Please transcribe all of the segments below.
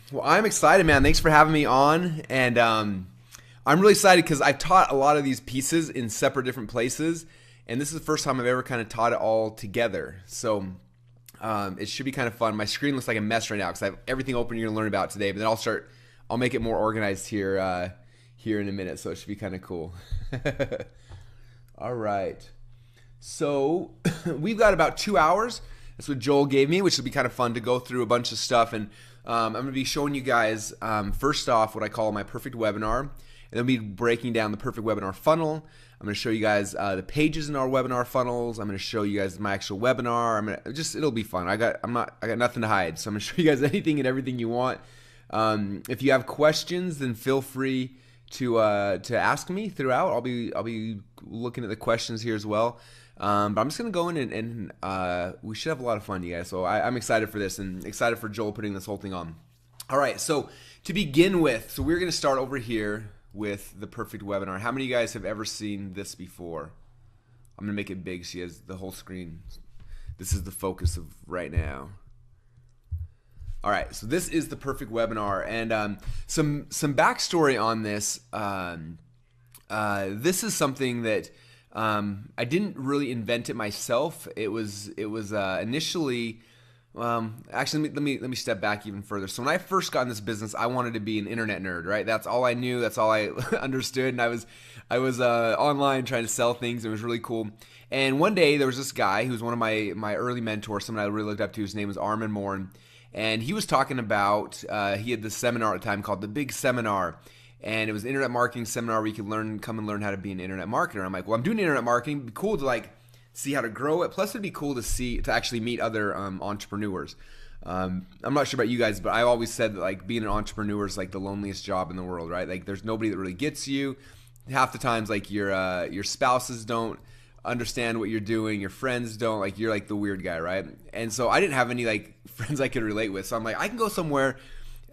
Well, I'm excited, man. Thanks for having me on. And I'm really excited because I've taught a lot of these pieces in separate different places. And this is the first time I've ever kind of taught it all together. So it should be kind of fun. My screen looks like a mess right now because I have everything open you're going to learn about today. But then I'll make it more organized here in a minute. So it should be kind of cool. All right. So we've got about 2 hours. That's what Joel gave me, which will be kind of fun to go through a bunch of stuff. And I'm going to be showing you guys, first off, what I call my perfect webinar. And then we'll be breaking down the perfect webinar funnel. I'm going to show you guys the pages in our webinar funnels. I'm going to show you guys my actual webinar. It'll be fun. I got nothing to hide. So I'm going to show you guys anything and everything you want. If you have questions, then feel free to ask me throughout. I'll be looking at the questions here as well. But I'm just gonna go in and we should have a lot of fun, you guys. So I'm excited for this and excited for Joel putting this whole thing on. All right, so to begin with, so we're gonna start over here with the perfect webinar. How many of you guys have ever seen this before? I'm gonna make it big so you guys the whole screen. This is the focus of right now. All right, so this is the perfect webinar, and some backstory on this. This is something that I didn't really invent it myself. It was initially. Actually, let me step back even further. So when I first got in this business, I wanted to be an internet nerd, right? That's all I knew. That's all I understood, and I was online trying to sell things. It was really cool. And one day there was this guy who was one of my early mentors, someone I really looked up to. His name was Armin Morin. And he was talking about, he had this seminar at the time called The Big Seminar. And it was an internet marketing seminar where you could come and learn how to be an internet marketer. I'm like, well, I'm doing internet marketing. It'd be cool to see how to grow it. Plus, it'd be cool to actually meet other entrepreneurs. I'm not sure about you guys, but I always said that being an entrepreneur is the loneliest job in the world, right? There's nobody that really gets you. Half the times, your spouses don't understand what you're doing, your friends don't, you're the weird guy, right? And so I didn't have any friends I could relate with. So I'm I can go somewhere.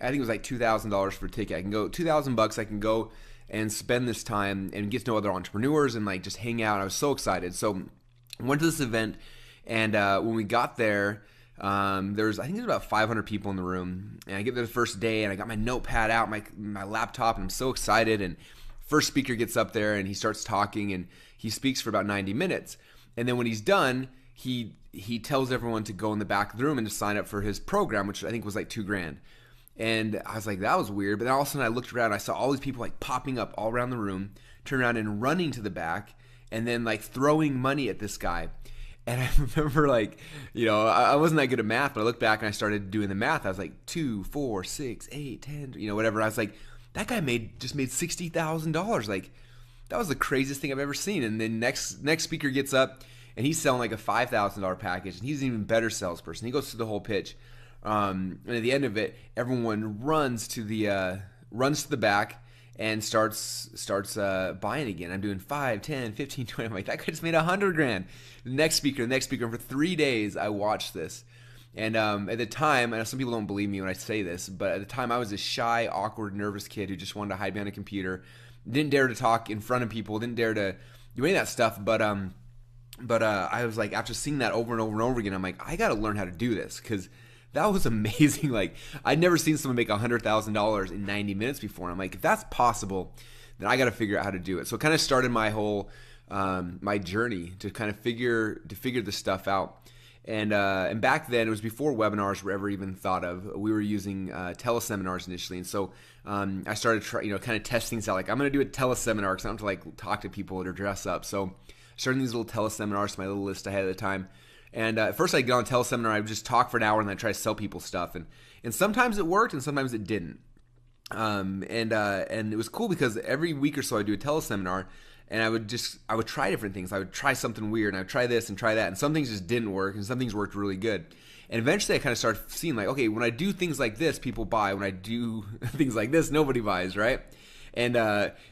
I think it was $2,000 for a ticket. I can go $2,000. I can go and spend this time and get to know other entrepreneurs and just hang out. And I was so excited. So I went to this event, and when we got there, I think there's about 500 people in the room. And I get there the first day, and I got my notepad out, my laptop, and I'm so excited. And first speaker gets up there, and he starts talking, and he speaks for about 90 minutes. And then when he's done, he tells everyone to go in the back of the room and to sign up for his program, which I think was $2,000. And I was like, that was weird. But then all of a sudden I looked around, I saw all these people popping up all around the room, turn around and running to the back, and then throwing money at this guy. And I remember I wasn't that good at math, but I looked back and I started doing the math. I was 2, 4, 6, 8, 10, whatever. I was that guy just made $60,000. That was the craziest thing I've ever seen. And then next speaker gets up, and he's selling a $5,000 package, and he's an even better salesperson. He goes through the whole pitch, and at the end of it, everyone runs to the back and starts buying again. I'm doing 5, 10, 15, 20. I'm that guy just made $100,000. The next speaker. And for 3 days, I watched this. And at the time, and some people don't believe me when I say this, but at the time I was a shy, awkward, nervous kid who just wanted to hide behind a computer, didn't dare to talk in front of people, didn't dare to do any of that stuff. But I was after seeing that over and over and over again, I'm I got to learn how to do this, because that was amazing. I'd never seen someone make $100,000 in 90 minutes before. And I'm if that's possible, then I got to figure out how to do it. So it kind of started my whole my journey to kind of figure this stuff out. And back then, it was before webinars were ever even thought of. We were using teleseminars initially, and so I started kind of testing things out. I'm going to do a teleseminar because I don't have to talk to people or dress up. So I started these little teleseminars to my little list I had at the time. And at first, I'd get on a teleseminar, I would just talk for an hour, and then I'd try to sell people stuff. And sometimes it worked, and sometimes it didn't. And it was cool because every week or so I'd do a teleseminar, and I would try different things. I would try something weird, and I would try this and try that, and some things just didn't work, and some things worked really good. And eventually I kind of started seeing okay, when I do things like this, people buy. When I do things like this, nobody buys, right? And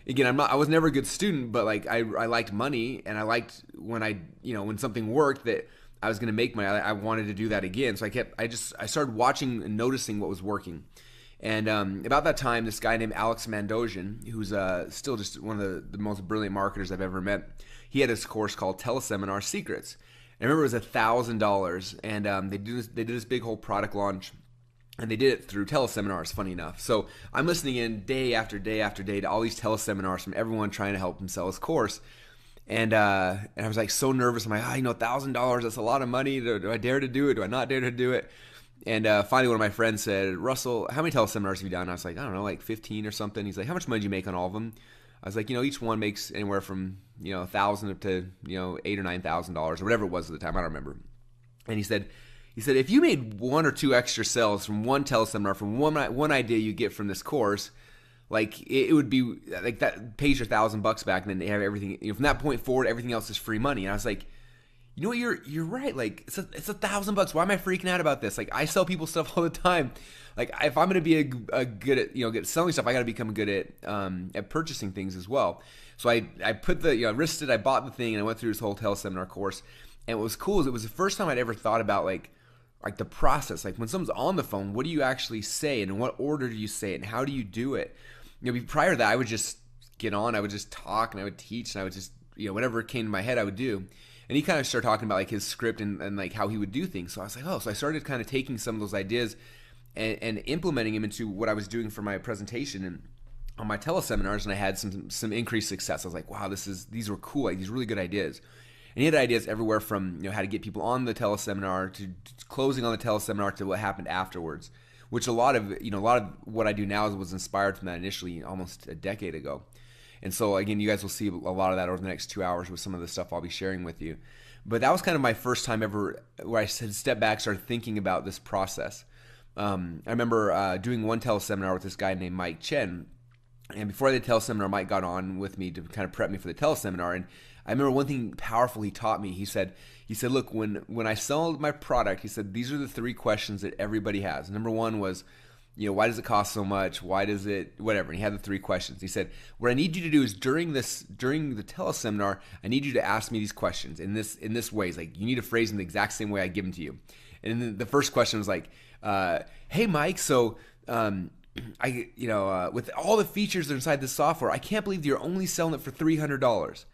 again, I was never a good student, but I liked money, and I liked when something worked that I was going to make money. I wanted to do that again. So I started watching and noticing what was working. And about that time, this guy named Alex Mandossian, who's still just one of the most brilliant marketers I've ever met, he had this course called Teleseminar Secrets. And I remember it was $1,000, and they did this big whole product launch. And they did it through teleseminars, funny enough. So I'm listening in day after day after day to all these teleseminars from everyone trying to help him sell his course. And I was like so nervous. I'm like, $1,000, that's a lot of money. Do I dare to do it? Do I not dare to do it? And finally, one of my friends said, Russell, how many teleseminars have you done? I was like, I don't know, like 15 or something. He's like, how much money do you make on all of them? I was like, each one makes anywhere from, $1,000 to, $8,000 or $9,000 or whatever it was at the time. I don't remember. And he said, if you made one or two extra sales from one teleseminar, from one idea you get from this course, like it would be like that pays your $1,000 back, and then they have everything. From that point forward, everything else is free money. And I was like, you know what, you're right. Like it's $1,000. Why am I freaking out about this? Like I sell people stuff all the time. Like if I'm going to be a good at get selling stuff, I got to become good at purchasing things as well. So I put the risked it. I bought the thing and I went through this whole teleseminar course. And what was cool is it was the first time I'd ever thought about like the process. Like when someone's on the phone, what do you actually say, and in what order do you say it, and how do you do it? Prior to that, I would just get on, I would just talk, and I would teach, and I would just whatever came to my head, I would do. And he kind of started talking about like his script and like how he would do things. So I was like, so I started kind of taking some of those ideas and implementing them into what I was doing for my presentation and on my teleseminars, and I had some increased success. I was like, wow, these were cool, like these really good ideas. And he had ideas everywhere from how to get people on the teleseminar to closing on the teleseminar to what happened afterwards, which a lot of what I do now was inspired from that initially almost a decade ago. And so again, you guys will see a lot of that over the next 2 hours with some of the stuff I'll be sharing with you. But that was kind of my first time ever where I said step back, started thinking about this process. I remember doing one teleseminar with this guy named Mike Chen. And before the teleseminar, Mike got on with me to kind of prep me for the teleseminar. And I remember one thing powerful he taught me. He said, look, when I sell my product, he said, these are the 3 questions that everybody has. Number 1 was, why does it cost so much? Why does it, whatever. And he had the 3 questions. He said, what I need you to do is during the teleseminar, I need you to ask me these questions in this way. It's like, you need to phrase them the exact same way I give them to you. And then the first question was like, hey, Mike, so, with all the features that are inside this software, I can't believe you're only selling it for $300.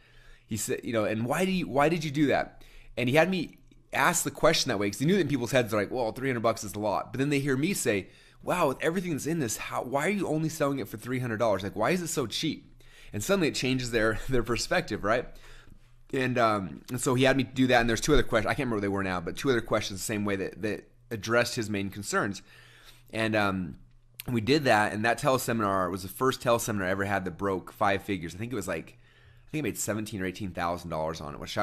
He said, and why did you do that? And he had me ask the question that way because he knew that in people's heads they're like, well, $300 is a lot. But then they hear me say, wow, with everything that's in this, why are you only selling it for $300? Like, why is it so cheap? And suddenly it changes their perspective, right? And so he had me do that. And there's 2 other questions. I can't remember what they were now, but 2 other questions the same way that addressed his main concerns. And we did that. And that teleseminar was the first teleseminar I ever had that broke 5 figures. I think I made $17,000 or $18,000 on it, which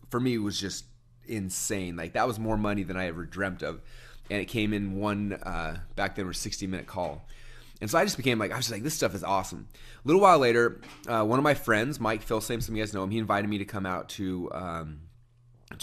for me was just insane. Like that was more money than I ever dreamt of. And it came in one, back then, was a 60-minute call. And so I just became like, I was just like, this stuff is awesome. A little while later, one of my friends, Mike Philsame, some of you guys know him, he invited me to come out to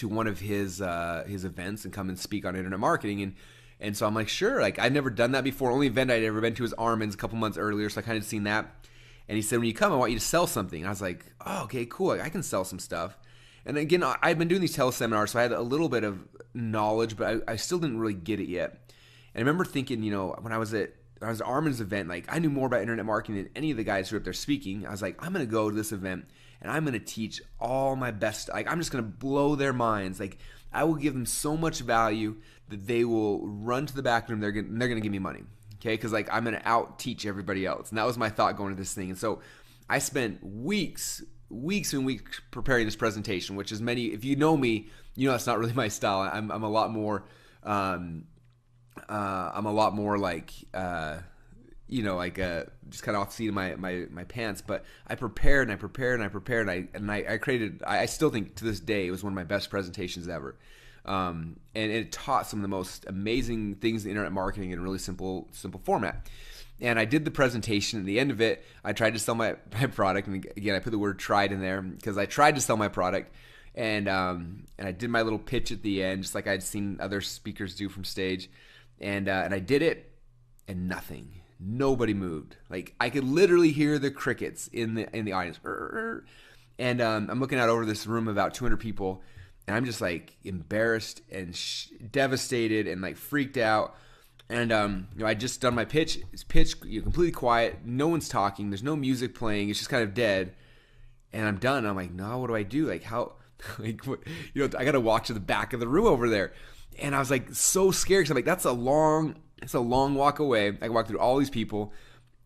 one of his events and come and speak on internet marketing. And so I'm like, sure. Like I'd never done that before. Only event I'd ever been to was Armin's a couple months earlier. So I kind of seen that. And he said, when you come, I want you to sell something. And I was like, oh, okay, cool. Like, I can sell some stuff. And again, I'd been doing these teleseminars, so I had a little bit of knowledge, but I still didn't really get it yet. And I remember thinking, when I was at Armin's event, like I knew more about internet marketing than any of the guys who were up there speaking. I was like, I'm going to go to this event and I'm going to teach all my best. Like I'm just going to blow their minds. Like I will give them so much value that they will run to the back room. They're going to give me money. Okay, because like I'm gonna out teach everybody else, and that was my thought going to this thing. And so I spent weeks and weeks preparing this presentation, which is if you know me, that's not really my style. I'm a lot more like just kind of off the seat of my pants. But I prepared and I prepared and I prepared and I created. I still think to this day it was one of my best presentations ever. And it taught some of the most amazing things in internet marketing in a really simple format. And I did the presentation. At the end of it, I tried to sell my product. And again, I put the word tried in there because I tried to sell my product. And I did my little pitch at the end, just like I'd seen other speakers do from stage. And I did it, and nothing. Nobody moved. Like I could literally hear the crickets in the audience. And I'm looking out over this room of about 200 people. And I'm just like embarrassed and devastated and like freaked out. And I just done my pitch. It's completely quiet. No one's talking. There's no music playing. It's just kind of dead. And I'm done. I'm like, no, what do I do? Like how? Like what, I got to walk to the back of the room over there. And I was like so scared because I'm like, that's a long It's a long walk away. I walked through all these people,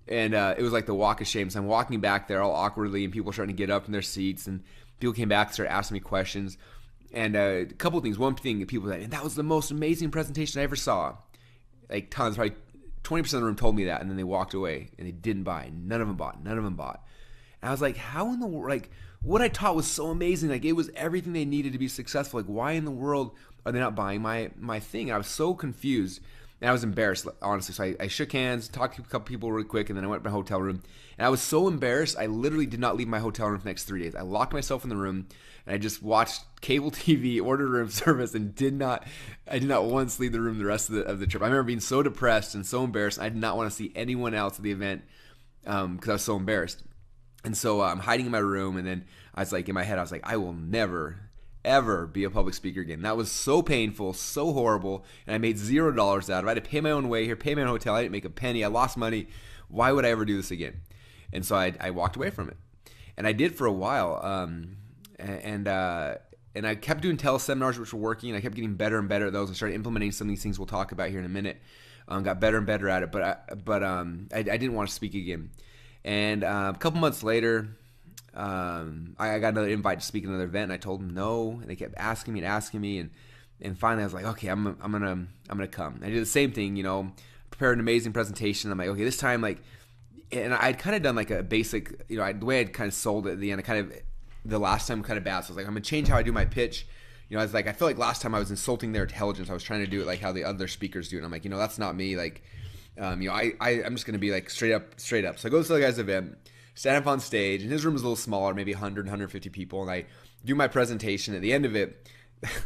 and it was like the walk of shame. So I'm walking back there all awkwardly, and people are starting to get up in their seats, and people came back and started asking me questions. And a couple of things. One thing, people said, and that was the most amazing presentation I ever saw. Like tons, probably 20% of the room told me that, and then they walked away, and they didn't buy. None of them bought. None of them bought. And I was like, how in the world, like, what I taught was so amazing. Like, it was everything they needed to be successful. Like, why in the world are they not buying my thing? I was so confused. And I was embarrassed, honestly. So I shook hands, talked to a couple people really quick, and then I went to my hotel room. And I was so embarrassed, I literally did not leave my hotel room for the next 3 days. I locked myself in the room, and I just watched cable TV, ordered room service, and I did not once leave the room the rest of the trip. I remember being so depressed and so embarrassed. I did not want to see anyone else at the event because I was so embarrassed. And so I'm hiding in my room, and then I was like, in my head, I was like, I will never ever be a public speaker again. That was so painful, so horrible, and I made $0 out of it. I had to pay my own way here, pay my own hotel. I didn't make a penny. I lost money. Why would I ever do this again? And so I walked away from it, and I did for a while. And I kept doing teleseminars, which were working, and I kept getting better and better at those. I started implementing some of these things we'll talk about here in a minute. Got better and better at it, but I didn't want to speak again. And a couple months later, I got another invite to speak at another event, and I told them no, and they kept asking me, and finally I was like, okay, I'm gonna come. I did the same thing, prepared an amazing presentation. I'm like, okay, this time, like, and I'd kind of done like a basic, the way I'd kind of sold it at the end, the last time kind of bad. So I was like, I'm gonna change how I do my pitch. I was like, I feel like last time I was insulting their intelligence. I was trying to do it like how the other speakers do it. And I'm like, that's not me. Like, I'm just gonna be like straight up. So I go to the guy's event, stand up on stage, and his room is a little smaller, maybe 100, 150 people, and I do my presentation. At the end of it,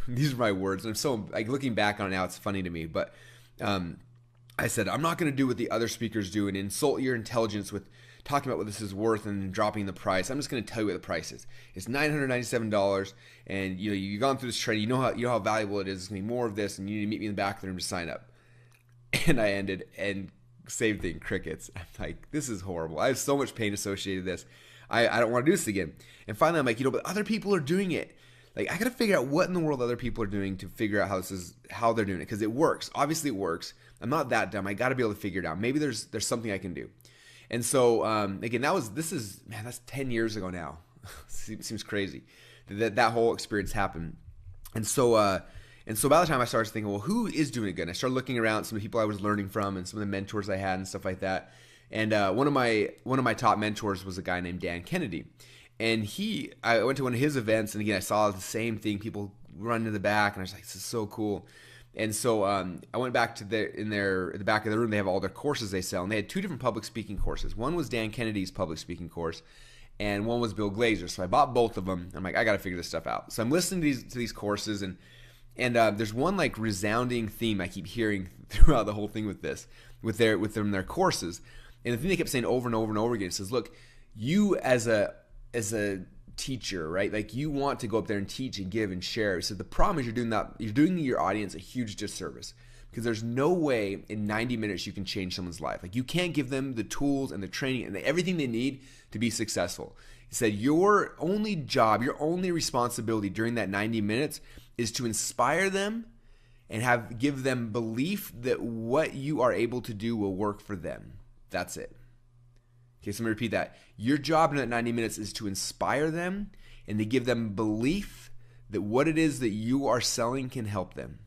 these are my words, and I'm so, like, looking back on it now, it's funny to me, but I said, I'm not going to do what the other speakers do and insult your intelligence with talking about what this is worth and dropping the price. I'm just going to tell you what the price is. It's $997, and you've gone through this training. You know how valuable it is. It's going to be more of this, and you need to meet me in the back of the room to sign up. And I ended, and same thing, crickets. I'm like, this is horrible. I have so much pain associated with this. I don't want to do this again. And finally, I'm like, but other people are doing it. Like, I got to figure out what in the world other people are doing to figure out how they're doing it, because it works. Obviously, it works. I'm not that dumb. I got to be able to figure it out. Maybe there's something I can do. And so, again, that's 10 years ago now. Seems crazy that whole experience happened. And so by the time I started thinking, well, who is doing it good? And I started looking around some of the people I was learning from and some of the mentors I had and stuff like that. And one of my top mentors was a guy named Dan Kennedy. And I went to one of his events, and again, I saw the same thing. People run to the back, and I was like, this is so cool. And so I went back to the back of the room. They have all their courses they sell, and they had two different public speaking courses. One was Dan Kennedy's public speaking course, and one was Bill Glazer's. So I bought both of them. I'm like, I got to figure this stuff out. So I'm listening to these courses, and there's one like resounding theme I keep hearing throughout the whole thing with their courses. And the thing they kept saying over and over and over again says, look, you as a teacher, right? Like, you want to go up there and teach and give and share. So the problem is you're doing your audience a huge disservice, because there's no way in 90 minutes you can change someone's life. Like, you can't give them the tools and the training and everything they need to be successful. He said your only job, your only responsibility during that 90 minutes is to inspire them and give them belief that what you are able to do will work for them. That's it. Okay, so let me repeat that. Your job in that 90 minutes is to inspire them and to give them belief that what it is that you are selling can help them.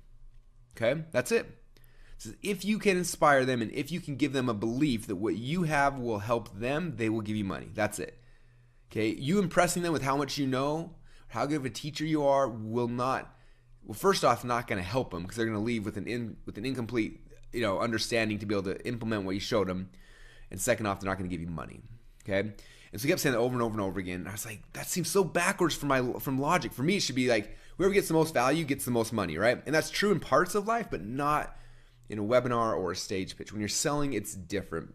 Okay, that's it. So if you can inspire them and if you can give them a belief that what you have will help them, they will give you money. That's it. Okay, you impressing them with how much you know, how good of a teacher you are first off, not going to help them, because they're going to leave with an incomplete, understanding to be able to implement what you showed them. And second off, they're not going to give you money. Okay? And so he kept saying that over and over and over again. And I was like, that seems so backwards from logic. For me, it should be like, whoever gets the most value gets the most money, right? And that's true in parts of life, but not in a webinar or a stage pitch. When you're selling, it's different.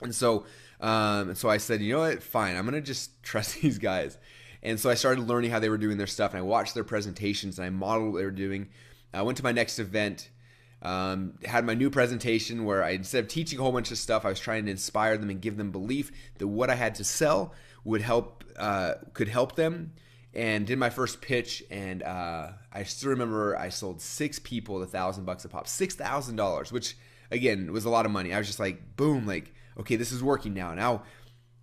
And so I said, you know what? Fine. I'm going to just trust these guys. And so I started learning how they were doing their stuff, and I watched their presentations, and I modeled what they were doing. I went to my next event. Had my new presentation where instead of teaching a whole bunch of stuff, I was trying to inspire them and give them belief that what I had to sell could help them, and did my first pitch. And I still remember I sold 6 people $1,000 a pop, $6,000, which again, it was a lot of money. I was just like, boom, like, okay, this is working now.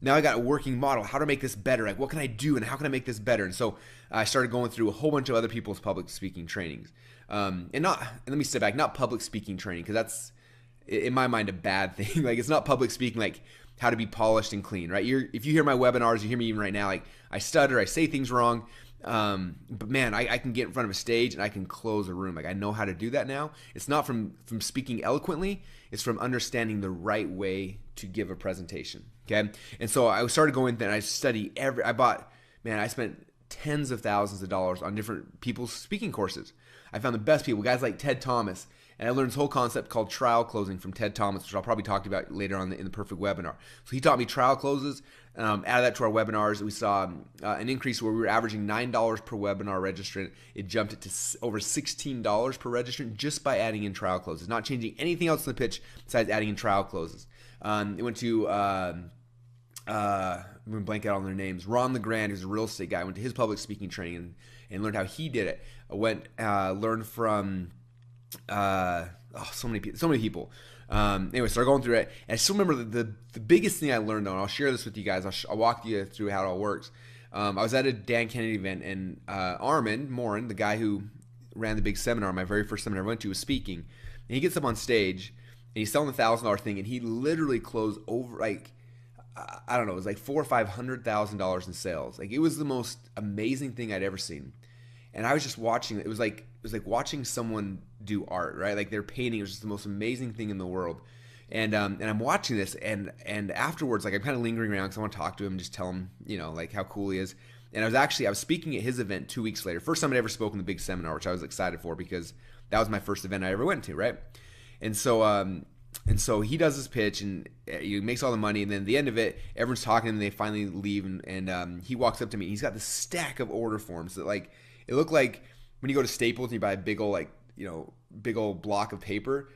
Now I got a working model. How to make this better? Like, what can I do and how can I make this better? And so I started going through a whole bunch of other people's public speaking trainings. And let me step back, not public speaking training, because that's, in my mind, a bad thing. Like, it's not public speaking like how to be polished and clean, right? If you hear my webinars, you hear me even right now, like I stutter, I say things wrong. But man, I can get in front of a stage and I can close a room. Like, I know how to do that now. It's not from speaking eloquently. It's from understanding the right way to give a presentation. Okay. And so I started going there and I spent tens of thousands of dollars on different people's speaking courses. I found the best people, guys like Ted Thomas. And I learned this whole concept called trial closing from Ted Thomas, which I'll probably talk about later on in the perfect webinar. So he taught me trial closes. Added that to our webinars. We saw an increase where we were averaging $9 per webinar registrant. It jumped it to over $16 per registrant just by adding in trial closes, not changing anything else in the pitch besides adding in trial closes. It went to, I'm going to blank out on their names. Ron LeGrand, who's a real estate guy, went to his public speaking training and learned how he did it. Learned from so many people. Anyway, started going through it, and I still remember the biggest thing I learned, though, and I'll share this with you guys. I'll walk you through how it all works. I was at a Dan Kennedy event, and Armin Morin, the guy who ran the big seminar, my very first seminar I went to, was speaking, and he gets up on stage, and he's selling the $1,000 thing, and he literally closed over, like, I don't know, it was like $400,000 or $500,000 in sales. Like, it was the most amazing thing I'd ever seen. And I was just watching it. It was like watching someone do art, right? Like, they're painting. It was just the most amazing thing in the world. And I'm watching this, and afterwards, like, I'm kind of lingering around because I want to talk to him, just tell him, like, how cool he is. And I was speaking at his event 2 weeks later. First time I'd ever spoken the big seminar, which I was excited for because that was my first event I ever went to, right? And so he does his pitch, and he makes all the money, and then at the end of it, everyone's talking, and they finally leave, and he walks up to me, and he's got this stack of order forms that, like, it looked like when you go to Staples and you buy a big old block of paper.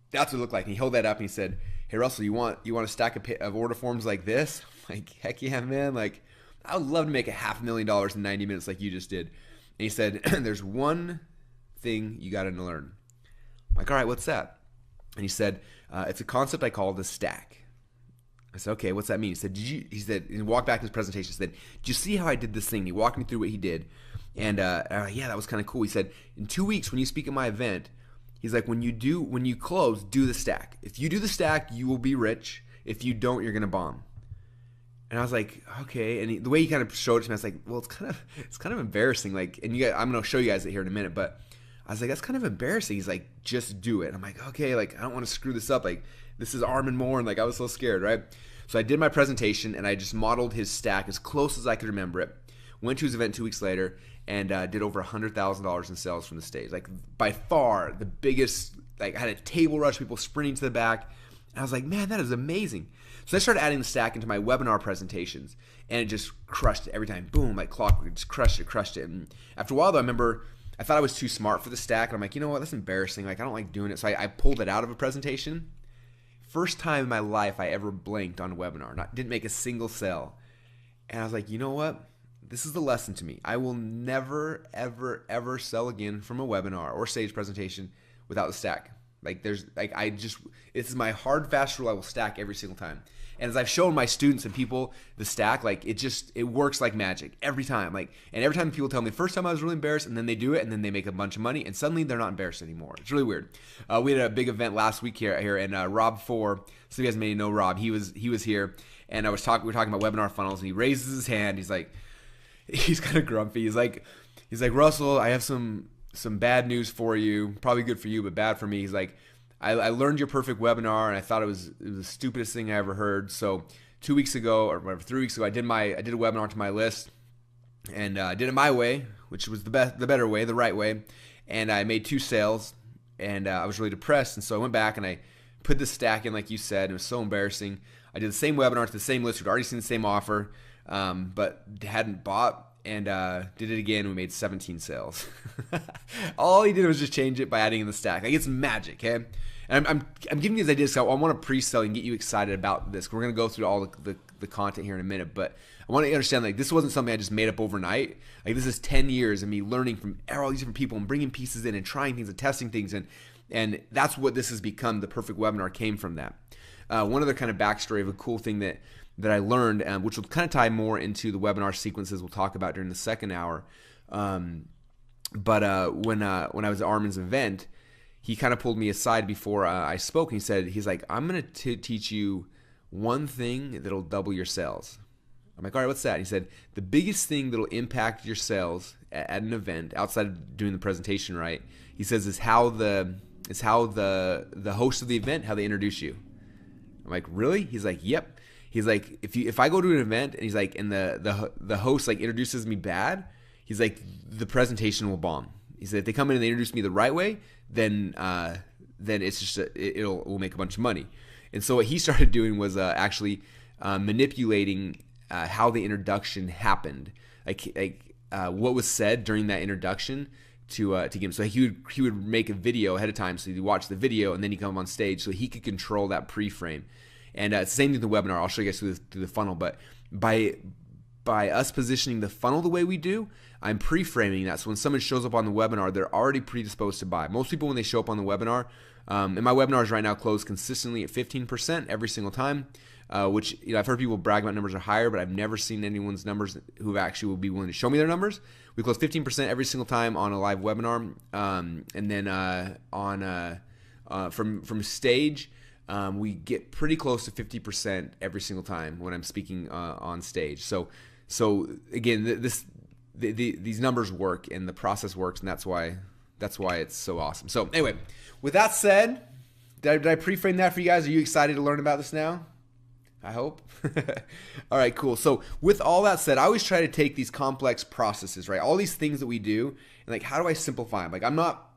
That's what it looked like. And he held that up and he said, "Hey Russell, you want a stack of order forms like this?" I'm like, heck yeah, man. Like, I would love to make $500,000 in 90 minutes like you just did. And he said, "There's one thing you got to learn." I'm like, all right, what's that? And he said, it's a concept I call the stack. I said, okay, what's that mean? He said, he walked back to his presentation. He said, "Did you see how I did this thing?" He walked me through what he did. And yeah, that was kind of cool. He said, in 2 weeks when you speak at my event, he's like, when you close, do the stack. If you do the stack, you will be rich. If you don't, you're going to bomb. And I was like, okay. And the way he kind of showed it to me, I was like, well, it's kind of embarrassing. Like, and I'm going to show you guys it here in a minute, but I was like, that's kind of embarrassing. He's like, just do it. And I'm like, okay, like, I don't want to screw this up. Like, this is Armin Moore. And like, I was so scared, right? So I did my presentation and I just modeled his stack as close as I could remember it. Went to his event 2 weeks later and did over $100,000 in sales from the stage. Like, by far the biggest. Like, I had a table rush, people sprinting to the back. And I was like, man, that is amazing. So I started adding the stack into my webinar presentations, and it just crushed it every time. Boom, like clockwork, it just crushed it. And after a while, though, I remember I thought I was too smart for the stack, and I'm like, you know what, that's embarrassing. Like, I don't like doing it. So I pulled it out of a presentation. First time in my life I ever blinked on a webinar. Didn't make a single sale. And I was like, you know what? This is the lesson to me. I will never, ever, ever sell again from a webinar or stage presentation without the stack. Like, this is my hard, fast rule. I will stack every single time. And as I've shown my students and people the stack, like, it works like magic every time. Like, and every time people tell me, first time I was really embarrassed, and then they do it, and then they make a bunch of money, and suddenly they're not embarrassed anymore. It's really weird. We had a big event last week here, and Rob Four, so you guys may know Rob. He was here, and we were talking about webinar funnels, and he raises his hand. He's kind of grumpy. He's like, Russell, I have some bad news for you. Probably good for you, but bad for me. He's like, I learned your perfect webinar, and I thought it was the stupidest thing I ever heard. So 2 weeks ago, or whatever, 3 weeks ago, I did a webinar to my list, and I did it my way, which was the better way, the right way. And I made 2 sales, and I was really depressed. And so I went back and I put the stack in, like you said. And it was so embarrassing. I did the same webinar to the same list who'd already seen the same offer, but hadn't bought. And did it again. We made 17 sales. All he did was just change it by adding in the stack. Like, it's magic, okay? And I'm giving you these ideas because I want to pre-sell and get you excited about this. We're going to go through all the content here in a minute, but I want you to understand, like, this wasn't something I just made up overnight. Like, this is 10 years of me learning from all these different people and bringing pieces in and trying things and testing things. And And that's what this has become. The perfect webinar came from that. One other kind of backstory of a cool thing that I learned, which will kind of tie more into the webinar sequences we'll talk about during the second hour. But when I was at Armin's event, he kind of pulled me aside before I spoke, and he's like, I'm going to teach you one thing that'll double your sales. I'm like, all right, what's that? He said, the biggest thing that'll impact your sales at an event, outside of doing the presentation right, he says, is how the host of the event, how they introduce you. I'm like, really? He's like, yep. He's like, if I go to an event and he's like, and the host like introduces me bad, he's like, the presentation will bomb. He said, if they come in and they introduce me the right way, then it's just we'll make a bunch of money. And so what he started doing was actually manipulating how the introduction happened, what was said during that introduction to get him. So he would make a video ahead of time, so he'd watch the video and then he'd come on stage, so he could control that pre-frame. And same thing with the webinar. I'll show you guys through the funnel, but by us positioning the funnel the way we do, I'm pre-framing that. So when someone shows up on the webinar, they're already predisposed to buy. Most people, when they show up on the webinar, and my webinars right now close consistently at 15% every single time, which I've heard people brag about numbers are higher, but I've never seen anyone's numbers who actually will be willing to show me their numbers. We close 15% every single time on a live webinar, and then from stage, we get pretty close to 50% every single time when I'm speaking on stage. So again, these numbers work and the process works, and that's why it's so awesome. So anyway, with that said, did I pre-frame that for you guys? Are you excited to learn about this now? I hope. All right, cool. So with all that said, I always try to take these complex processes, right? All these things that we do, and like, how do I simplify them? Like, I'm not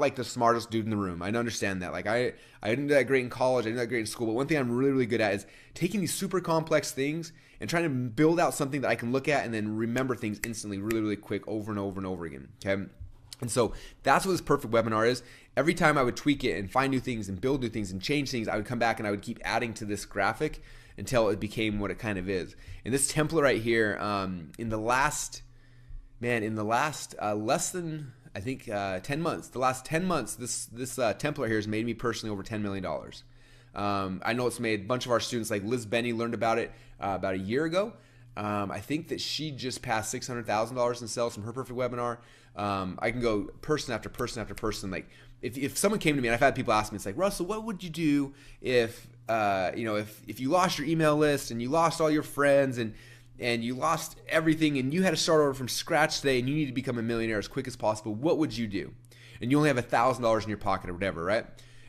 like the smartest dude in the room. I understand that. Like, I didn't do that great in college. I didn't do that great in school. But one thing I'm really, really good at is taking these super complex things and trying to build out something that I can look at and then remember things instantly, really, really quick, over and over and over again. Okay. And so that's what this perfect webinar is. Every time I would tweak it and find new things and build new things and change things, I would come back and I would keep adding to this graphic until it became what it kind of is. And this template right here, in the last less than, I think, 10 months, the last 10 months, this template here has made me personally over $10 million. I know it's made a bunch of our students, like Liz Benny learned about it about a year ago. I think that she just passed $600,000 in sales from her perfect webinar. I can go person after person after person. Like if someone came to me, and I've had people ask me, it's like, Russell, what would you do if you lost your email list and you lost all your friends and you lost everything and you had to start over from scratch today and you need to become a millionaire as quick as possible? What would you do? And you only have $1,000 in your pocket or whatever, right?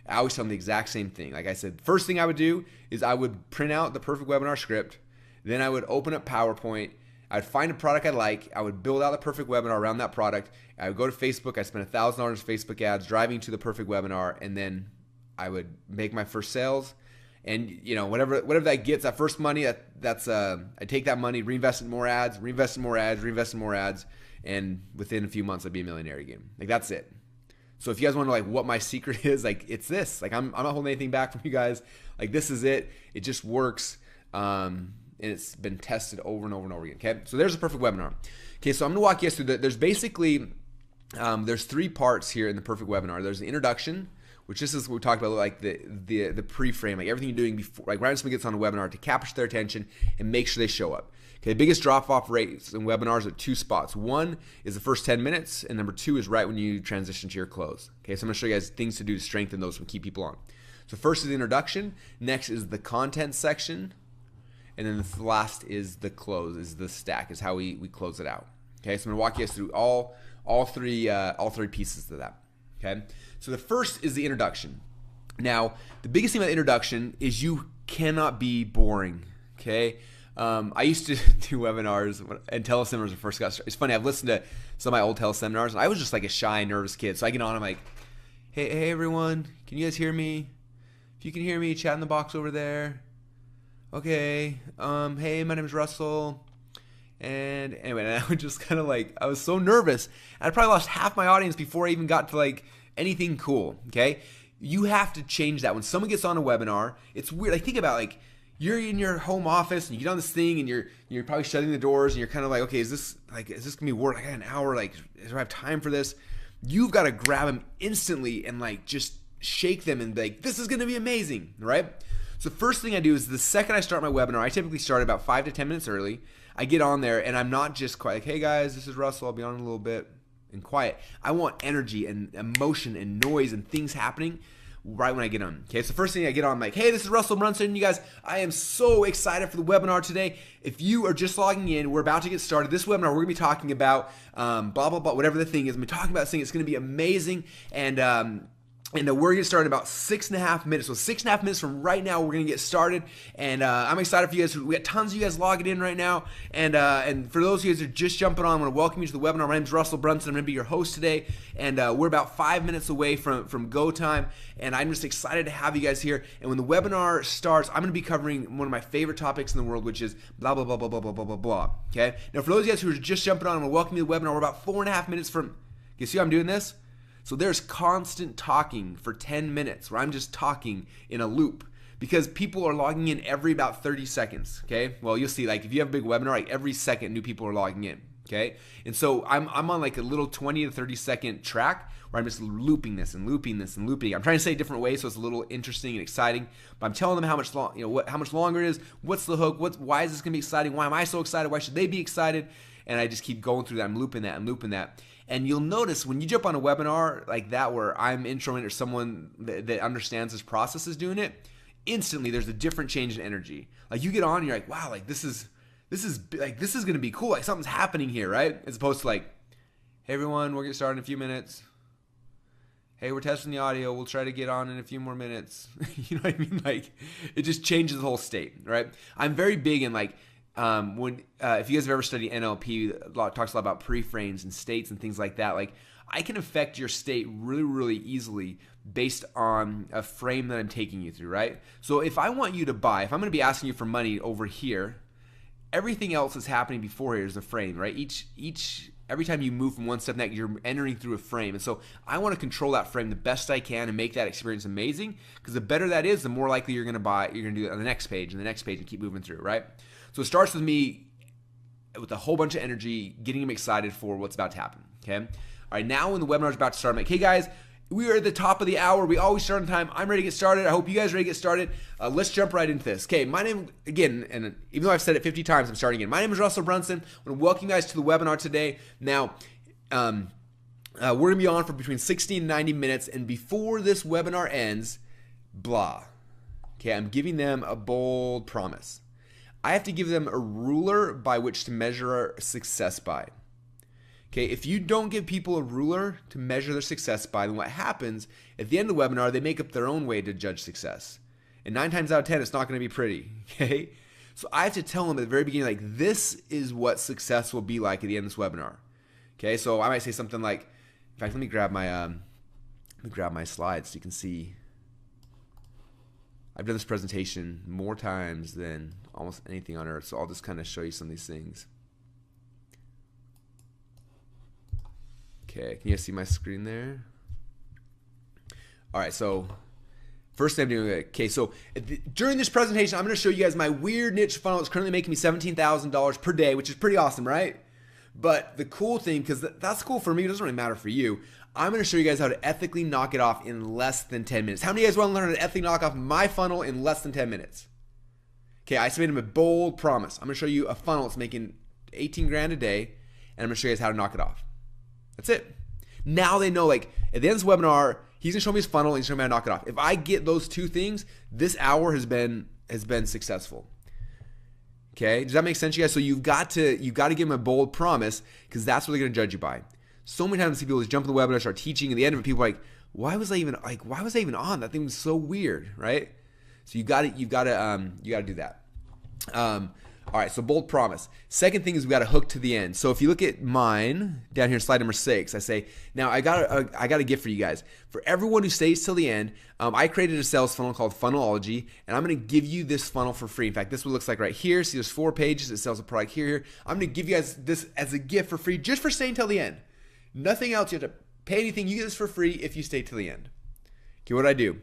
I always tell them the exact same thing. Like I said, first thing I would do is I would print out the perfect webinar script. Then I would open up PowerPoint. I'd find a product I like. I would build out the perfect webinar around that product. I would go to Facebook. I spent $1,000 in Facebook ads driving to the perfect webinar, and then I would make my first sales. And whatever that gets, that first money, I take that money, reinvest in more ads, reinvest in more ads, reinvest in more ads, and within a few months I'd be a millionaire again. Like, that's it. So if you guys wonder like what my secret is, like, it's this. Like, I'm not holding anything back from you guys. Like, this is it. It just works. And it's been tested over and over and over again. Okay, so there's a perfect webinar. Okay, so I'm gonna walk you through that. There's basically there's three parts here in the perfect webinar. There's the introduction, which this is what we talked about, like the pre-frame, like everything you're doing before, like right when somebody gets on a webinar, to capture their attention and make sure they show up. Okay, the biggest drop-off rates in webinars are two spots. One is the first 10 minutes, and number two is right when you transition to your close. Okay, so I'm gonna show you guys things to do to strengthen those and keep people on. So first is the introduction. Next is the content section. And then the last is the close, is the stack, is how we close it out. Okay, so I'm gonna walk you guys through all three pieces of that. Okay, so the first is the introduction. Now, the biggest thing about the introduction is you cannot be boring. Okay, I used to do webinars and teleseminars when I first got started. It's funny, I've listened to some of my old teleseminars, and I was just like a shy, nervous kid. So I get on, I'm like, hey everyone, can you guys hear me? If you can hear me, chat in the box over there. Okay, hey, my name is Russell, and anyway, and I would just kind of like, I was so nervous, and I probably lost half my audience before I even got to like anything cool. Okay, you have to change that. When someone gets on a webinar, it's weird. Like, think about, like, you're in your home office and you get on this thing and you're probably shutting the doors and you're kind of like, okay, is this gonna be worth? I got an hour. Like, do I have time for this? You've got to grab them instantly and like just shake them and be like, this is going to be amazing, right? So the first thing I do is the second I start my webinar, I typically start about 5 to 10 minutes early. I get on there and I'm not just quiet, like, hey guys, this is Russell, I'll be on in a little bit, and quiet. I want energy and emotion and noise and things happening right when I get on. Okay, so first thing I get on, I'm like, hey, this is Russell Brunson. You guys, I am so excited for the webinar today. If you are just logging in, we're about to get started. This webinar, we're gonna be talking about blah, blah, blah, whatever the thing is. I'm talking about this thing. It's gonna be amazing. And we're gonna start in about 6.5 minutes. So 6.5 minutes from right now, we're gonna get started. And I'm excited for you guys. We got tons of you guys logging in right now. And for those of you guys who are just jumping on, I want to welcome you to the webinar. My name is Russell Brunson. I'm gonna be your host today. And we're about 5 minutes away from go time. And I'm just excited to have you guys here. And when the webinar starts, I'm gonna be covering one of my favorite topics in the world, which is blah, blah, blah, blah, blah, blah, blah, blah, blah. Okay? Now, for those of you guys who are just jumping on, I want to welcome you to the webinar. We're about 4.5 minutes from, you see how I'm doing this? So there's constant talking for 10 minutes where I'm just talking in a loop because people are logging in every about 30 seconds, okay? Well, you'll see, like if you have a big webinar, like every second new people are logging in, okay? And so I'm on like a little 20 to 30 second track where I'm just looping this and looping this and looping. I'm trying to say different ways so it's a little interesting and exciting, but I'm telling them how much how much longer it is, what's the hook, why is this gonna be exciting, why am I so excited, why should they be excited? And I just keep going through that. I'm looping that. And you'll notice when you jump on a webinar like that where I'm introing or someone that understands this process is doing it, instantly there's a different change in energy. Like you get on and you're like, wow, like this is gonna be cool. Like something's happening here, right? As opposed to like, hey everyone, we're gonna start in a few minutes. Hey, we're testing the audio. We'll try to get on in a few more minutes. You know what I mean? Like it just changes the whole state, right? I'm very big in like, if you guys have ever studied NLP, talks a lot about pre-frames and states and things like that. Like I can affect your state really, really easily based on a frame that I'm taking you through, right? So if I want you to buy, if I'm going to be asking you for money over here, everything else that's happening before here is a frame, right? Every time you move from one step next, you're entering through a frame. And so I want to control that frame the best I can and make that experience amazing, because the better that is, the more likely you're going to do it on the next page and the next page and keep moving through, right? So it starts with me with a whole bunch of energy, getting them excited for what's about to happen, okay? All right, now when the webinar is about to start, I'm like, hey guys, we are at the top of the hour. We always start on time. I'm ready to get started. I hope you guys are ready to get started. Let's jump right into this. Okay, my name, again, and even though I've said it 50 times, I'm starting again. My name is Russell Brunson. I want to welcome you guys to the webinar today. Now, we're going to be on for between 60 and 90 minutes, and before this webinar ends, blah. Okay, I'm giving them a bold promise. I have to give them a ruler by which to measure success by. Okay, if you don't give people a ruler to measure their success by, then what happens at the end of the webinar, they make up their own way to judge success. And 9 times out of 10, it's not going to be pretty, okay? So I have to tell them at the very beginning, like, this is what success will be like at the end of this webinar. Okay, so I might say something like, in fact, let me grab my slides so you can see. I've done this presentation more times than almost anything on earth, so I'll just kind of show you some of these things. Okay, can you guys see my screen there? All right, so first thing I'm doing, okay, so during this presentation, I'm going to show you guys my weird niche funnel. It's currently making me $17,000 per day, which is pretty awesome, right? But the cool thing, because that's cool for me, it doesn't really matter for you, I'm going to show you guys how to ethically knock it off in less than 10 minutes. How many of you guys want to learn how to ethically knock off my funnel in less than 10 minutes? Okay, I made them a bold promise. I'm going to show you a funnel that's making 18 grand a day, and I'm going to show you guys how to knock it off. That's it. Now they know, like, at the end of this webinar, he's going to show me his funnel, and he's going to show me how to knock it off. If I get those two things, this hour has been successful. Okay, does that make sense, you guys? So you've got to give them a bold promise, because that's what they're going to judge you by. So many times I see people just jump in the webinar, start teaching, and at the end of it, people are like, why was I even on? That thing was so weird, right? So you got to do that. All right, so bold promise. Second thing is we got a hook to the end. So if you look at mine down here, slide number 6, I say, now I got a gift for you guys. For everyone who stays till the end, I created a sales funnel called Funnelology, and I'm going to give you this funnel for free. In fact, this is what it looks like right here. See, there's 4 pages. It sells a product here. I'm going to give you guys this as a gift for free, just for staying till the end. Nothing else. You have to pay anything. You get this for free if you stay till the end. Okay, what do I do?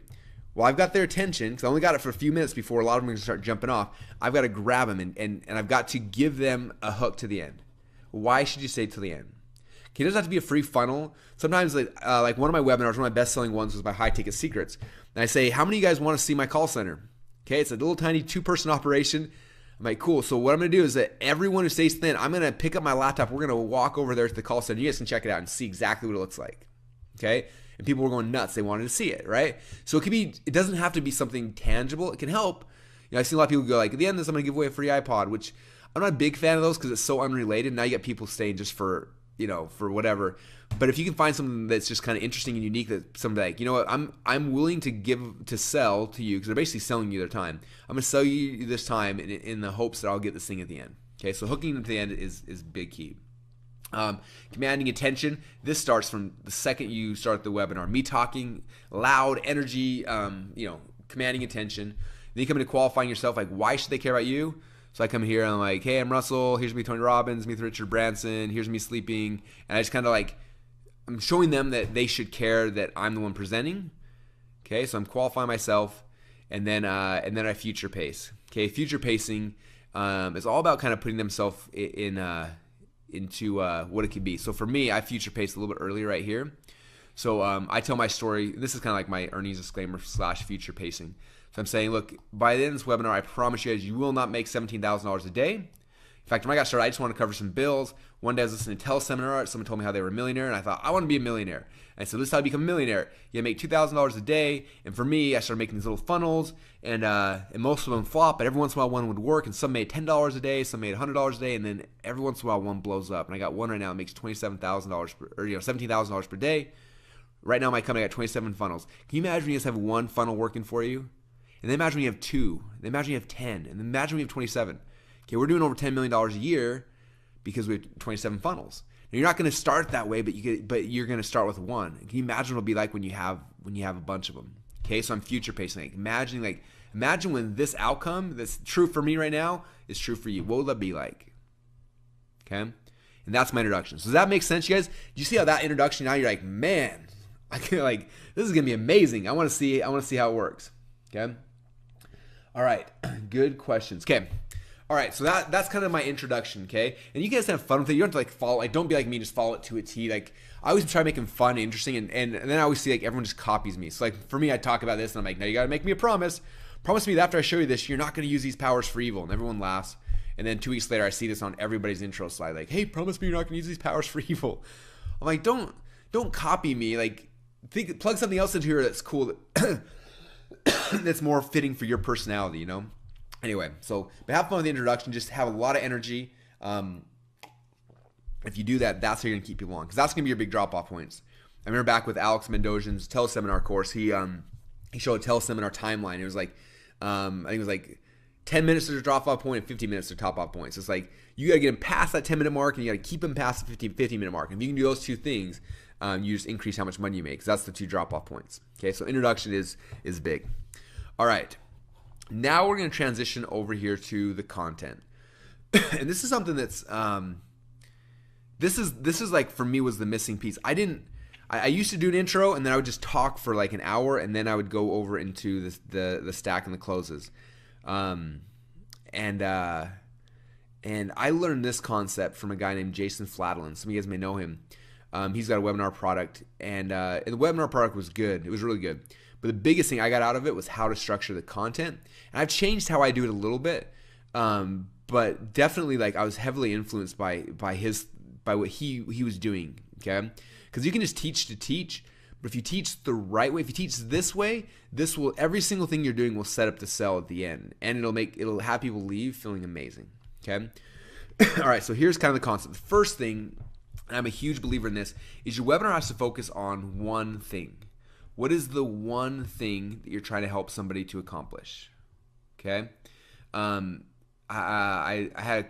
Well, I've got their attention, because I only got it for a few minutes before a lot of them are going to start jumping off. I've got to grab them, and I've got to give them a hook to the end. Why should you stay till the end? Okay, it doesn't have to be a free funnel. Sometimes like one of my webinars, one of my best-selling ones was my high ticket secrets. And I say, how many of you guys want to see my call center? Okay, it's a little tiny 2-person operation. I'm like, cool. So what I'm going to do is that everyone who stays thin, I'm going to pick up my laptop. We're going to walk over there to the call center. You guys can check it out and see exactly what it looks like. Okay? And people were going nuts. They wanted to see it, right? So it doesn't have to be something tangible. It can help. I've seen a lot of people go like, at the end of this, I'm going to give away a free iPod, which I'm not a big fan of those because it's so unrelated. Now you get people staying just for whatever. But if you can find something that's just kind of interesting and unique, that something like, you know what, I'm willing to sell to you, because they're basically selling you their time. I'm going to sell you this time in the hopes that I'll get this thing at the end. Okay, so hooking them to the end is big key. Commanding attention. This starts from the second you start the webinar. Me talking loud, energy, commanding attention. Then you come into qualifying yourself, like, why should they care about you? So I come here and I'm like, hey, I'm Russell. Here's me, Tony Robbins. Me, Richard Branson. Here's me sleeping. And I just kind of like, I'm showing them that they should care that I'm the one presenting. Okay, so I'm qualifying myself, and then I future pace. Okay, future pacing is all about kind of putting themselves into what it could be. So for me, I future pace a little bit earlier right here. So I tell my story. This is kind of like my earnings disclaimer / future pacing. So I'm saying, look, by the end of this webinar, I promise you guys, you will not make $17,000 a day. In fact, when I got started, I just want to cover some bills. One day I was listening to a teleseminar. Someone told me how they were a millionaire, and I thought, I want to be a millionaire. And I said, this is how you become a millionaire. You make $2,000 a day. And for me, I started making these little funnels, and most of them flop, but every once in a while one would work, and some made $10 a day, some made $100 a day, and then every once in a while one blows up. And I got one right now that makes $27,000 or $17,000 per day. Right now my company got 27 funnels. Can you imagine when you just have one funnel working for you? And then imagine when you have 2. Then imagine you have 10. And then imagine when you have 27. Okay, we're doing over $10 million a year because we have 27 funnels. Now, you're not going to start that way, but you're going to start with one. Can you imagine what it'll be like when you have a bunch of them? Okay, so I'm future pacing. Imagine when this outcome that's true for me right now is true for you. What will that be like? Okay, and that's my introduction. So does that make sense, you guys? Do you see how that introduction? Now you're like, man, this is gonna be amazing. I want to see how it works. Okay. All right, good questions. Okay. All right, so that's kind of my introduction, okay? And you guys have fun with it. You don't have to like follow, like don't be like me, just follow it to a T. Like I always try to make them fun and interesting, and then I always see like everyone just copies me. So like for me, I talk about this and I'm like, now you gotta make me a promise. Promise me that after I show you this, you're not gonna use these powers for evil. And everyone laughs. And then 2 weeks later, I see this on everybody's intro slide, like, hey, promise me you're not gonna use these powers for evil. I'm like, don't copy me. Like plug something else into here that's cool, that's more fitting for your personality, you know? Anyway, so but have fun with the introduction. Just have a lot of energy. If you do that, that's how you're gonna keep people on, because that's gonna be your big drop-off points. I remember back with Alex Mendoza's teleseminar course, he showed a teleseminar timeline. It was like I think it was like 10 minutes to drop-off point and 15 minutes to top-off point. So it's like you gotta get them past that 10-minute mark, and you gotta keep them past the 15-minute mark. And if you can do those two things, you just increase how much money you make. Because that's the 2 drop-off points. Okay, so introduction is big. All right. Now we're going to transition over here to the content. And this is something that's this is like for me was the missing piece. I used to do an intro, and then I would just talk for like an hour, and then I would go over into the stack and the closes. And I learned this concept from a guy named Jason Fladlin. Some of you guys may know him. He's got a webinar product, and the webinar product was good. It was really good. But the biggest thing I got out of it was how to structure the content. And I've changed how I do it a little bit, but definitely like I was heavily influenced by what he was doing. Okay, because you can just teach to teach, but if you teach the right way, if you teach this way, every single thing you're doing will set up to sell at the end, and it'll have people leave feeling amazing. Okay, all right. So here's kind of the concept. The first thing, and I'm a huge believer in this, is your webinar has to focus on one thing. What is the one thing that you're trying to help somebody to accomplish? Okay. I had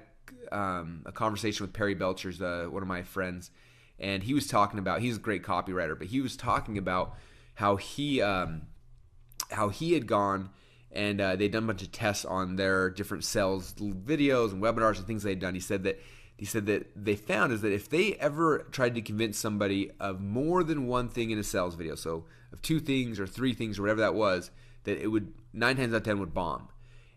a conversation with Perry Belcher's, one of my friends, and he was talking about, he's a great copywriter, but he was talking about how he had gone and they'd done a bunch of tests on their different sales videos and webinars and things they'd done. He said that they found is that if they ever tried to convince somebody of more than one thing in a sales video, so of 2 things or 3 things or whatever that was, that it would 9 times out of 10 would bomb.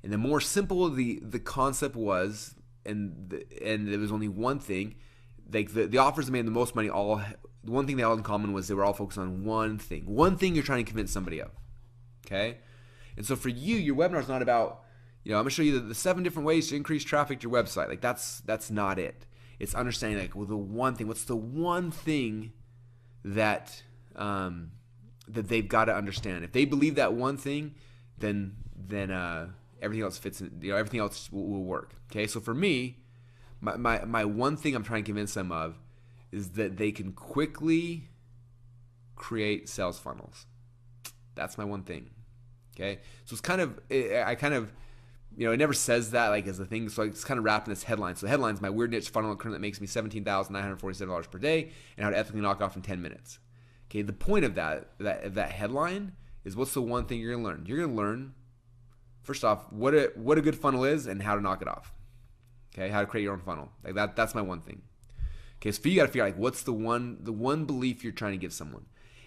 And the more simple the concept was, and it was only one thing, like the offers that made the most money, the one thing they all had in common was they were all focused on one thing. One thing you're trying to convince somebody of. Okay? And so for you, your webinar is not about, I'm going to show you the 7 different ways to increase traffic to your website. Like that's not it. It's understanding like, well, the one thing, what's the one thing that that they've got to understand. If they believe that one thing, then everything else fits in, everything else will work. Okay? So for me, my one thing I'm trying to convince them of is that they can quickly create sales funnels. That's my one thing. Okay? So it's kind of, it never says that like as a thing, so it's kind of wrapped in this headline. So the headline is my weird niche funnel that makes me $17,947 per day and how to ethically knock off in 10 minutes. Okay, the point of that headline is what's the one thing you're gonna learn? You're gonna learn, first off, what a good funnel is and how to knock it off. Okay, how to create your own funnel. Like that's my one thing. Okay, so you gotta figure out like what's the one belief you're trying to give someone.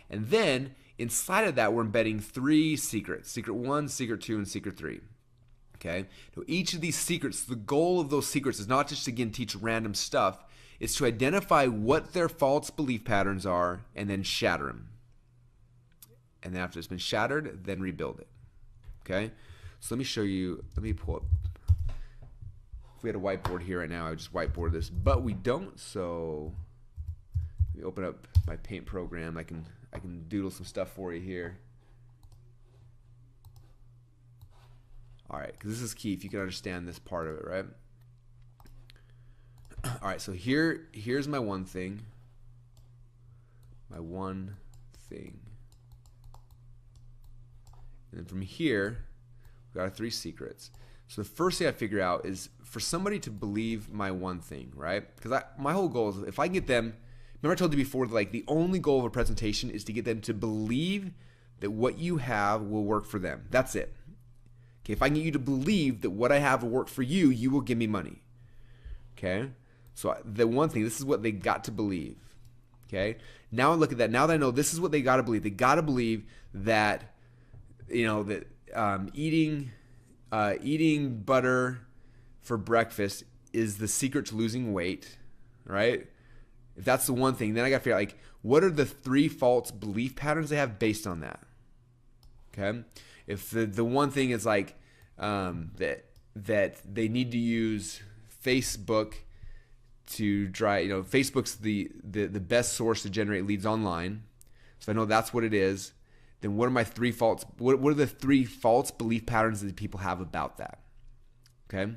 And then inside of that, we're embedding 3 secrets. Secret 1, secret 2, and secret 3. Okay, so each of these secrets, the goal of those secrets is not just to, again, teach random stuff. It's to identify what their false belief patterns are and then shatter them. And then after it's been shattered, then rebuild it. Okay, so let me show you, let me pull up. If we had a whiteboard here right now, I would just whiteboard this, but we don't, so let me open up my paint program. I can doodle some stuff for you here. All right, because this is key if you can understand this part of it, right? All right, so here's my one thing. My one thing. And then from here, we got our 3 secrets. So the first thing I figure out is for somebody to believe my one thing, right? Because my whole goal is if I can get them, remember I told you before that like the only goal of a presentation is to get them to believe that what you have will work for them. That's it. Okay, if I can get you to believe that what I have will work for you, you will give me money. Okay, so the one thing, this is what they got to believe. Okay, now I look at that. Now that I know this is what they got to believe, they got to believe that, that eating butter for breakfast is the secret to losing weight, right? If that's the one thing, then I got to figure out like what are the 3 false belief patterns they have based on that. Okay. If the one thing is like that they need to use Facebook to drive, Facebook's the best source to generate leads online. So I know that's what it is. Then what are my 3 false? What are the 3 false belief patterns that people have about that? Okay.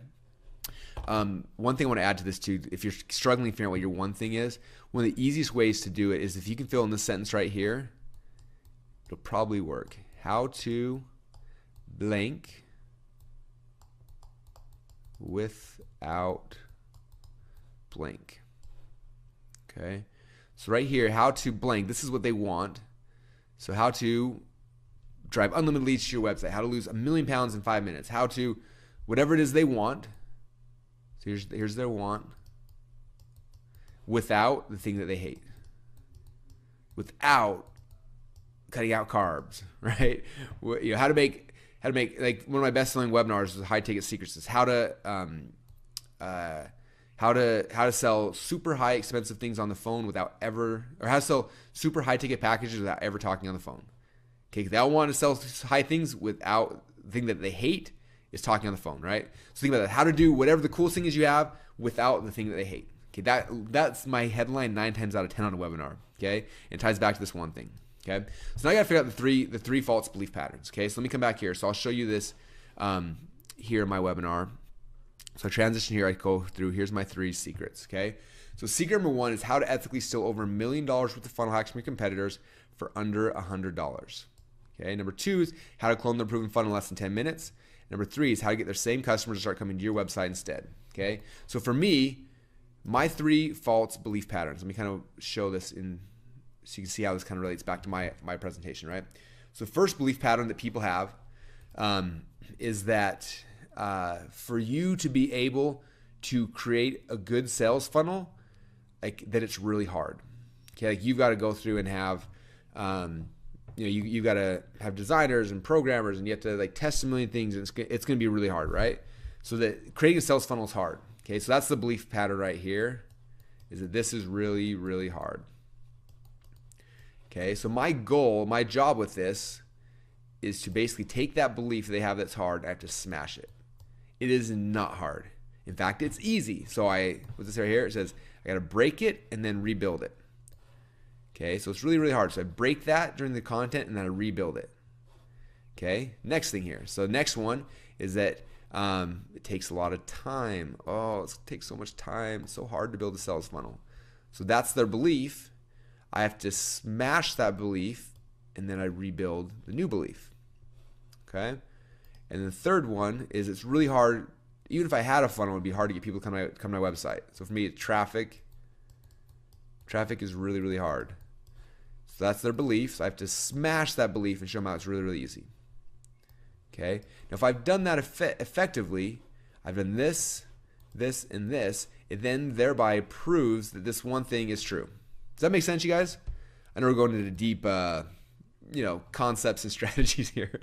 One thing I want to add to this too, if you're struggling figuring out what your one thing is, one of the easiest ways to do it is if you can fill in this sentence right here, it'll probably work. How to blank without blank. Okay, so right here, how to blank, this is what they want. So how to drive unlimited leads to your website, how to lose 1 million pounds in 5 minutes, how to whatever it is they want. So here's their want without the thing that they hate, without cutting out carbs, right? How to make like one of my best-selling webinars is high ticket secrets. Is how to sell super high expensive things on the phone without ever, or how to sell super high ticket packages without ever talking on the phone. Okay, they all want to sell high things without the thing that they hate is talking on the phone, right? So think about that. How to do whatever the coolest thing is you have without the thing that they hate. Okay, that's my headline 9 times out of 10 on a webinar. Okay, and it ties back to this one thing. Okay, so now I got to figure out the three false belief patterns. Okay, so let me come back here. So I'll show you this here in my webinar. So transition here, I go through. Here's my 3 secrets. Okay, so secret number 1 is how to ethically steal over $1 million worth of funnel hacks from your competitors for under $100. Okay, number 2 is how to clone their proven funnel in less than 10 minutes. Number 3 is how to get their same customers to start coming to your website instead. Okay, so for me, my 3 false belief patterns. Let me kind of show this in. So you can see how this kind of relates back to my presentation, right? So the first belief pattern that people have is that for you to be able to create a good sales funnel, like that it's really hard. Okay, like you've got to go through and have, you've got to have designers and programmers, and you have to like test a million things, and it's going to be really hard, right? So that creating a sales funnel is hard. Okay, so that's the belief pattern right here. is that this is really, really hard. Okay, so my goal, my job with this is to basically take that belief they have that's hard, I have to smash it. It is not hard. In fact, it's easy. So what's this right here? It says I got to break it and then rebuild it. Okay, so it's really, really hard. So I break that during the content and then I rebuild it. Okay, next thing here. So next one is that it takes a lot of time. Oh, it takes so much time. It's so hard to build a sales funnel. So that's their belief. I have to smash that belief and then I rebuild the new belief. Okay, and the third one is it's really hard. Even if I had a funnel, it would be hard to get people to come to my website. So for me, traffic is really, really hard. So that's their belief. So I have to smash that belief and show them how it's really, really easy. Okay. Now, if I've done that effectively, I've done this, this, and this, it then thereby proves that this one thing is true. Does that make sense, you guys? I know we're going into deep, concepts and strategies here,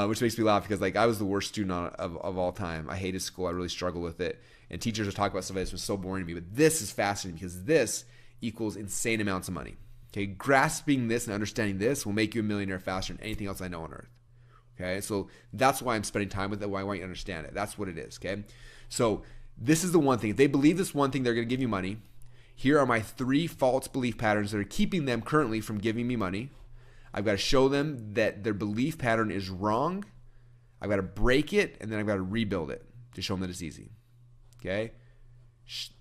which makes me laugh because I was the worst student of all time. I hated school. I really struggled with it. And teachers would talk about stuff like this was so boring to me. But this is fascinating because this equals insane amounts of money. Okay, grasping this and understanding this will make you a millionaire faster than anything else I know on earth. Okay, so that's why I'm spending time with it, why I want you to understand it. That's what it is, okay? So this is the one thing. If they believe this one thing, they're going to give you money. Here are my 3 false belief patterns that are keeping them currently from giving me money. I've got to show them that their belief pattern is wrong. I've got to break it, and then I've got to rebuild it to show them that it's easy, okay?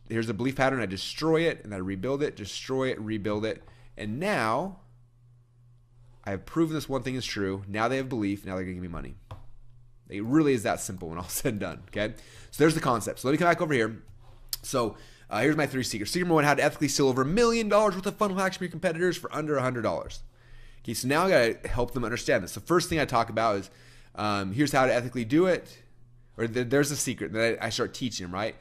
Here's the belief pattern. I destroy it, and then I rebuild it, destroy it, rebuild it. And now I have proven this one thing is true. Now they have belief. Now they're going to give me money. It really is that simple when all said and done. Okay. So there's the concept. So let me come back over here. So here's my 3 secrets. Secret number 1, how to ethically steal over $1 million worth of funnel hacks from your competitors for under $100. Okay. So now I got to help them understand this. The first thing I talk about is here's how to ethically do it. Or there's a secret that I start teaching them, right?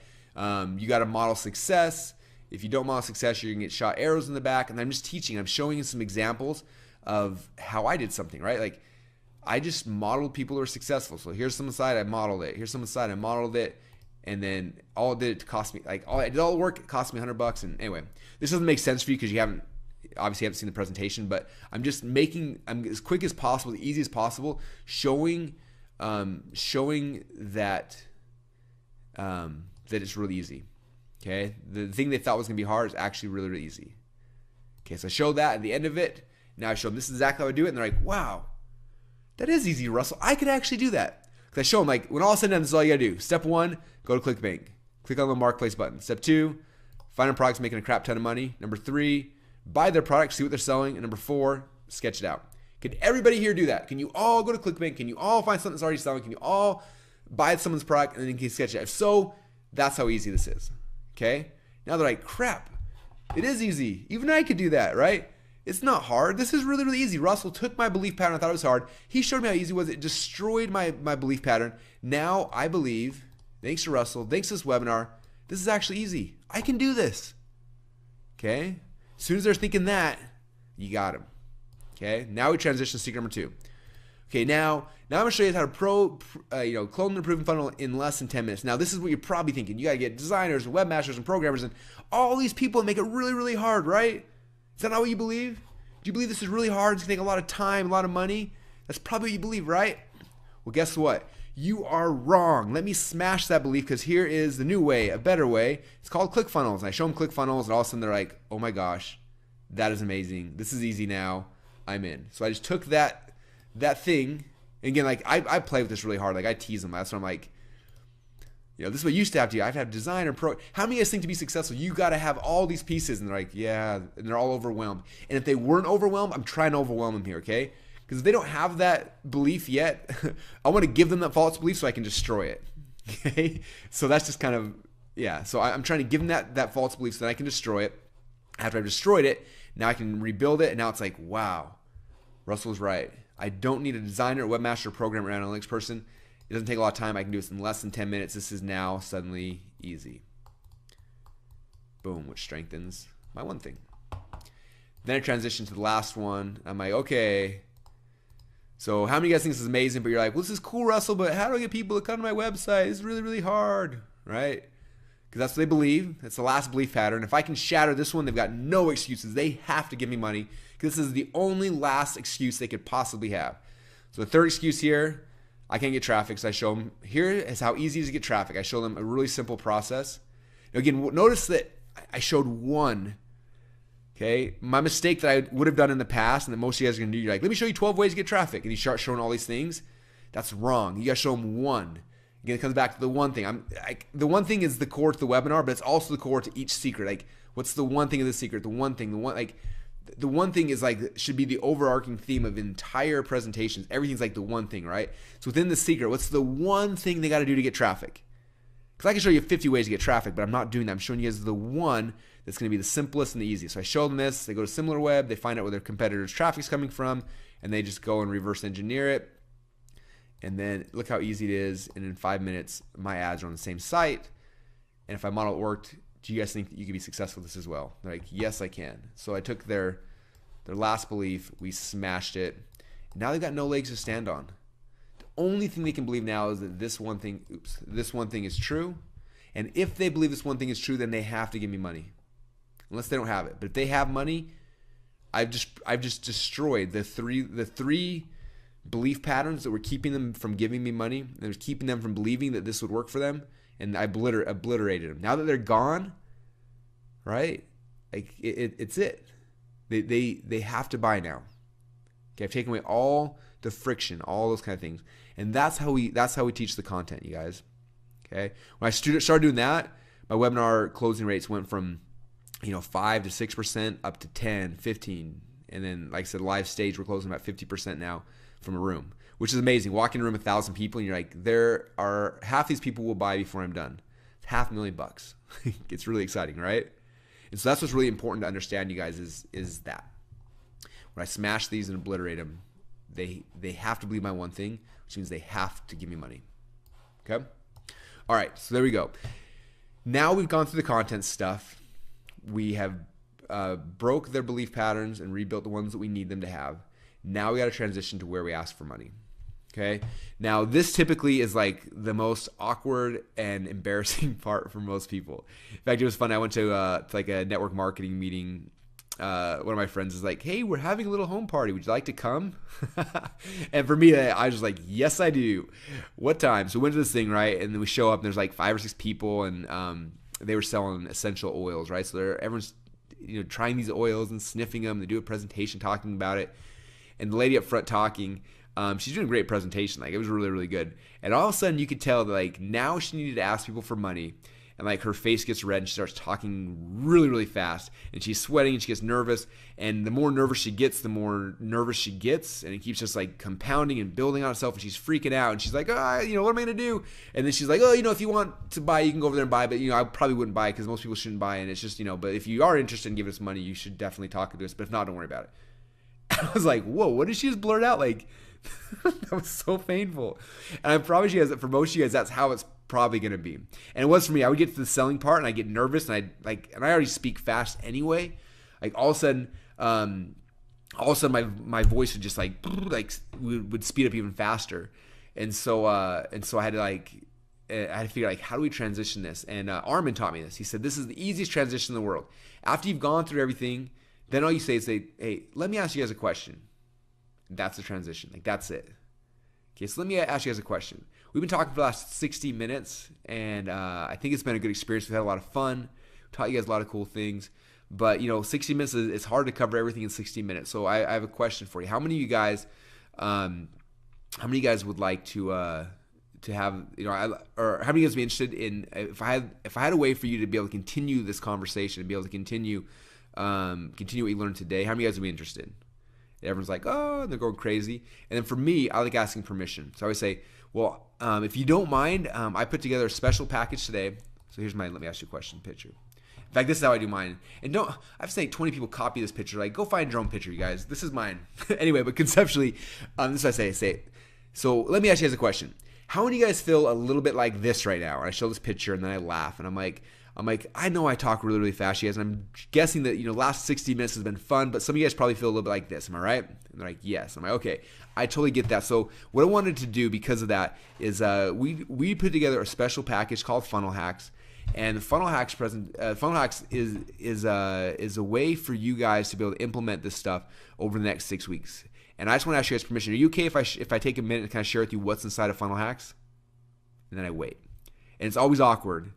You got to model success. If you don't model success, you're going to get shot arrows in the back. And I'm just teaching. I'm showing you some examples of how I did something, right? I just modeled people who are successful. So here's someone's side, I modeled it. Here's someone's side, I modeled it. And then all it did to cost me, I did all the work, it cost me $100. And anyway, this doesn't make sense for you because you obviously haven't seen the presentation, but I'm just I'm as quick as possible, the easy as possible, showing that it's really easy. Okay, the thing they thought was gonna be hard is actually really, really easy. Okay, so I showed that at the end of it. Now I show them this is exactly how I do it, and they're like, "Wow, that is easy, Russell. I could actually do that." Because I show them when all is said and done, this is all you gotta do. Step 1, go to ClickBank, click on the Marketplace button. Step 2, find a product's making a crap ton of money. Number 3, buy their product, see what they're selling, and number 4, sketch it out. Can everybody here do that? Can you all go to ClickBank? Can you all find something that's already selling? Can you all buy someone's product and then you can sketch it out? If so, that's how easy this is. Okay? Now they're like, crap, it is easy. Even I could do that, right? It's not hard. This is really, really easy. Russell took my belief pattern. I thought it was hard. He showed me how easy it was. It destroyed my belief pattern. Now I believe, thanks to Russell, thanks to this webinar, this is actually easy. I can do this. Okay? As soon as they're thinking that, you got them. Okay? Now we transition to secret number 2. Okay, now I'm going to show you how to clone the proven funnel in less than 10 minutes. Now, this is what you're probably thinking. You got to get designers, and webmasters, and programmers, and all these people and make it really, really hard, right? Is that not what you believe? Do you believe this is really hard? It's going to take a lot of time, a lot of money? That's probably what you believe, right? Well, guess what? You are wrong. Let me smash that belief because here is the new way, a better way. It's called ClickFunnels. And I show them ClickFunnels, and all of a sudden they're like, oh my gosh, that is amazing. This is easy now. I'm in. So I just took that thing, and again, I play with this really hard. I tease them. That's what I'm like, this is what you used to have to do. I have to have design or pro. How many of you guys think to be successful, you got to have all these pieces? And they're like, yeah, and they're all overwhelmed. And if they weren't overwhelmed, I'm trying to overwhelm them here, okay? Because if they don't have that belief yet, I want to give them that false belief so I can destroy it, okay? So that's just kind of, yeah. So I'm trying to give them that false belief so that I can destroy it. After I've destroyed it, now I can rebuild it, and now it's like, wow, Russell's right. I don't need a designer, a webmaster, programmer, or analytics person. It doesn't take a lot of time. I can do this in less than 10 minutes. This is now suddenly easy. Boom, which strengthens my one thing. Then I transition to the last one. I'm like, okay, so how many of you guys think this is amazing? But you're like, well, this is cool, Russell, but how do I get people to come to my website? It's really, really hard, right? because that's what they believe. That's the last belief pattern. If I can shatter this one, they've got no excuses. They have to give me money because this is the only last excuse they could possibly have. So the third excuse here, I can't get traffic. So I show them, here is how easy it is to get traffic. I show them a really simple process. Now again, notice that I showed one. Okay, my mistake that I would have done in the past and that most of you guys are going to do, you're like, let me show you 12 ways to get traffic. And you start showing all these things. That's wrong. You got to show them one. Again, it comes back to the one thing. The one thing is the core to the webinar, but it's also the core to each secret. Like, what's the one thing of the secret? The one thing, the one thing is like, should be the overarching theme of entire presentations. Everything's like the one thing, right? So within the secret, what's the one thing they got to do to get traffic? Because I can show you 50 ways to get traffic, but I'm not doing that. I'm showing you guys the one that's going to be the simplest and the easiest. So I show them this. They go to SimilarWeb. They find out where their competitors' traffic's coming from, and they just go and reverse engineer it. And then look how easy it is. And in 5 minutes, my ads are on the same site. And if I model it worked, do you guys think that you could be successful with this as well? They're like, yes, I can. So I took their last belief. We smashed it. Now they've got no legs to stand on. The only thing they can believe now is that this one thing is true. And if they believe this one thing is true, then they have to give me money. Unless they don't have it. But if they have money, I've just destroyed the three belief patterns that were keeping them from giving me money. And it was keeping them from believing that this would work for them. And I obliterated them. Now that they're gone, right? Like it's it. They have to buy now. Okay, I've taken away all the friction, all those kind of things. And that's how we teach the content, you guys. Okay. When I started doing that, my webinar closing rates went from 5 to 6% up to 10, 15. And then, like I said, live stage, we're closing about 50% now from a room, which is amazing. Walk in a room with 1,000 people and you're like, there are half these people will buy before I'm done. It's $500,000. It's really exciting, right? And so that's what's really important to understand, you guys, is that when I smash these and obliterate them, they have to believe my one thing, which means they have to give me money. Okay? All right, so there we go. Now we've gone through the content stuff. We have broke their belief patterns and rebuilt the ones that we need them to have. Now we got to transition to where we ask for money. Okay. Now this typically is like the most awkward and embarrassing part for most people. In fact, it was fun. I went to like a network marketing meeting. One of my friends is like, "Hey, we're having a little home party. Would you like to come?" And for me, I was just like, "Yes, I do." What time? So we went to this thing, right? And then we show up and there's like 5 or 6 people, and they were selling essential oils, right? So everyone's trying these oils and sniffing them. They do a presentation talking about it. And the lady up front talking, she's doing a great presentation. Like, it was really, really good. And all of a sudden, you could tell that, like, now she needed to ask people for money. And, like, her face gets red and she starts talking really, really fast. And she's sweating and she gets nervous. And the more nervous she gets, the more nervous she gets. And it keeps just, like, compounding and building on itself. And she's freaking out. And she's like, what am I going to do? And then she's like, if you want to buy, you can go over there and buy. But, I probably wouldn't buy because most people shouldn't buy. And it's just, but if you are interested in giving us money, you should definitely talk to us. But if not, don't worry about it. I was like, whoa, what did she just blurt out? Like, that was so painful. And I promise you guys that for most of you guys, that's how it's probably going to be. And it was for me. I would get to the selling part and I get nervous and I already speak fast anyway. Like all of a sudden my voice would just like would speed up even faster. And so I had to figure how do we transition this? And Armin taught me this. He said, this is the easiest transition in the world. After you've gone through everything, then all you say is, hey, let me ask you guys a question. That's the transition. Like, that's it. Okay, so let me ask you guys a question. We've been talking for the last 60 minutes, and I think it's been a good experience. We've had a lot of fun. Taught you guys a lot of cool things. But, 60 minutes, it's hard to cover everything in 60 minutes. So I have a question for you. How many of you guys would like to have, or how many of you guys would be interested in, if I had a way for you to be able to continue this conversation and be able to continue what you learned today, how many of you guys would be interested? Everyone's like, oh, they're going crazy. And then for me, I like asking permission. So I always say, well, if you don't mind, I put together a special package today. So here's let me ask you a question picture. In fact, this is how I do mine. And I've seen 20 people copy this picture. Like, go find your own picture, you guys. This is mine. Anyway, but conceptually, this is what I say. So let me ask you guys a question. How many of you guys feel a little bit like this right now? And I show this picture and then I laugh and I'm like, I know I talk really, really fast, you guys, and I'm guessing that, last 60 minutes has been fun, but some of you guys probably feel a little bit like this. Am I right? And they're like, yes. I'm like, okay, I totally get that. So what I wanted to do because of that is we put together a special package called Funnel Hacks, And the Funnel Hacks Funnel Hacks is a way for you guys to be able to implement this stuff over the next 6 weeks. And I just want to ask you guys permission. Are you okay if I take a minute and kind of share with you what's inside of Funnel Hacks? And then I wait. And it's always awkward.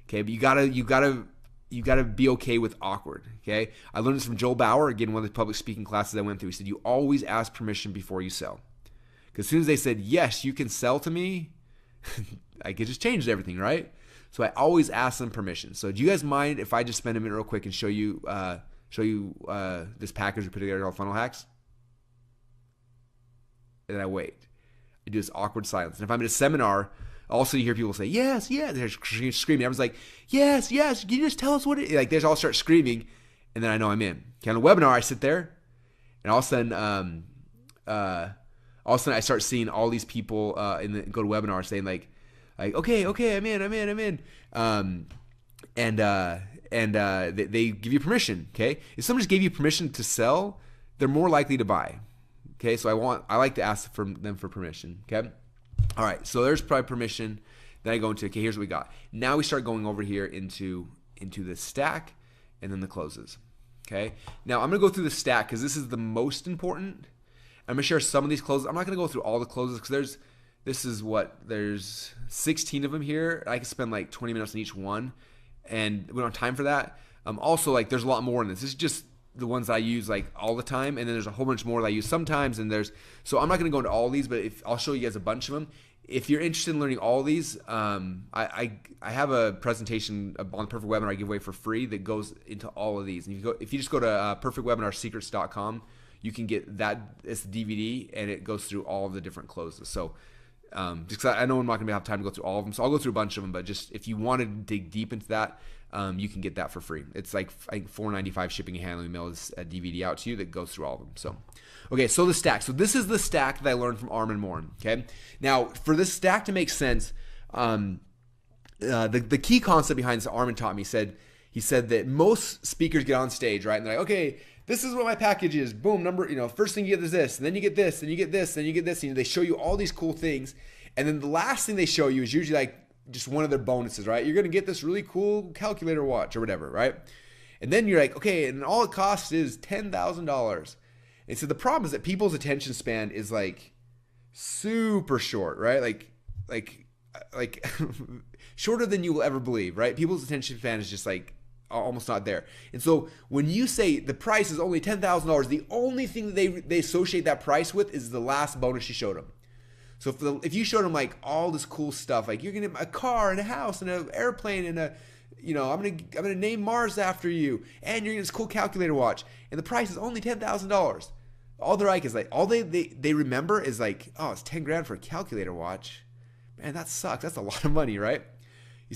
Okay, but you gotta be okay with awkward. Okay, I learned this from Joel Bauer, again, one of the public speaking classes I went through. He said you always ask permission before you sell. Because as soon as they said yes, you can sell to me, like it just changed everything, right? So I always ask them permission. So do you guys mind if I just spend a minute real quick and show you this package we put together called Funnel Hacks? And then I wait. I do this awkward silence. And if I'm at a seminar, also you hear people say, yes, yes. They're screaming. Everyone's like, yes, yes. Can you just tell us what it is? Like they all start screaming. And then I know I'm in. Okay, on a webinar, I sit there. And all of a sudden I start seeing all these people in the GoToWebinar saying like, okay, I'm in. They give you permission. Okay, if someone just gave you permission to sell, they're more likely to buy. Okay, so I like to ask them for permission. Okay, all right. So there's probably permission. Then I go into, okay, here's what we got. Now we start going over here into the stack and then the closes. Okay, now I'm gonna go through the stack because this is the most important. I'm gonna share some of these closes. I'm not gonna go through all the closes because there's 16 of them here. I can spend like 20 minutes on each one, and we don't have time for that. Also, like there's a lot more in this. This is just the ones I use like all the time, and then there's a whole bunch more that I use sometimes. And so I'm not gonna go into all these, but I'll show you guys a bunch of them. If you're interested in learning all these, I have a presentation on the Perfect Webinar I give away for free that goes into all of these. And if you just go to perfectwebinarsecrets.com, you can get that. It's the DVD, and it goes through all of the different closes. So just because I know I'm not going to have time to go through all of them, so I'll go through a bunch of them. But just if you want to dig deep into that, you can get that for free. It's like I think $4.95 shipping and handling. Mails a DVD out to you that goes through all of them. So, okay, so the stack. So this is the stack that I learned from Armin Morin. Okay, now for this stack to make sense, the key concept behind this Armin taught me. He said that most speakers get on stage, right, and they're like, okay, this is what my package is. Boom, first thing you get is this, and then you get this, and you get this, and you get this, and they show you all these cool things, and then the last thing they show you is usually like just one of their bonuses, right? You're gonna get this really cool calculator watch or whatever, right? And then you're like, okay, and all it costs is $10,000. And so the problem is that people's attention span is like super short, right? Like shorter than you will ever believe, right? People's attention span is just like almost not there. And so when you say the price is only $10,000, the only thing that they associate that price with is the last bonus you showed them. So if you showed them like all this cool stuff, like you're gonna get a car and a house and an airplane and I'm gonna name Mars after you, and you're gonna get this cool calculator watch, and the price is only $10,000. All they're like is like all they remember is like, oh, it's 10 grand for a calculator watch. Man, that sucks. That's a lot of money, right?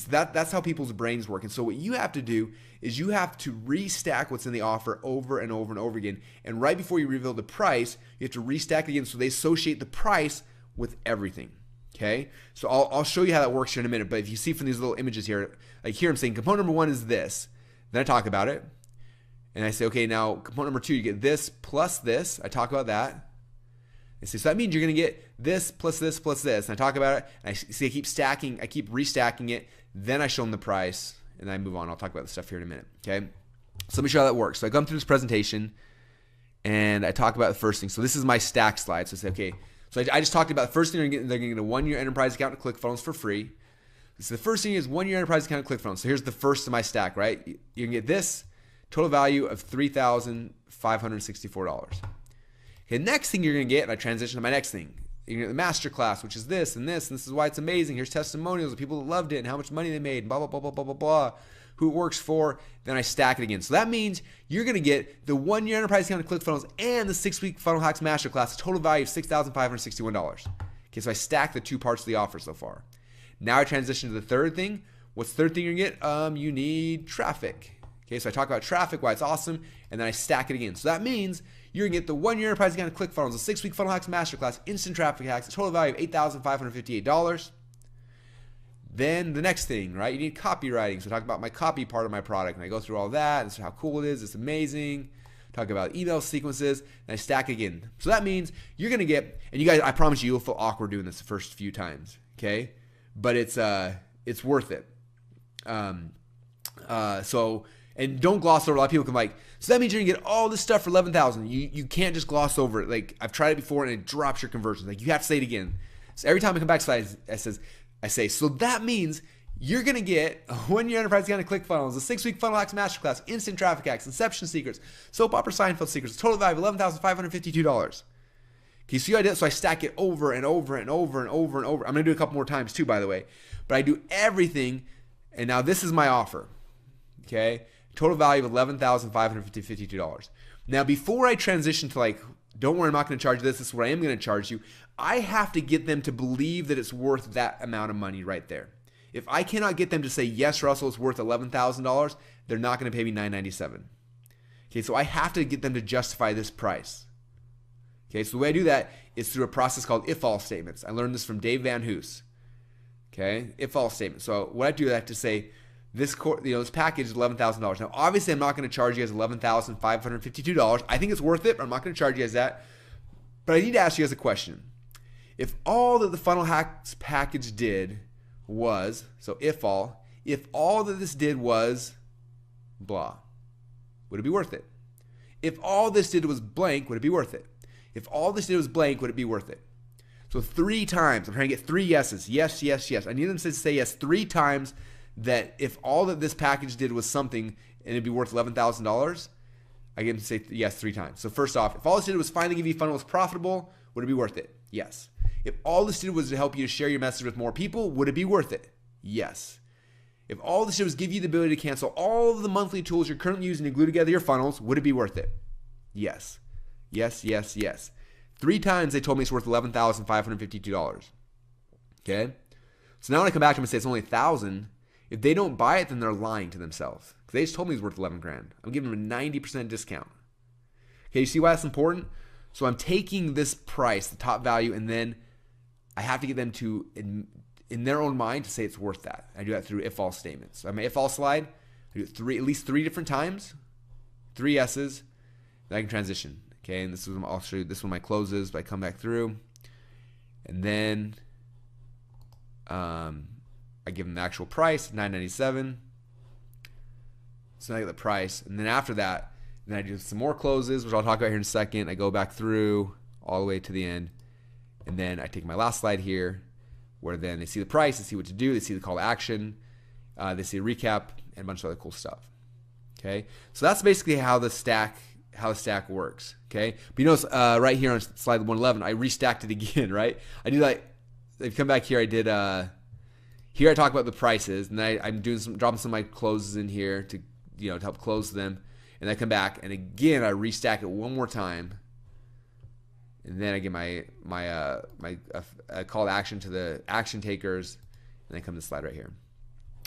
That's how people's brains work. And so what you have to do is you have to restack what's in the offer over and over and over again. And right before you reveal the price, you have to restack it again so they associate the price with everything. Okay? So I'll show you how that works here in a minute. But if you see from these little images here, like here I'm saying component number 1 is this. Then I talk about it. And I say, okay, now component number 2, you get this plus this. I talk about that. And so that means you're going to get this plus this plus this. And I talk about it. And I keep stacking. I keep restacking it. Then I show them the price. And then I move on. I'll talk about the stuff here in a minute. Okay? So let me show you how that works. So I come through this presentation. And I talk about the first thing. So this is my stack slide. So I say, okay. So I just talked about the first thing they're going to get a 1-year enterprise account to ClickFunnels for free. So the first thing is 1-year enterprise account to ClickFunnels. So here's the first of my stack, right? You can get this. Total value of $3,564. Okay, next thing you're going to get, and I transition to my next thing. You're going to get the masterclass, which is this and this, and this is why it's amazing. Here's testimonials of people that loved it and how much money they made, blah, blah, blah, blah, blah, blah, blah, who it works for. Then I stack it again. So that means you're going to get the 1-year enterprise account to ClickFunnels and the 6-week Funnel Hacks masterclass, a total value of $6,561. Okay, so I stack the 2 parts of the offer so far. Now I transition to the third thing. What's the third thing you're going to get? You need traffic. Okay, so I talk about traffic, why it's awesome, and then I stack it again. So that means you're going to get the 1-year enterprise account to ClickFunnels, a 6-week Funnel Hacks masterclass, instant traffic hacks, a total value of $8,558. Then the next thing, right? You need copywriting. So I talk about my copy part of my product, and I go through all that, and so how cool it is. It's amazing. Talk about email sequences, and I stack again. So that means you're going to get, and you guys, I promise you'll feel awkward doing this the first few times, okay? But it's worth it. And don't gloss over. A lot of people can like, so that means you're gonna get all this stuff for 11,000. You can't just gloss over it. Like I've tried it before and it drops your conversion. Like you have to say it again. So every time I come back to I say, so that means you're gonna get a 1-year enterprise guide to ClickFunnels, a 6-week funnel hacks masterclass, instant traffic hacks, inception secrets, soap opera Seinfeld secrets, total value of $11,552. Okay, so you idea. So I stack it over and over and over and over and over. I'm gonna do it a couple more times too, by the way. But I do everything, and now this is my offer. Okay, total value of $11,552. Now, before I transition to like, don't worry, I'm not gonna charge this. This is what I am gonna charge you. I have to get them to believe that it's worth that amount of money right there. If I cannot get them to say, yes, Russell, it's worth $11,000, they're not going to pay me $997. Okay, so I have to get them to justify this price. Okay, so the way I do that is through a process called if-all statements. I learned this from Dave Van Hoos. Okay, if-all statement. So what I do, I have to say, this package is $11,000. Now, obviously, I'm not going to charge you guys $11,552. I think it's worth it, but I'm not going to charge you guys that. But I need to ask you guys a question. If all that the funnel hacks package did was, so if all that this did was blah, would it be worth it? If all this did was blank, would it be worth it? If all this did was blank, would it be worth it? So 3 times, I'm trying to get 3 yeses. Yes, yes, yes. I need them to say yes 3 times that if all that this package did was something and it'd be worth $11,000, I get them to say yes 3 times. So first off, if all this did was finally give you funnels profitable, would it be worth it? Yes. If all this did was to help you to share your message with more people, would it be worth it? Yes. If all this did was give you the ability to cancel all of the monthly tools you're currently using to glue together your funnels, would it be worth it? Yes. Yes, yes, yes. 3 times they told me it's worth $11,552. Okay? So now when I come back to them and say it's only $1,000, if they don't buy it, then they're lying to themselves. Because they just told me it's worth $11,000. I'm giving them a 90% discount. Okay, you see why that's important? So I'm taking this price, the top value, and then I have to get them to, in their own mind, to say it's worth that. I do that through if-all statements. So I have my if-all slide. I do it at least 3 different times, 3 yeses, then I can transition. Okay, and this is I'll show you this one my closes, but I come back through, and then I give them the actual price, $997. So now I get the price, and then after that, then I do some more closes, which I'll talk about here in a second. I go back through all the way to the end. And then I take my last slide here, where then they see the price, they see what to do, they see the call to action, they see a recap, and a bunch of other cool stuff. Okay, so that's basically how the stack works. Okay, but you notice right here on slide 111, I restacked it again. Right, I do like, if you come back here, I did here I talk about the prices, and then I'm doing dropping some of my closes in here to to help close them, and I come back and again I restack it one more time. And then I get my call to action to the action takers, and then come to the slide right here.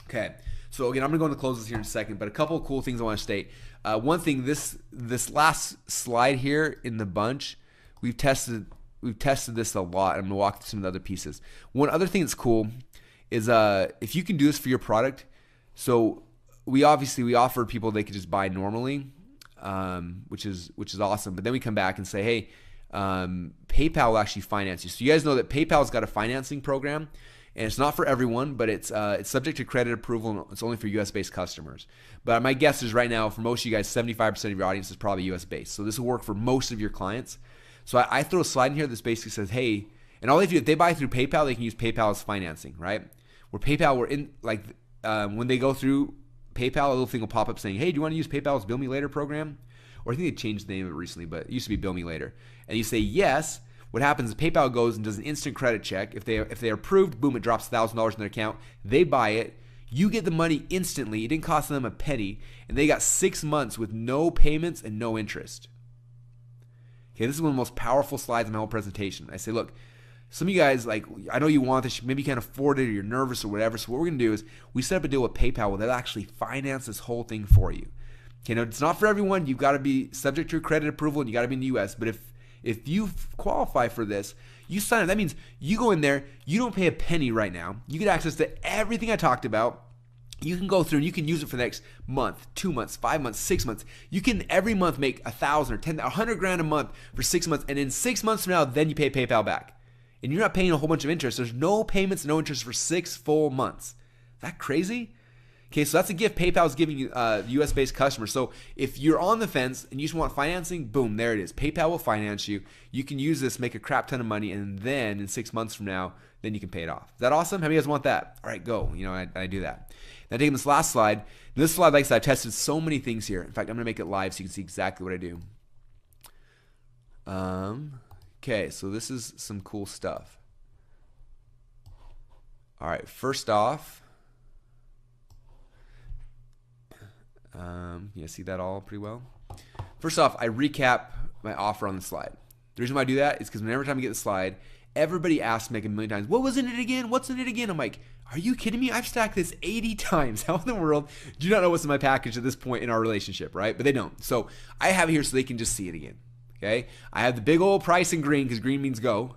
Okay, so again, I'm gonna go into closes here in a second, but a couple of cool things I want to state. One thing, this last slide here in the bunch, we've tested this a lot. I'm gonna walk through some of the other pieces. One other thing that's cool is if you can do this for your product. So we offer people they could just buy normally, which is awesome. But then we come back and say, hey, PayPal will actually finance you. So you guys know that PayPal's got a financing program, and it's not for everyone, but it's subject to credit approval, and it's only for US-based customers. But my guess is right now, for most of you guys, 75% of your audience is probably US-based. So this will work for most of your clients. So I throw a slide in here that basically says, hey, and all they do, if they buy through PayPal, they can use PayPal as financing, right? Where PayPal, when they go through PayPal, a little thing will pop up saying, hey, do you want to use PayPal's Bill Me Later program? Or I think they changed the name of it recently, but it used to be Bill Me Later. And you say yes. What happens is PayPal goes and does an instant credit check. If they are approved, boom, it drops $1,000 in their account. They buy it. You get the money instantly. It didn't cost them a penny. And they got 6 months with no payments and no interest. Okay, this is one of the most powerful slides in my whole presentation. I say, look, some of you guys, I know you want this, maybe you can't afford it or you're nervous or whatever. So what we're going to do is we set up a deal with PayPal where they'll actually finance this whole thing for you. Okay, now it's not for everyone. You've got to be subject to credit approval and you got to be in the US. But if you qualify for this, you sign up. That means you go in there, you don't pay a penny right now. You get access to everything I talked about. You can go through and you can use it for the next month, 2 months, 5 months, 6 months. You can every month make $1,000 or $10,000, $100,000 a month for 6 months. And in 6 months from now, then you pay PayPal back. And you're not paying a whole bunch of interest. There's no payments, no interest for 6 full months. Is that crazy? Okay, so that's a gift PayPal's giving you US-based customers. So if you're on the fence and you just want financing, boom, there it is. PayPal will finance you. You can use this, make a crap ton of money, and then in 6 months from now, then you can pay it off. Is that awesome? How many of you guys want that? All right, go. I do that. Now taking this last slide. This slide, like I said, I've tested so many things here. In fact, I'm gonna make it live so you can see exactly what I do. Okay, so this is some cool stuff. All right, first off, you see that all pretty well? First off, I recap my offer on the slide. The reason why I do that is because whenever time I get the slide, everybody asks me like a million times, what was in it again? What's in it again? I'm like, are you kidding me? I've stacked this 80 times. How in the world do you not know what's in my package at this point in our relationship, right? But they don't. So I have it here so they can just see it again, okay? I have the big old price in green because green means go.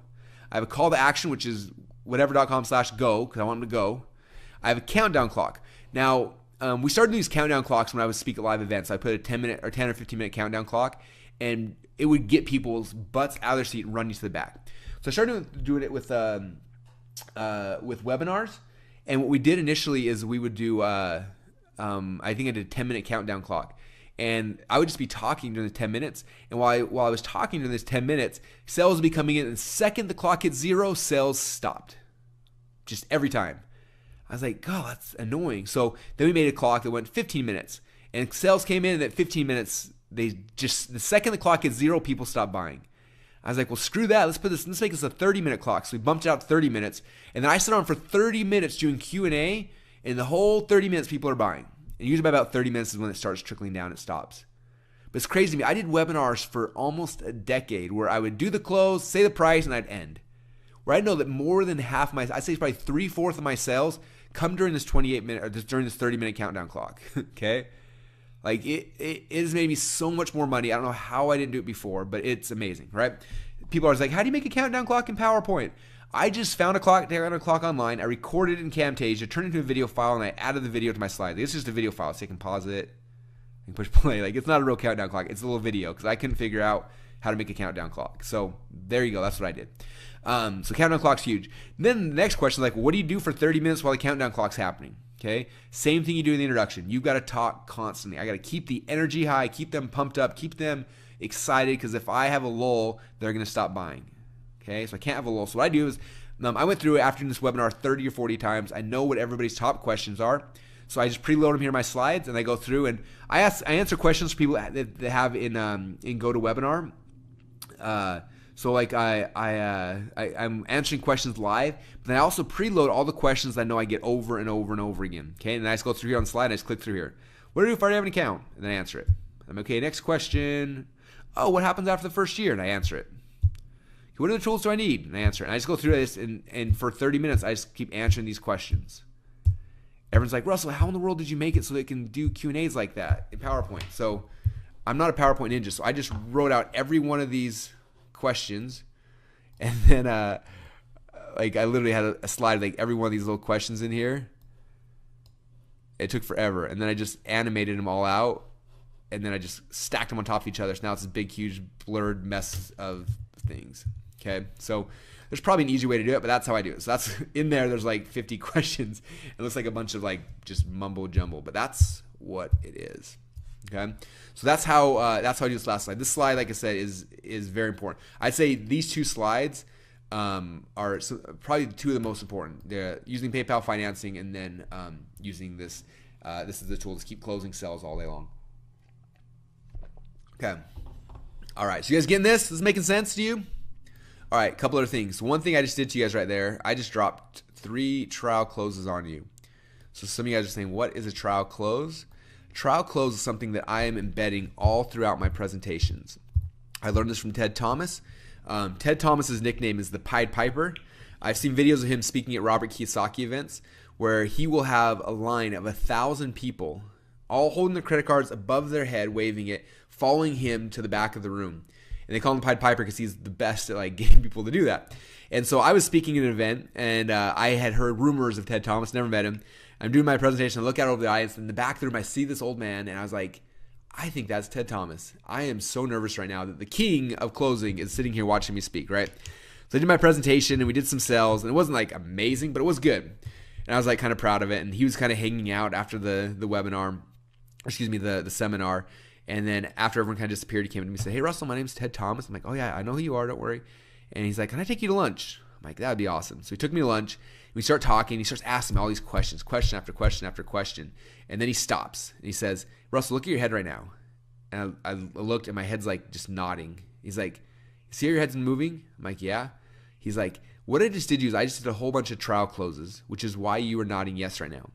I have a call to action, which is whatever.com/go because I want them to go. I have a countdown clock. Now, we started these countdown clocks when I was speaking at live events. I put a 10 or 15 minute countdown clock, and it would get people's butts out of their seat and run you to the back. So I started doing it with webinars, and what we did initially is we would do, I think I did a 10-minute countdown clock, and I would just be talking during the 10 minutes, and while I was talking during this 10 minutes, sales would be coming in, and the second the clock hit 0, sales stopped, just every time. I was like, God, that's annoying. So then we made a clock that went 15 minutes, and sales came in, and at 15 minutes, the second the clock hit 0, people stopped buying. I was like, well, screw that. Let's make this a 30-minute clock. So we bumped it out to 30 minutes, and then I sat on for 30 minutes doing Q&A, and the whole 30 minutes people are buying. And usually by about 30 minutes is when it starts trickling down, it stops. But it's crazy to me. I did webinars for almost a decade where I would do the close, say the price, and I'd end. Where I know that more than half I'd say probably 3/4 of my sales come during this 28-minute or during this 30-minute countdown clock. Okay, like it has made me so much more money. I don't know how I didn't do it before, but it's amazing, right? People are always like, "How do you make a countdown clock in PowerPoint?" I just found a clock online. I recorded it in Camtasia, turned it into a video file, and I added the video to my slide. It's just a video file, so you can pause it and push play. Like it's not a real countdown clock; it's a little video because I couldn't figure out how to make a countdown clock. So there you go. That's what I did. So countdown clock's huge. Then the next question is like, what do you do for 30 minutes while the countdown clock's happening? Okay, same thing you do in the introduction. You've got to talk constantly. I got to keep the energy high, keep them pumped up, keep them excited, because if I have a lull, they're going to stop buying. Okay, so I can't have a lull. So what I do is I went through it after this webinar 30 or 40 times. I know what everybody's top questions are. So I just preload them here in my slides, and I go through and I answer questions for people that have in GoToWebinar. So like I'm answering questions live, but then I also preload all the questions that I know I get over and over and over again. Okay, and I just go through here on the slide, and I just click through here. What do I do if I already have an account? And then I answer it. I'm okay, next question. Oh, what happens after the first year? And I answer it. What other tools do I need? And I answer it. And I just go through this, and for 30 minutes, I just keep answering these questions. Everyone's like, Russell, how in the world did you make it so they can do Q&As like that in PowerPoint? So I'm not a PowerPoint ninja, so I just wrote out every one of these questions, and then like I literally had a slide like every one of these little questions in here. It took forever, and then I just animated them all out, and then I just stacked them on top of each other. So now it's this big, huge, blurred mess of things. Okay, so there's probably an easy way to do it, but that's how I do it. So that's in there. There's like 50 questions. It looks like a bunch of like just mumbo jumbo, but that's what it is. Okay, so that's how I do this last slide. This slide, like I said, is very important. I'd say these two slides are probably two of the most important. They're using PayPal financing, and then using this. This is the tool to keep closing sales all day long. Okay. All right. So you guys getting this? This is making sense to you? All right. A couple other things. One thing I just did to you guys right there. I just dropped 3 trial closes on you. So some of you guys are saying, what is a trial close? Trial close is something that I am embedding all throughout my presentations. I learned this from Ted Thomas. Ted Thomas's nickname is the Pied Piper. I've seen videos of him speaking at Robert Kiyosaki events where he will have a line of 1,000 people all holding their credit cards above their head, waving it, following him to the back of the room. And they call him the Pied Piper because he's the best at like getting people to do that. And so I was speaking at an event, and I had heard rumors of Ted Thomas, never met him. I'm doing my presentation. I look out over the audience. In the back of the room, I see this old man, and I was like, I think that's Ted Thomas. I am so nervous right now that the king of closing is sitting here watching me speak, right? So I did my presentation, and we did some sales, and it wasn't like amazing, but it was good. And I was like kind of proud of it. And he was kind of hanging out after the webinar, the seminar. And then after everyone kind of disappeared, he came to me and said, "Hey, Russell, my name's Ted Thomas." I'm like, "Oh yeah, I know who you are, don't worry." And he's like, "Can I take you to lunch?" I'm like, "That would be awesome." So he took me to lunch. We start talking. He starts asking me all these questions, question after question after question. And then he stops. And he says, "Russell, look at your head right now." And I looked, and my head's like just nodding. He's like, "See how your head's moving?" I'm like, "Yeah." He's like, "What I just did is I just did a whole bunch of trial closes, which is why you were nodding yes right now."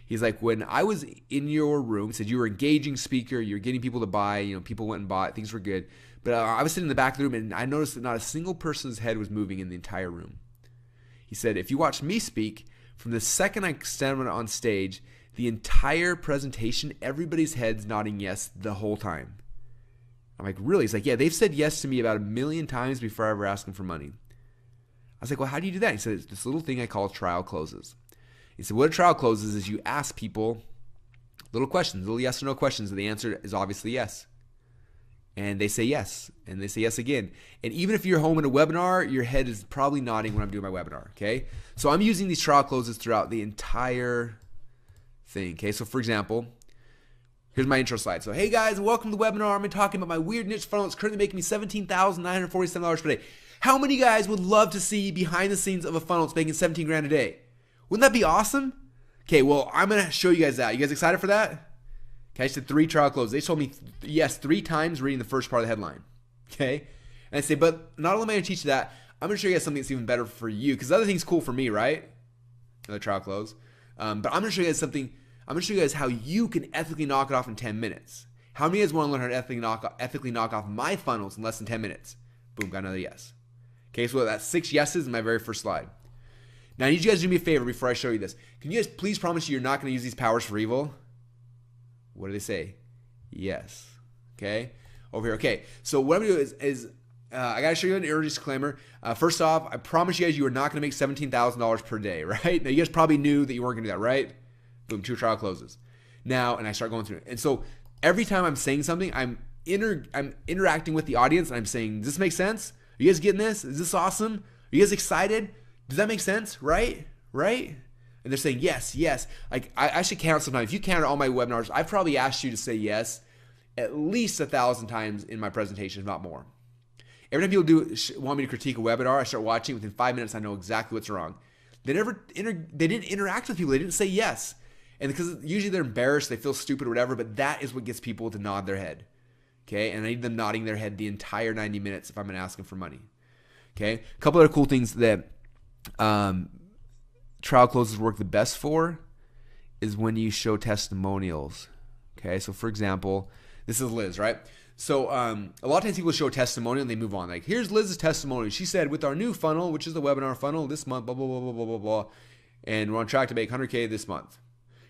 He's like, "When I was in your room," said, "you were an engaging speaker, you were getting people to buy, people went and bought, things were good. But I was sitting in the back of the room and I noticed that not a single person's head was moving in the entire room." He said, "If you watch me speak, from the second I stand on stage, the entire presentation, everybody's head's nodding yes the whole time." I'm like, "Really?" He's like, "Yeah, they've said yes to me about 1,000,000 times before I ever ask them for money." I was like, "Well, how do you do that?" He said, "It's this little thing I call trial closes." He said, what a trial close is you ask people little questions, little yes or no questions, and the answer is obviously yes. And they say yes, and they say yes again. And even if you're home in a webinar, your head is probably nodding when I'm doing my webinar, okay? So I'm using these trial closes throughout the entire thing, okay? So for example, here's my intro slide. So, hey guys, welcome to the webinar. I'm talking about my weird niche funnel. It's currently making me $17,947 per day. How many guys would love to see behind the scenes of a funnel that's making 17 grand a day? Wouldn't that be awesome? Okay, well, I'm going to show you guys that. You guys excited for that? Okay, I just did 3 trial closes. They told me yes 3 times reading the first part of the headline. Okay? And I say, but not only am I going to teach you that, I'm going to show you guys something that's even better for you. Because the other thing's cool for me, right? Another trial close. But I'm going to show you guys something. I'm going to show you guys how you can ethically knock it off in 10 minutes. How many of you guys want to learn how to ethically knock off my funnels in less than 10 minutes? Boom, got another yes. Okay, so that's 6 yeses in my very first slide. Now, I need you guys to do me a favor before I show you this. Can you guys please promise you're not going to use these powers for evil? What do they say? Yes. Okay? Over here. Okay, so what I'm going to do is I got to show you an early disclaimer. First off, I promise you guys you are not going to make $17,000 per day, right? Now, you guys probably knew that you weren't going to do that, right? Boom, 2 trial closes. Now, and I start going through it. And so every time I'm saying something, I'm interacting with the audience, and I'm saying, does this make sense? Are you guys getting this? Is this awesome? Are you guys excited? Does that make sense? Right? And they're saying yes, yes. Like I should count sometimes. If you counted all my webinars, I've probably asked you to say yes at least 1,000 times in my presentation, if not more. Every time people want me to critique a webinar, I start watching. Within 5 minutes, I know exactly what's wrong. They didn't interact with people. They didn't say yes. And because usually they're embarrassed, they feel stupid or whatever, but that is what gets people to nod their head. Okay? And I need them nodding their head the entire 90 minutes if I'm going to ask them for money. Okay? A couple other cool things that trial closes work the best for is when you show testimonials. Okay, so for example, this is Liz, right? So a lot of times people show a testimonial and they move on. Like, here's Liz's testimony. She said, with our new funnel, which is the webinar funnel, this month, blah, blah, blah, blah, blah, blah, blah, and we're on track to make 100K this month.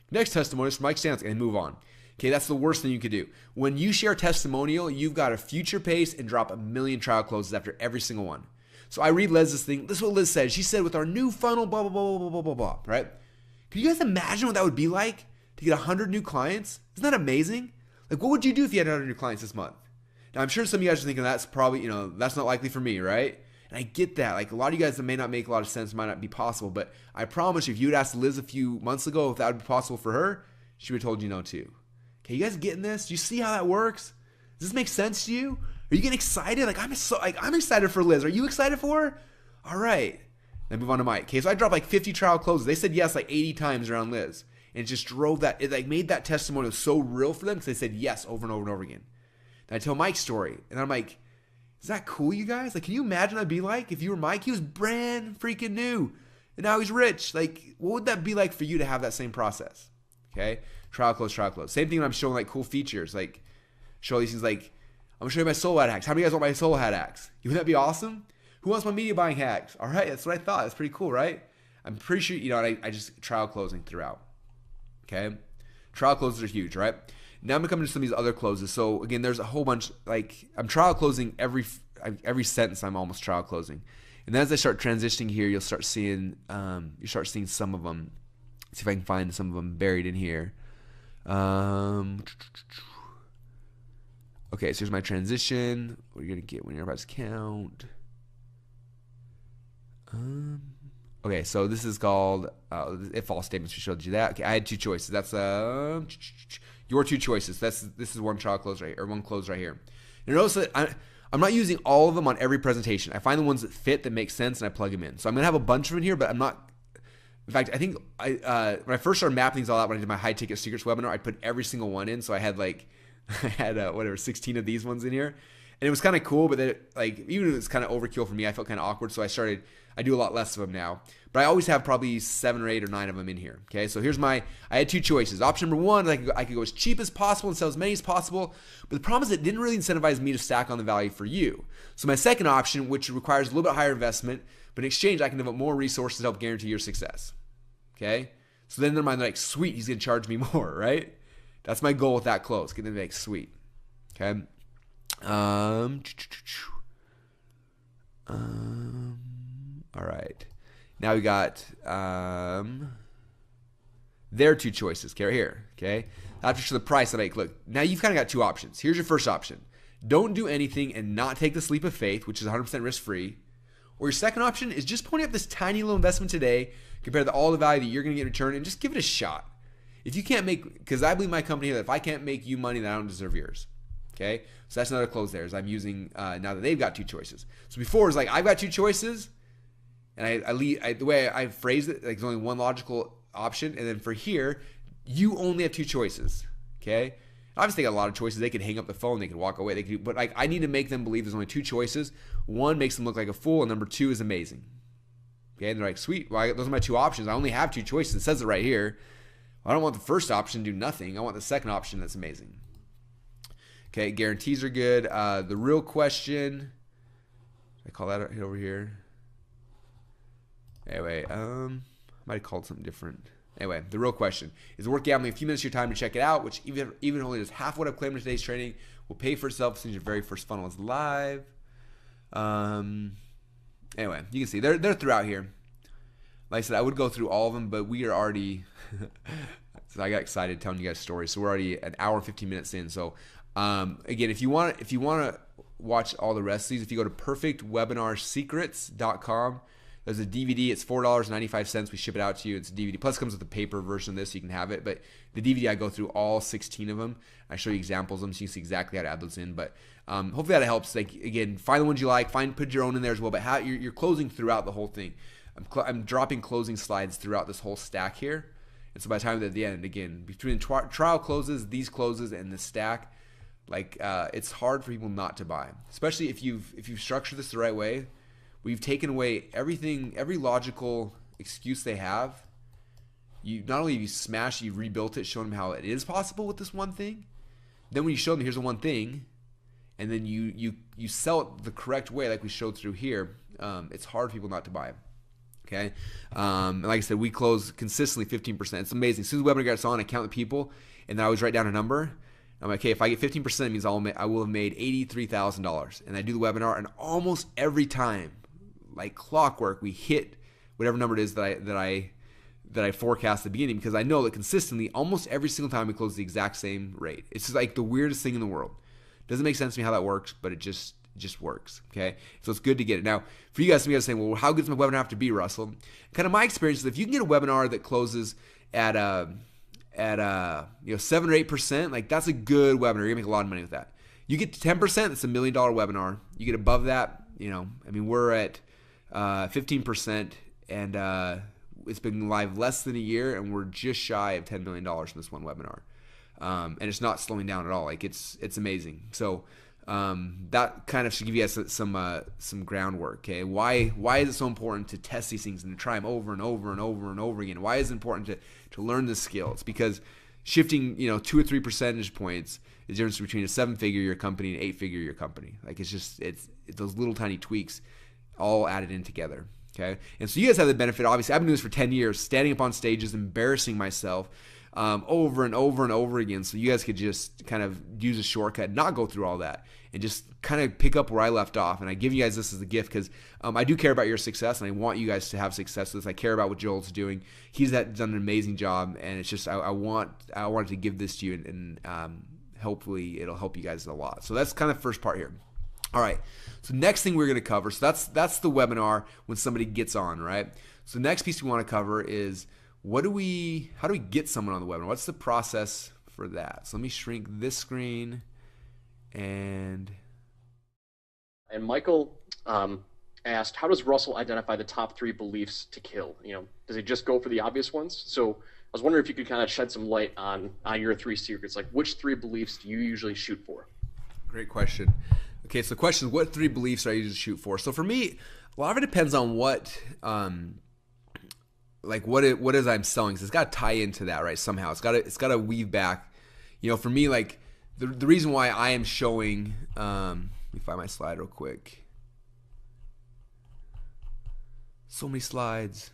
Next testimonial is from Mike Stans, and move on. Okay, that's the worst thing you could do. When you share a testimonial, you've got to future pace and drop 1,000,000 trial closes after every single one. So I read Liz's thing. This is what Liz said. She said, with our new funnel, blah, blah, blah, blah, blah, blah, blah, right? Can you guys imagine what that would be like to get 100 new clients? Isn't that amazing? Like, what would you do if you had 100 new clients this month? Now, I'm sure some of you guys are thinking that's probably, that's not likely for me, right? And I get that. Like, a lot of you guys, that may not make a lot of sense, might not be possible, but I promise you, if you had asked Liz a few months ago if that would be possible for her, she would have told you no too. Okay, you guys getting this? Do you see how that works? Does this make sense to you? Are you getting excited? I'm excited for Liz. Are you excited for her? All right. Then move on to Mike. Okay, so I dropped like 50 trial closes. They said yes like 80 times around Liz. And it just drove that, it like made that testimonial so real for them because they said yes over and over and over again. Then I tell Mike's story. And I'm like, is that cool, you guys? Like, can you imagine what it'd be like if you were Mike? He was brand freaking new. And now he's rich. Like, what would that be like for you to have that same process? Okay? Trial close, trial close. Same thing when I'm showing like cool features. Like, show these things like, I'm going to show you my solo ad hacks. How many of you guys want my solo ad hacks? Wouldn't that be awesome? Who wants my media buying hacks? All right, that's what I thought. That's pretty cool, right? I'm pretty sure, I just trial closing throughout. Okay? Trial closes are huge, right? Now I'm going to come into some of these other closes. So again, there's a whole bunch, like I'm trial closing every sentence. I'm almost trial closing. And then as I start transitioning here, you'll start seeing some of them. Let's see if I can find some of them buried in here. Okay, so here's my transition. What are you going to get when your adverts count? Okay, so this is called if false statements. We showed you that. Okay, I had two choices. That's your two choices. This is one trial close right here, or one close right here. You notice that I'm not using all of them on every presentation. I find the ones that fit, that make sense, and I plug them in. So I'm gonna have a bunch of them in here, but I'm not. In fact, I think when I first started mapping these all out, when I did my high ticket secrets webinar, I put every single one in. So I had whatever 16 of these ones in here, and it was kind of cool. But then even if it was kind of overkill for me, I felt kind of awkward. So I do a lot less of them now, but I always have probably 7 or 8 or 9 of them in here. Okay, so here's I had two choices. Option number one, I could go as cheap as possible and sell as many as possible, but the problem is it didn't really incentivize me to stack on the value for you. So my second option, which requires a little bit higher investment, but in exchange I can devote more resources to help guarantee your success. Okay, so then in their mind they're like, sweet, he's gonna charge me more, right? That's my goal with that close. Get them to be like, sweet. Okay. All right. Now we got their two choices. Okay, right here. Okay. After the price, look, now you've kind of got two options. Here's your first option. Don't do anything and not take the leap of faith, which is 100% risk-free. Or your second option is just pony up this tiny little investment today compared to all the value that you're going to get in return and just give it a shot. If you can't because I believe my company that if I can't make you money, then I don't deserve yours. Okay. So that's another close there is I'm using now that they've got two choices. So before it's like I've got two choices. And the way I phrased it, there's only one logical option. And then for here, you only have two choices, okay? Obviously, they got a lot of choices. They could hang up the phone. They could walk away. But I need to make them believe there's only two choices. One makes them look like a fool, and number two is amazing. Okay, and they're like, sweet, well, those are my two options. I only have two choices. It says it right here. Well, I don't want the first option to do nothing. I want the second option that's amazing. Okay, guarantees are good. The real question, I call that over here. Anyway, might have called something different. Anyway, the real question is it worth gambling a few minutes of your time to check it out, which even only does half what I've claimed in today's training will pay for itself since your very first funnel is live. Anyway, you can see they're throughout here. Like I said, I would go through all of them, but we are already. So I got excited telling you guys stories. So we're already an hour and 15 minutes in. So again, if you want to watch all the rest of these, if you go to perfectwebinarsecrets.com. There's a DVD. It's $4.95. We ship it out to you. It's a DVD. Plus, it comes with a paper version of this, so you can have it. But the DVD, I go through all 16 of them. I show you examples of them, so you can see exactly how to add those in. But hopefully that helps. Again, find the ones you like. Put your own in there as well. But you're closing throughout the whole thing. I'm dropping closing slides throughout this whole stack here. And so by the time at the end, again, between trial closes, these closes, and the stack, it's hard for people not to buy, especially if you've structured this the right way. We've taken away everything, every logical excuse they have. You not only have you smashed, you've rebuilt it, shown them how it is possible with this one thing. Then when you show them here's the one thing, and then you sell it the correct way, like we showed through here, it's hard for people not to buy. Okay, and like I said, we close consistently 15%. It's amazing. As soon as the webinar gets on, I count the people, and then I always write down a number. I'm like, okay, if I get 15%, it means I will have made $83,000. And I do the webinar, and almost every time, like clockwork, we hit whatever number it is that I forecast at the beginning, because I know that consistently, almost every single time we close the exact same rate. It's just like the weirdest thing in the world. Doesn't make sense to me how that works, but it just works. Okay, so it's good to get it. Now, for you guys, some of you guys saying, well, how good does my webinar have to be, Russell? Kind of my experience is if you can get a webinar that closes at 7 or 8%, like that's a good webinar. You're gonna make a lot of money with that. You get to 10%, that's $1 million webinar. You get above that, we're at 15%, and it's been live less than a year, and we're just shy of $10 million from this one webinar. And it's not slowing down at all. Like it's amazing. So that kind of should give you guys some groundwork. Okay, why is it so important to test these things and to try them over and over and over and over again? Why is it important to learn this skill? It's because shifting 2 or 3 percentage points is the difference between a 7-figure company and an 8-figure your company. Like it's those little tiny tweaks all added in together. Okay, and so you guys have the benefit. Obviously, I've been doing this for 10 years, standing up on stages, embarrassing myself over and over and over again. So you guys could just kind of use a shortcut, not go through all that, and just kind of pick up where I left off. And I give you guys this as a gift because I do care about your success, and I want you guys to have success with this. I care about what Joel's doing. He's done an amazing job, and it's just I wanted to give this to you, and hopefully it'll help you guys a lot. So that's kind of the first part here. All right. So next thing we're going to cover, so that's the webinar when somebody gets on, right? So the next piece we want to cover is how do we get someone on the webinar? What's the process for that? So let me shrink this screen and Michael asked, how does Russell identify the top 3 beliefs to kill? Does he just go for the obvious ones? So I was wondering if you could kind of shed some light on your 3 secrets, like which 3 beliefs do you usually shoot for? Great question. Okay, so the question is, what 3 beliefs do I usually shoot for? So for me, a lot of it depends on what what is I'm selling. So it's got to tie into that, right? Somehow it's got to weave back. For me, like the reason why I am showing. Let me find my slide real quick. So many slides.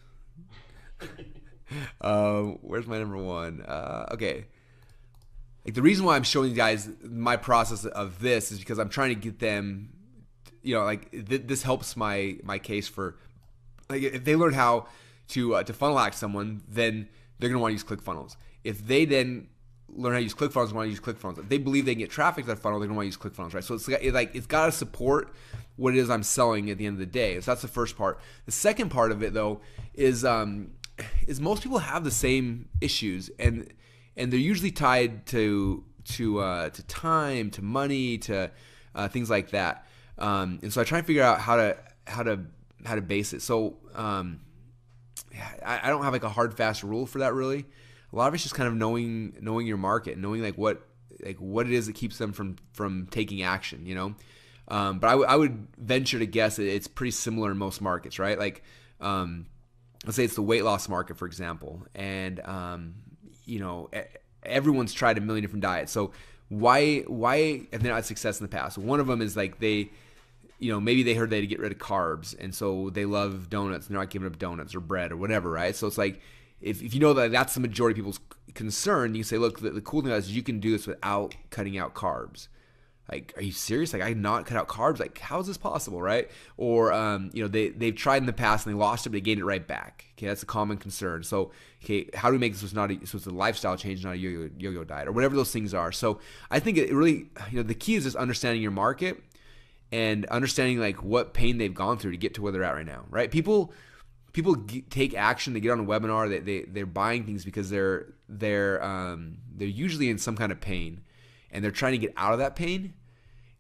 Where's my number 1? Okay. Like the reason why I'm showing you guys my process of this is because I'm trying to get them, this helps my case for, like, if they learn how to funnel hack someone, then they're gonna want to use ClickFunnels. If they then learn how to use ClickFunnels, want to use ClickFunnels. If they believe they can get traffic to that funnel, they're gonna want to use ClickFunnels, right? So it's got to support what it is I'm selling at the end of the day. So that's the first part. The second part of it though is most people have the same issues, and they're usually tied to time, to money, to things like that. And so I try and figure out how to base it. So I don't have like a hard fast rule for that really. A lot of it's just kind of knowing your market, knowing what it is that keeps them from taking action. But I would venture to guess it's pretty similar in most markets, right? Like let's say it's the weight loss market, for example, and everyone's tried a million different diets. So why have they not had success in the past? One of them is like maybe they heard they had to get rid of carbs, and so they love donuts. They're not giving up donuts or bread or whatever, right? So it's like if you know that that's the majority of people's concern, you can say, look, the cool thing is you can do this without cutting out carbs. Like, are you serious? Like, I not cut out carbs? Like, how is this possible, right? Or, they've tried in the past and they lost it, but they gained it right back. Okay, that's a common concern. So, okay, how do we make this so it's a lifestyle change, not a yo-yo diet, or whatever those things are? So, I think it really, the key is just understanding your market and understanding like what pain they've gone through to get to where they're at right now, right? People take action. They get on a webinar. They're buying things because they're usually in some kind of pain, and they're trying to get out of that pain.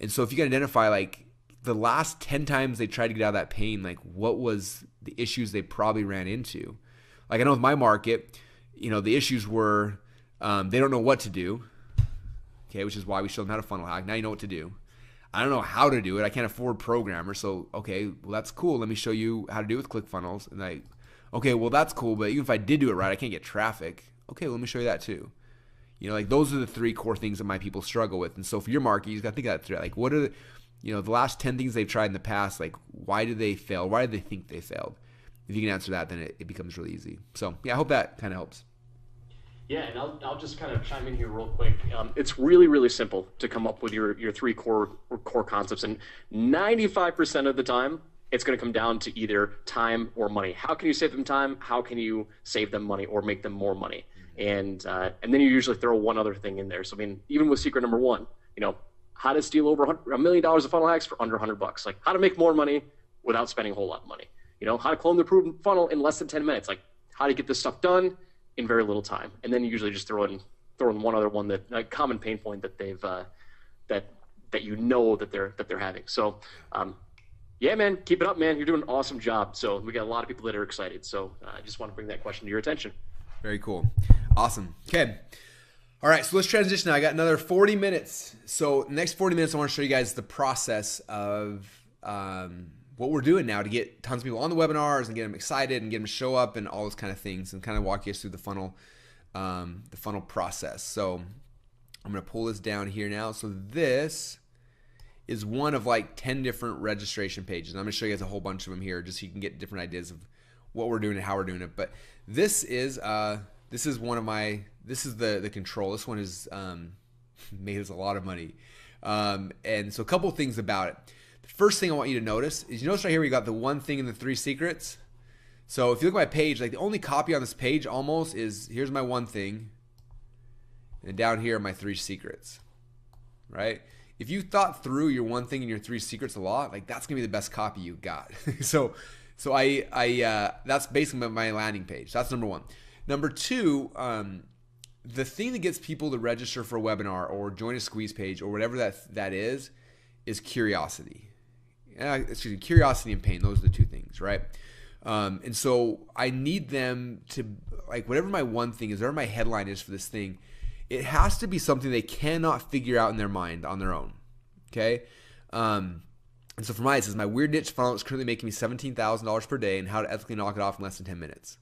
And so if you can identify like the last 10 times they tried to get out of that pain, like what was the issues they probably ran into? Like I know with my market, the issues were they don't know what to do. Okay, which is why we show them how to funnel hack. Now you know what to do. I don't know how to do it. I can't afford programmers. So, okay, well, that's cool. Let me show you how to do it with ClickFunnels. And okay, well, that's cool. But even if I did do it right, I can't get traffic. Okay, let me show you that too. Like those are the 3 core things that my people struggle with. And so for your market, you just got to think of that through. Like what are the last 10 things they've tried in the past, like why did they fail? Why did they think they failed? If you can answer that, then it becomes really easy. So yeah, I hope that kind of helps. Yeah, and I'll just kind of chime in here real quick. It's really, really simple to come up with your 3 core concepts, and 95% of the time, it's going to come down to either time or money. How can you save them time? How can you save them money or make them more money? And then you usually throw one other thing in there. So I mean, even with secret number 1, how to steal over $1 million of funnel hacks for under $100. Like how to make more money without spending a whole lot of money. How to clone the proven funnel in less than 10 minutes. Like how to get this stuff done in very little time. And then you usually just throw in one other one, that a common pain point that they've that they're having. So yeah, man, keep it up, man. You're doing an awesome job. So we got a lot of people that are excited. So I just want to bring that question to your attention. Very cool. Awesome. Okay. All right, so let's transition now. I got another 40 minutes. So next 40 minutes, I want to show you guys the process of what we're doing now to get tons of people on the webinars and get them excited and get them to show up and all those kind of things, and kind of walk you through the funnel process. So I'm going to pull this down here now. So this is one of like 10 different registration pages. And I'm going to show you guys a whole bunch of them here just so you can get different ideas of what we're doing and how we're doing it. But this is one of my, this is the control. This one is made us a lot of money. And so a couple of things about it. The first thing I want you to notice is, you notice right here we got the 1 thing and the 3 secrets. So if you look at my page, like the only copy on this page almost is, here's my 1 thing, and down here are my 3 secrets, right? if you thought through your one thing and your three secrets a lot, like that's gonna be the best copy you got. So I that's basically my landing page. That's number one. Number two, the thing that gets people to register for a webinar or join a squeeze page or whatever that is curiosity. Curiosity and pain. Those are the two things, right? And so I need them to, like, whatever my one thing is, whatever my headline is for this thing, it has to be something they cannot figure out in their mind on their own. Okay. And so for mine, it says, my weird niche funnel is currently making me $17,000 per day and how to ethically knock it off in less than 10 minutes.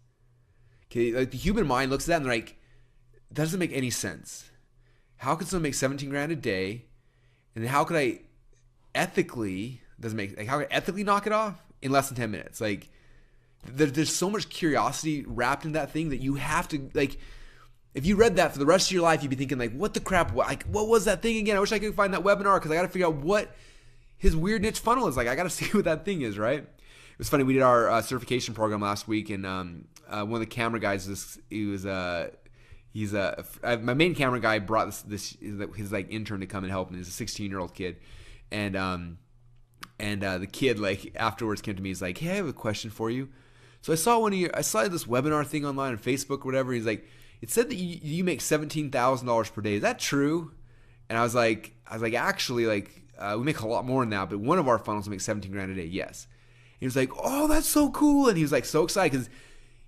Okay. Like the human mind looks at that and they're like, that doesn't make any sense. How could someone make 17 grand a day? And how could I ethically, how could I ethically knock it off in less than 10 minutes? Like there's so much curiosity wrapped in that thing that you have to, like, if you read that for the rest of your life, you'd be thinking like, what the crap, what was that thing again? I wish I could find that webinar because I got to figure out what his weird niche funnel is like. I got to see what that thing is, right? It was funny. We did our certification program last week, and one of the camera guys, my main camera guy brought his like intern to come and help him. He's a 16-year-old kid, and the kid like afterwards came to me. He's like, hey, I have a question for you. So I saw this webinar thing online on Facebook or whatever. He's like, it said that you make $17,000 per day. Is that true? And I was like, actually, like, we make a lot more than that, but one of our funnels makes 17 grand a day. Yes. And he was like, oh, that's so cool. And he was like so excited because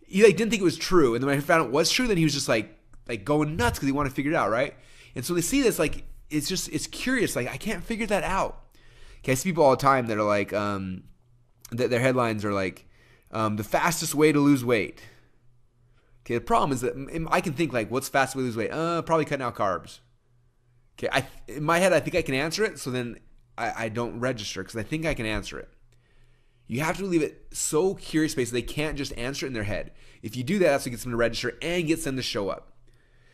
he like didn't think it was true. And then when I found out it was true, then he was just like going nuts because he wanted to figure it out, right? And so they see this, like, it's curious. Like, I can't figure that out. Okay, I see people all the time that are like, that their headlines are like, the fastest way to lose weight. Okay, the problem is that I can think like, what's the fastest way to lose weight? Probably cutting out carbs. Okay, in my head, I think I can answer it, so then I don't register because I think I can answer it. You have to leave it so curious based they can't just answer it in their head. If you do that, that's what gets them to register and gets them to show up.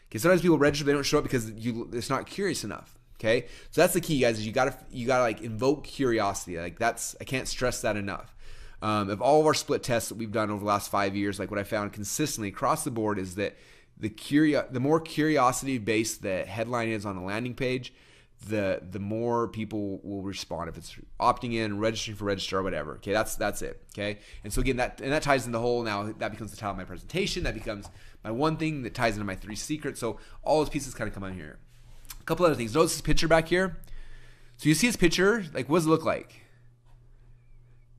Okay, sometimes people register, they don't show up because it's not curious enough. Okay, so that's the key, guys. Is you gotta like invoke curiosity. Like I can't stress that enough. Of all of our split tests that we've done over the last 5 years, like what I found consistently across the board is that the more curiosity based the headline is on a landing page, the more people will respond if it's opting in, registering for register or whatever. Okay, that's it. Okay, and so again, that ties in the whole. Now that becomes the title of my presentation. That becomes my one thing that ties into my three secrets. So all those pieces kind of come on here. A couple other things. Notice this picture back here. So you see his picture. Like, what does it look like?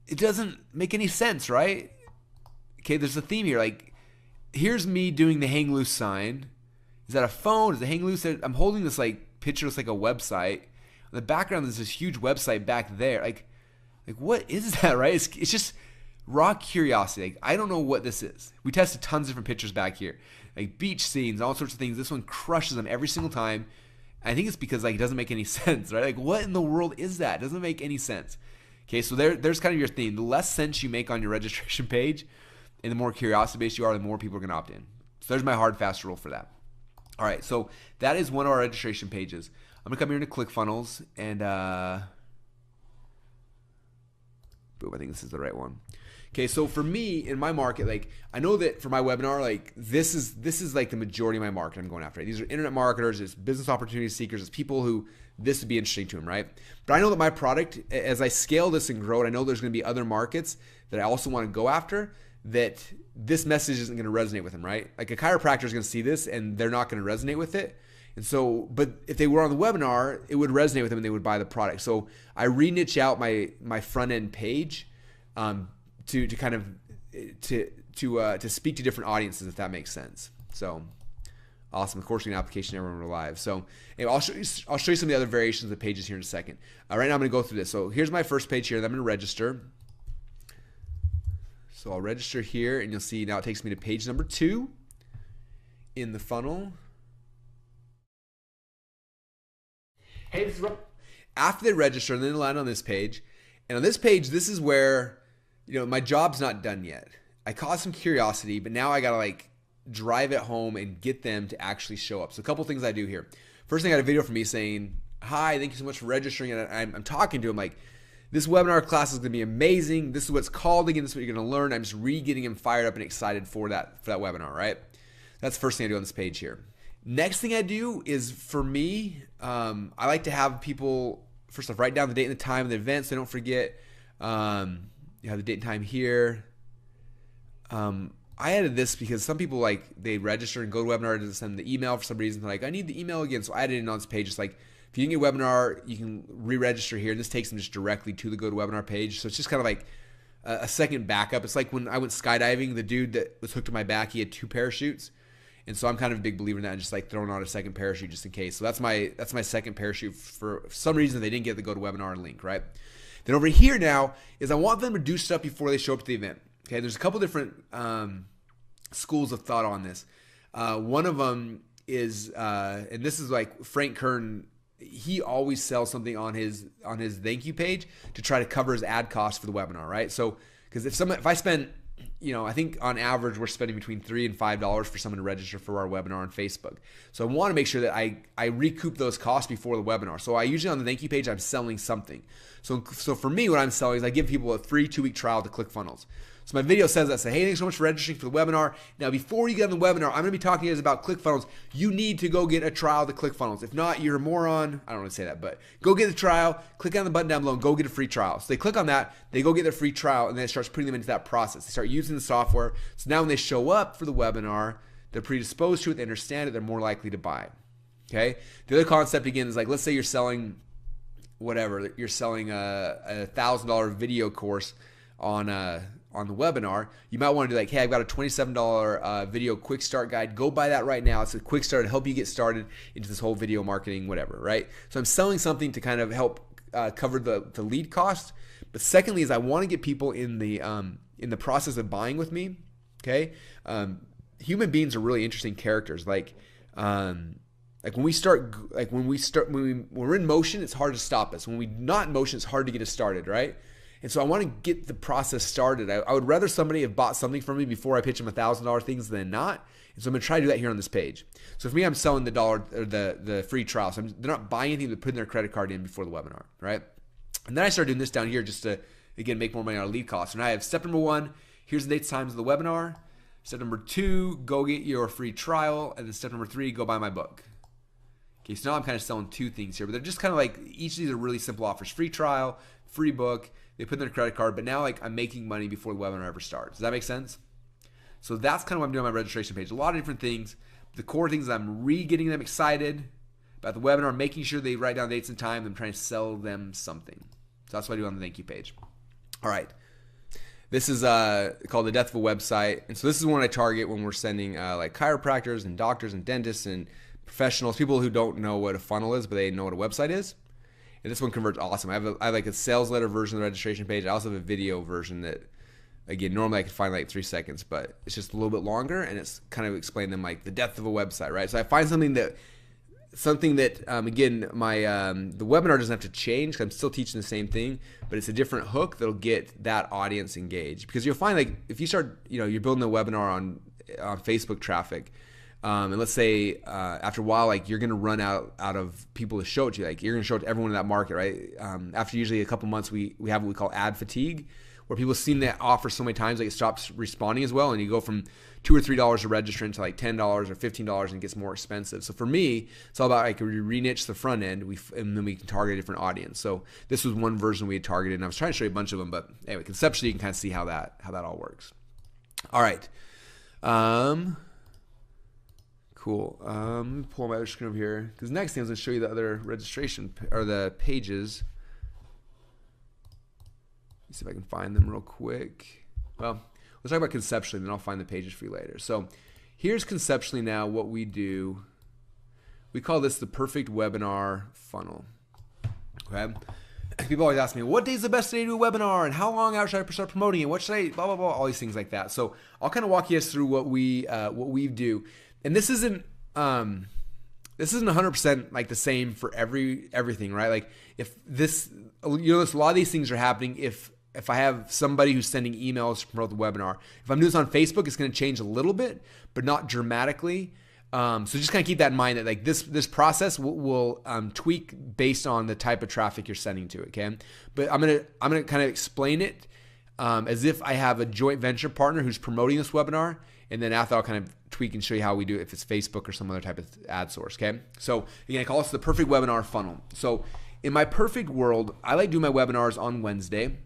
It doesn't make any sense, right? Okay, there's a theme here. Like, here's me doing the hang loose sign. Is that a phone? Is it hang loose? I'm holding this like picture. Looks like a website. In the background, there's this huge website back there. Like what is that, right? It's just raw curiosity. Like, I don't know what this is. We tested tons of different pictures back here, like beach scenes, all sorts of things. This one crushes them every single time. I think it's because like it doesn't make any sense, right? Like, what in the world is that? It doesn't make any sense. Okay, so there's kind of your theme. The less sense you make on your registration page and the more curiosity-based you are, the more people are going to opt in. So there's my hard, fast rule for that. All right, so that is one of our registration pages. I'm going to come here into ClickFunnels, and boom, I think this is the right one. Okay, so for me, in my market, like, I know that for my webinar, like, this is like the majority of my market I'm going after. Right? These are internet marketers, it's business opportunity seekers, it's people who this would be interesting to them, right? But I know that my product, as I scale this and grow it, I know there's going to be other markets that I also want to go after that this message isn't going to resonate with them, right? Like a chiropractor is going to see this and they're not going to resonate with it. And so, but if they were on the webinar, it would resonate with them and they would buy the product. So I re-niche out my front end page to kind of to speak to different audiences, if that makes sense. So awesome. Of course, we have an application everyone we're live. So anyway, I'll show you some of the other variations of the pages here in a second. Right now I'm going to go through this. So here's my first page here that I'm going to register. So I'll register here, and you'll see now it takes me to page number 2 in the funnel. Hey, this is Rob. After they register, and then they land on this page. And on this page, this is where, my job's not done yet. I caused some curiosity, but now I got to like drive it home and get them to actually show up. So a couple things I do here. First thing, I got a video from me saying, hi, thank you so much for registering. And I'm talking to him like, this webinar class is going to be amazing. This is what it's called again. This is what you're going to learn. I'm just getting him fired up and excited for that webinar, right? That's the first thing I do on this page here. Next thing I do is, for me, I like to have people, first off, write down the date and the time of the event so they don't forget. You have the date and time here. I added this because some people, like, they register and go to webinar to send the email for some reason. They're like, I need the email again. So I added it on this page. It's like, if you didn't get a webinar, you can re-register here. And this takes them just directly to the GoToWebinar page. So it's just kind of like a second backup. It's like when I went skydiving, the dude that was hooked to my back, he had 2 parachutes. And so I'm kind of a big believer in that, and just like throwing on a second parachute just in case. So that's my second parachute. For some reason they didn't get the GoToWebinar link, right? Then over here now is I want them to do stuff before they show up to the event. Okay, there's a couple different schools of thought on this. One of them is, and this is like Frank Kern. He always sells something on his thank you page to try to cover his ad costs for the webinar, right? So because if I spend, I think on average we're spending between $3 and $5 for someone to register for our webinar on Facebook. So I want to make sure that I recoup those costs before the webinar. So I usually on the thank you page I'm selling something. So for me, what I'm selling is I give people a free 2-week trial to ClickFunnels. So my video says that, say, hey, thanks so much for registering for the webinar. Now, before you get on the webinar, I'm going to be talking to you guys about ClickFunnels. You need to go get a trial to ClickFunnels. If not, you're a moron. I don't want to say that, but go get the trial. Click on the button down below and go get a free trial. So they click on that, they go get their free trial, and then it starts putting them into that process. They start using the software. So now when they show up for the webinar, they're predisposed to it, they understand it, they're more likely to buy. Okay? The other concept, again, is like, let's say you're selling whatever. You're selling a $1,000 video course on the webinar. You might want to do like, hey, I've got a $27 video quick start guide. Go buy that right now. It's a quick start to help you get started into this whole video marketing, whatever, right? So I'm selling something to kind of help cover the lead cost. But secondly is I want to get people in the process of buying with me. Okay, human beings are really interesting characters. Like when we're in motion, it's hard to stop us. When we're not in motion, it's hard to get us started, right? And so I want to get the process started. I would rather somebody have bought something from me before I pitch them $1,000 things than not. And so I'm going to try to do that here on this page. So for me, I'm selling the free trial. So they're not buying anything, they're putting their credit card in before the webinar, right? And then I started doing this down here just to, again, make more money on our lead costs. And I have step number 1, here's the dates, times of the webinar. Step number 2, go get your free trial. And then step number 3, go buy my book. Okay, so now I'm kind of selling 2 things here, but they're just kind of like, each of these are really simple offers. Free trial, free book, they put in their credit card, but now like I'm making money before the webinar ever starts. Does that make sense? So that's kind of what I'm doing on my registration page. A lot of different things. The core things, I'm getting them excited about the webinar, making sure they write down dates and time. I'm trying to sell them something. So that's what I do on the thank you page. All right. This is called the death of a website. And so this is one I target when we're sending like chiropractors and doctors and dentists and professionals, people who don't know what a funnel is, but they know what a website is. And this one converts awesome. I have like a sales letter version of the registration page. I also have a video version that, again, normally I could find like 3 seconds, but it's just a little bit longer, and it's kind of explaining them like the death of a website, right? So I find something that again, the webinar doesn't have to change because I'm still teaching the same thing, but it's a different hook that'll get that audience engaged. Because you'll find like if you start, you're building a webinar on Facebook traffic. And let's say after a while, like you're going to run out of people to show it to. Like you're going to show it to everyone in that market, right? After usually a couple months, we have what we call ad fatigue, where people have seen that offer so many times, like it stops responding as well, and you go from $2 or $3 a registrant to like $10 or $15, and it gets more expensive. So for me, it's all about like we re-niche the front end, and then we can target a different audience. So this was one version we had targeted, and I was trying to show you a bunch of them, but anyway, conceptually you can kind of see how that all works. All right. Cool. Let me pull my other screen over here, because next thing I was going to show you the other registration or the pages. Let's see if I can find them real quick. Well, let's talk about conceptually, and then I'll find the pages for you later. So here's conceptually now what we do. We call this the perfect webinar funnel. Okay. People always ask me, what day is the best day to do a webinar, and how long out should I start promoting it? What should I, blah, blah, blah, all these things like that. So I'll kind of walk you guys through what we do. And this isn't 100% like the same for everything, right? Like if this, a lot of these things are happening if I have somebody who's sending emails to promote the webinar. If I'm doing this on Facebook, it's going to change a little bit, but not dramatically. So just kind of keep that in mind that like this process will tweak based on the type of traffic you're sending to it. Okay, but I'm gonna kind of explain it as if I have a joint venture partner who's promoting this webinar, And then after I'll kind of tweak and show you how we do it if it's Facebook or some other type of ad source, okay? So again, I call this the perfect webinar funnel. So in my perfect world, I like doing my webinars on Wednesday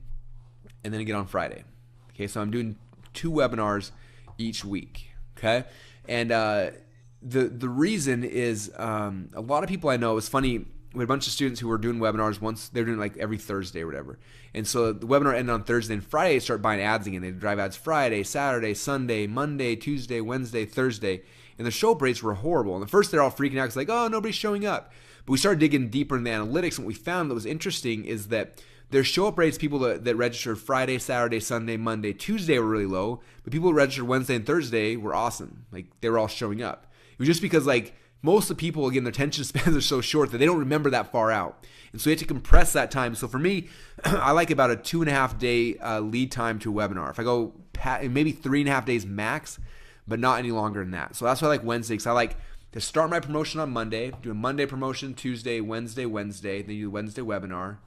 and then again on Friday. Okay, so I'm doing 2 webinars each week, okay? And the reason is a lot of people I know, it's funny, we had a bunch of students who were doing webinars once, they're doing like every Thursday or whatever. And so the webinar ended on Thursday, and Friday they start buying ads again. They drive ads Friday, Saturday, Sunday, Monday, Tuesday, Wednesday, Thursday. And the show up rates were horrible. And at first they're all freaking out because like, oh, nobody's showing up. But we started digging deeper into the analytics, and what we found that was interesting is that their show up rates, people that registered Friday, Saturday, Sunday, Monday, Tuesday were really low, but people who registered Wednesday and Thursday were awesome. Like they were all showing up. It was just because like most of the people, again, their attention spans are so short that they don't remember that far out. And so you have to compress that time. So for me, I like about a 2.5 day lead time to a webinar. If I go maybe 3.5 days max, but not any longer than that. So that's why I like Wednesday, because I like to start my promotion on Monday, do a Monday promotion, Tuesday, Wednesday, then you do the Wednesday webinar,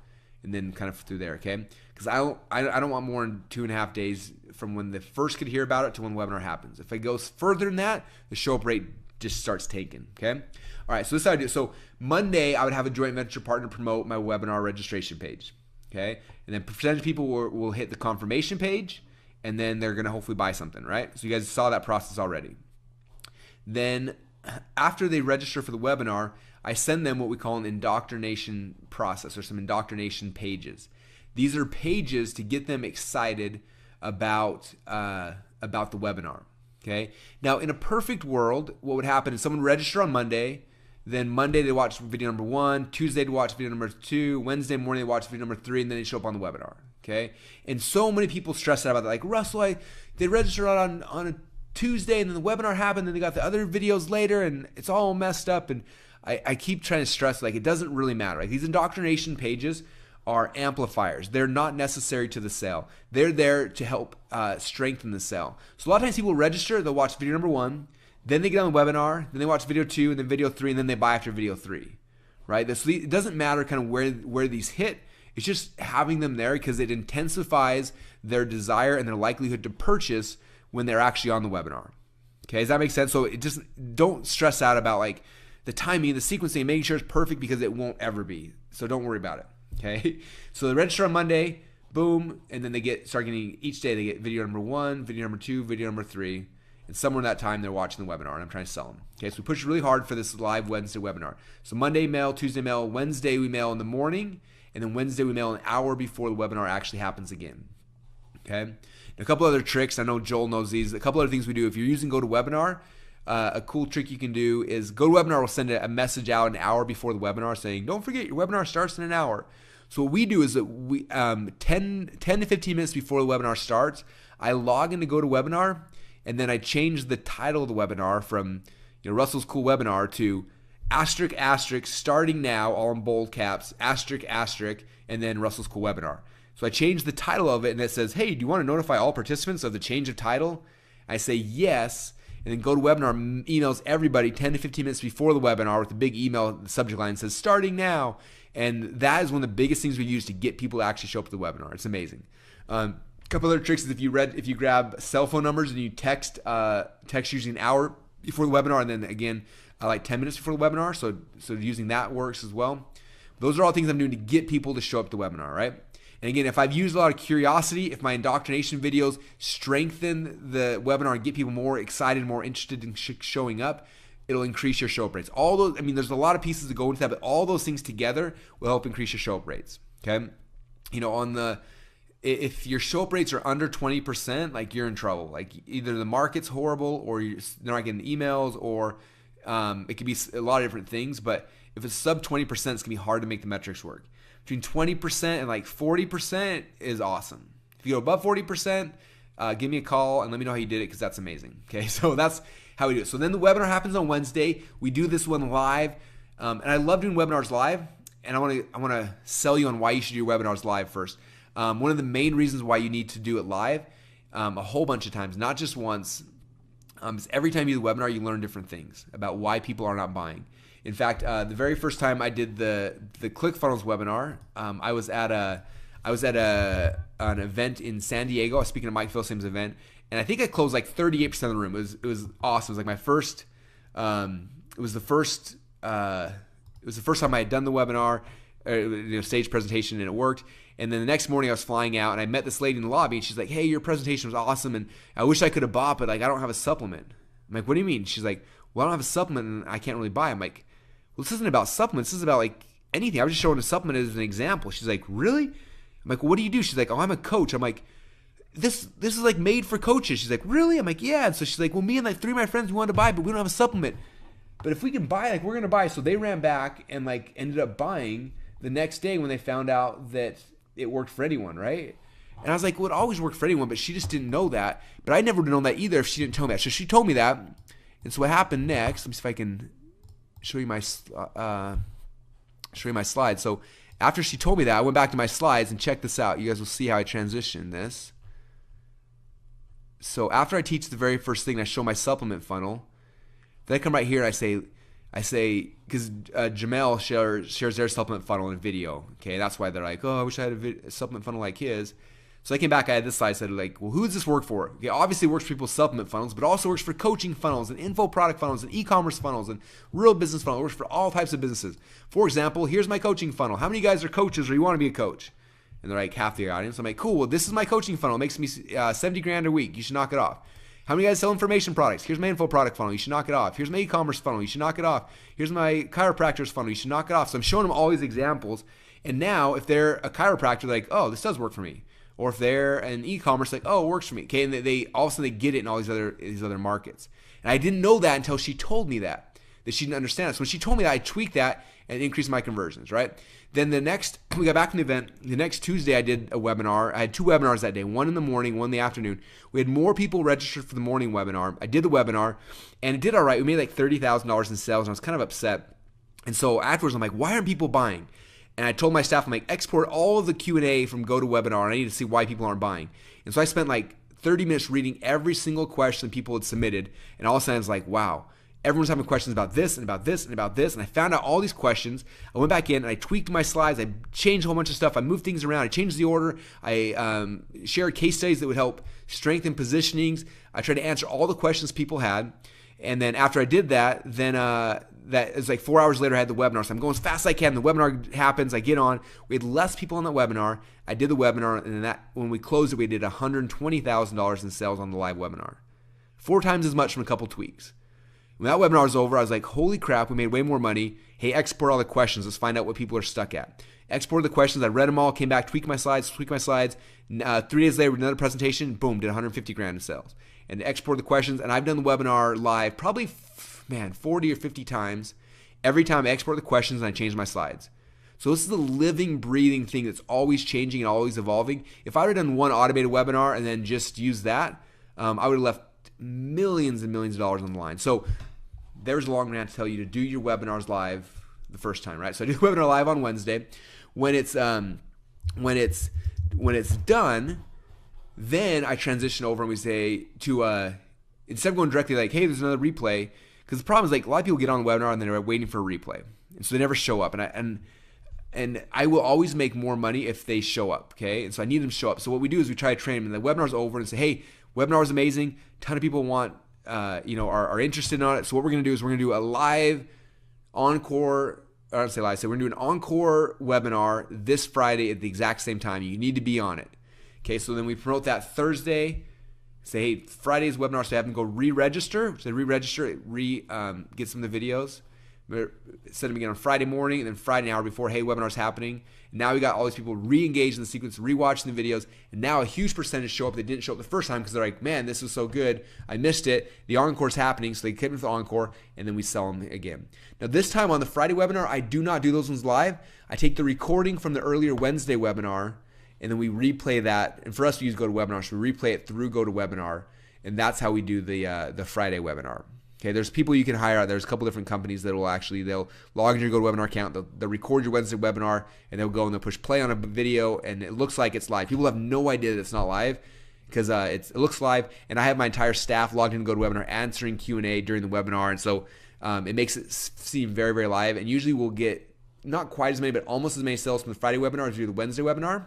and then kind of through there, okay? Because I don't want more than 2.5 days from when they first could hear about it to when the webinar happens. If it goes further than that, the show up rate just starts tanking, okay? All right, so this is how I do. So Monday, I would have a joint venture partner promote my webinar registration page, okay? And then percentage of people will hit the confirmation page, and then they're gonna hopefully buy something, right? So you guys saw that process already. Then after they register for the webinar, I send them what we call an indoctrination process, or some indoctrination pages. These are pages to get them excited about the webinar. Okay. Now, in a perfect world, what would happen is someone would register on Monday, then Monday they watch video number 1, Tuesday they watch video number 2, Wednesday morning they watch video number 3, and then they show up on the webinar. Okay. And so many people stress out about that. Like, Russell, they registered on a Tuesday, and then the webinar happened, and they got the other videos later, and it's all messed up. And I keep trying to stress, like, it doesn't really matter. Like, these indoctrination pages are amplifiers. They're not necessary to the sale. They're there to help strengthen the sale. So a lot of times people register, they'll watch video number 1, then they get on the webinar, then they watch video 2, and then video 3, and then they buy after video 3, right? So it doesn't matter kind of where these hit. It's just having them there because it intensifies their desire and their likelihood to purchase when they're actually on the webinar. Okay, does that make sense? So it just, don't stress out about like the timing, the sequencing, making sure it's perfect, because it won't ever be. So don't worry about it. Okay, so they register on Monday, boom, and then they start getting, each day they get video number 1, video number 2, video number 3, and somewhere in that time they're watching the webinar, and I'm trying to sell them. Okay, so we push really hard for this live Wednesday webinar. So Monday mail, Tuesday mail, Wednesday we mail in the morning, and then Wednesday we mail an hour before the webinar actually happens again. Okay, and a couple other tricks, I know Joel knows these, a couple other things we do. If you're using GoToWebinar, a cool trick you can do is GoToWebinar will send a message out an hour before the webinar saying, don't forget your webinar starts in an hour. So what we do is that we 10 to 15 minutes before the webinar starts, I log into GoToWebinar, and then I change the title of the webinar from Russell's Cool Webinar to *** starting now, all in bold caps, ***, and then Russell's Cool Webinar. So I change the title of it, and it says, hey, do you want to notify all participants of the change of title? I say yes, and then GoToWebinar emails everybody 10 to 15 minutes before the webinar with a big email, the subject line says starting now. And that is one of the biggest things we use to get people to actually show up to the webinar. It's amazing. A couple other tricks is if you grab cell phone numbers and you text usually an hour before the webinar, and then again like 10 minutes before the webinar. So using that works as well. Those are all things I'm doing to get people to show up to the webinar, right? And again, if I've used a lot of curiosity, if my indoctrination videos strengthen the webinar and get people more excited, more interested in showing up, it'll increase your show up rates. All those, I mean, there's a lot of pieces that go into that, but all those things together will help increase your show up rates. Okay, if your show up rates are under 20%, like you're in trouble. Like either the market's horrible, or they're not getting emails, or it could be a lot of different things. But if it's sub 20%, it's gonna be hard to make the metrics work. Between 20% and like 40% is awesome. If you go above 40%, give me a call and let me know how you did it, because that's amazing. Okay, so that's how we do it. So then the webinar happens on Wednesday. We do this one live, and I love doing webinars live. And I want to sell you on why you should do your webinars live first. One of the main reasons why you need to do it live, a whole bunch of times, not just once, is every time you do the webinar, you learn different things about why people are not buying. In fact, the very first time I did the ClickFunnels webinar, I was at an event in San Diego. I was speaking at Mike Philsame's event, and I think I closed like 38% of the room. It was awesome. It was like my first. It was the first. It was the first time I had done the webinar, stage presentation, and it worked. And then the next morning I was flying out, and I met this lady in the lobby, and she's like, "Hey, your presentation was awesome, and I wish I could have bought, but like I don't have a supplement." I'm like, "What do you mean?" She's like, "Well, I don't have a supplement, and I can't really buy." I'm like, "Well, this isn't about supplements. This is about like anything. I was just showing a supplement as an example." She's like, "Really?" I'm like, well, "What do you do?" She's like, "Oh, I'm a coach." I'm like, This is like made for coaches." She's like, "Really?" I'm like, "Yeah." And so she's like, "Well, me and like 3 of my friends, we wanted to buy, but we don't have a supplement. But if we can buy, like, we're gonna buy." So they ran back and like ended up buying the next day when they found out that it worked for anyone, right? And I was like, well, it always worked for anyone, but she just didn't know that. But I never would have known that either if she didn't tell me that. So she told me that. And so what happened next? Let me see if I can show you my slides. So after she told me that, I went back to my slides and checked this out. You guys will see how I transition this. So after I teach the very first thing, I show my supplement funnel. Then I come right here and I say, because Jamel shares their supplement funnel in a video. Okay, that's why they're like, "Oh, I wish I had a supplement funnel like his." So I came back, I had this slide, said like, well, who does this work for? Okay, obviously it works for people's supplement funnels, but also works for coaching funnels and info product funnels and e-commerce funnels and real business funnels. It works for all types of businesses. For example, here's my coaching funnel. How many of you guys are coaches or you want to be a coach? And they're like half the audience. I'm like, cool, well, this is my coaching funnel. It makes me 70 grand a week. You should knock it off. How many of you guys sell information products? Here's my info product funnel. You should knock it off. Here's my e-commerce funnel. You should knock it off. Here's my chiropractor's funnel. You should knock it off. So I'm showing them all these examples. And now if they're a chiropractor, they're like, oh, this does work for me. Or if they're an e-commerce, like, oh, it works for me. Okay, and they all of a sudden they get it in all these other markets. And I didn't know that until she told me that she didn't understand it. So when she told me that, I tweaked that and increased my conversions, right? Then we got back from the event. The next Tuesday, I did a webinar. I had 2 webinars that day, one in the morning, one in the afternoon. We had more people registered for the morning webinar. I did the webinar, and it did all right. We made like $30,000 in sales, and I was kind of upset. And so afterwards, I'm like, why aren't people buying? And I told my staff, I'm like, export all of the Q&A from GoToWebinar, and I need to see why people aren't buying. And so I spent like 30 minutes reading every single question people had submitted, and all of a sudden I was like, wow. Everyone's having questions about this and about this and about this, and I found out all these questions. I went back in and I tweaked my slides. I changed a whole bunch of stuff. I moved things around. I changed the order. I shared case studies that would help strengthen positionings. I tried to answer all the questions people had. And then after I did that, then that is like 4 hours later, I had the webinar. So I'm going as fast as I can. The webinar happens. I get on. We had less people on the webinar. I did the webinar, and then when we closed it, we did $120,000 in sales on the live webinar. 4 times as much from a couple tweaks. When that webinar was over, I was like, holy crap, we made way more money. Hey, export all the questions. Let's find out what people are stuck at. Exported the questions. I read them all, came back, tweaked my slides. 3 days later, another presentation, boom, did 150 grand in sales. And exported the questions, and I've done the webinar live probably, 40 or 50 times. Every time I export the questions and I change my slides. So this is the living, breathing thing that's always changing and always evolving. If I would have done one automated webinar and then just used that, I would have left millions and millions of dollars on the line. So there's a long rant to tell you to do your webinars live the first time, right? So I do the webinar live on Wednesday. When it's done, then I transition over and we say to instead of going directly like, hey, there's another replay, because the problem is like a lot of people get on the webinar and they're waiting for a replay, and so they never show up. And I will always make more money if they show up, okay? And so I need them to show up. So what we do is we try to train them. And the webinar's over and say, hey, webinar is amazing. A ton of people want, are interested in it. So what we're going to do is we're going to do a live encore. I don't say live. So we're going to do an encore webinar this Friday at the exact same time. You need to be on it. Okay, so then we promote that Thursday. Say, hey, Friday's webinar, so have them go re-register. So re-register, get some of the videos. Send them again on Friday morning, and then Friday an hour before, hey, webinar's happening. Now we got all these people re-engaged in the sequence, re-watching the videos, and now a huge percentage show up that didn't show up the first time because they're like, man, this was so good, I missed it. The encore's happening, so they came with the encore, and then we sell them again. Now this time on the Friday webinar, I do not do those ones live. I take the recording from the earlier Wednesday webinar, and then we replay that. And for us, we use GoToWebinar, so we replay it through GoToWebinar, and that's how we do the Friday webinar. Okay, there's people you can hire. There's a couple different companies that will they'll log into your GoToWebinar account, they'll record your Wednesday webinar, and they'll go and they'll push play on a video, and it looks like it's live. People have no idea that it's not live because it looks live, and I have my entire staff logged in to GoToWebinar answering Q&A during the webinar, and so it makes it seem very, very live, and usually we'll get not quite as many, but almost as many sales from the Friday webinar as we do the Wednesday webinar.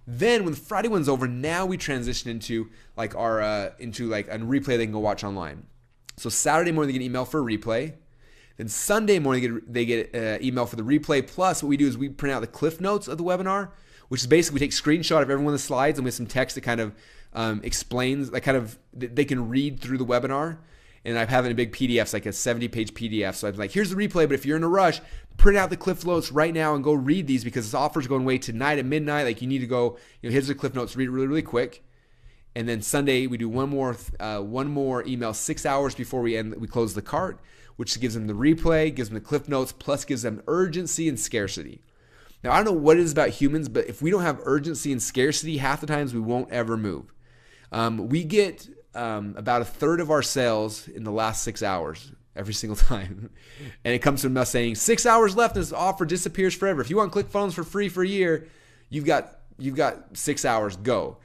Then when the Friday one's over, now we transition into like our into like a replay they can go watch online. So Saturday morning they get an email for a replay. Then Sunday morning they get email for the replay. Plus what we do is we print out the cliff notes of the webinar, which is basically we take a screenshot of every one of the slides and with some text that kind of explains, like kind of they can read through the webinar. And I have it in big PDFs, like a 70-page PDF. So I'm like, here's the replay, but if you're in a rush, print out the cliff notes right now and go read these because this offer's going away tonight at midnight. Like you need to go, here's the cliff notes, read it really, really quick. And then Sunday we do one more email 6 hours before we close the cart, which gives them the replay, gives them the cliff notes, plus gives them urgency and scarcity. Now I don't know what it is about humans, but if we don't have urgency and scarcity, half the times we won't ever move. We get about a third of our sales in the last 6 hours every single time. And it comes from us saying 6 hours left and this offer disappears forever. If you want ClickFunnels for free for a year, you've got 6 hours, go.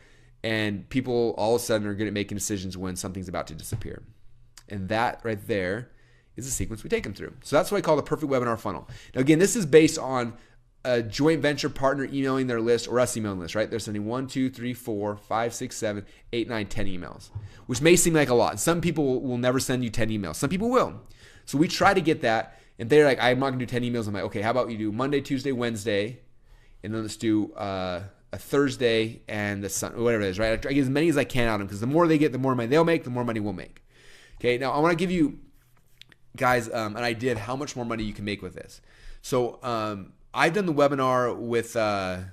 And people all of a sudden are good at making decisions when something's about to disappear. And that right there is the sequence we take them through. So that's what I call the perfect webinar funnel. Now again, this is based on a joint venture partner emailing their list or us emailing the list, right? They're sending 1, 2, 3, 4, 5, 6, 7, 8, 9, 10 emails, which may seem like a lot. Some people will never send you 10 emails. Some people will. So we try to get that. And they're like, I'm not going to do 10 emails. I'm like, okay, how about you do Monday, Tuesday, Wednesday, and then let's do a Thursday and the Sunday, whatever it is, right? I get as many as I can out of them because the more they get, the more money they'll make, the more money we'll make. Okay, now I want to give you guys an idea of how much more money you can make with this. So I've done the webinar with the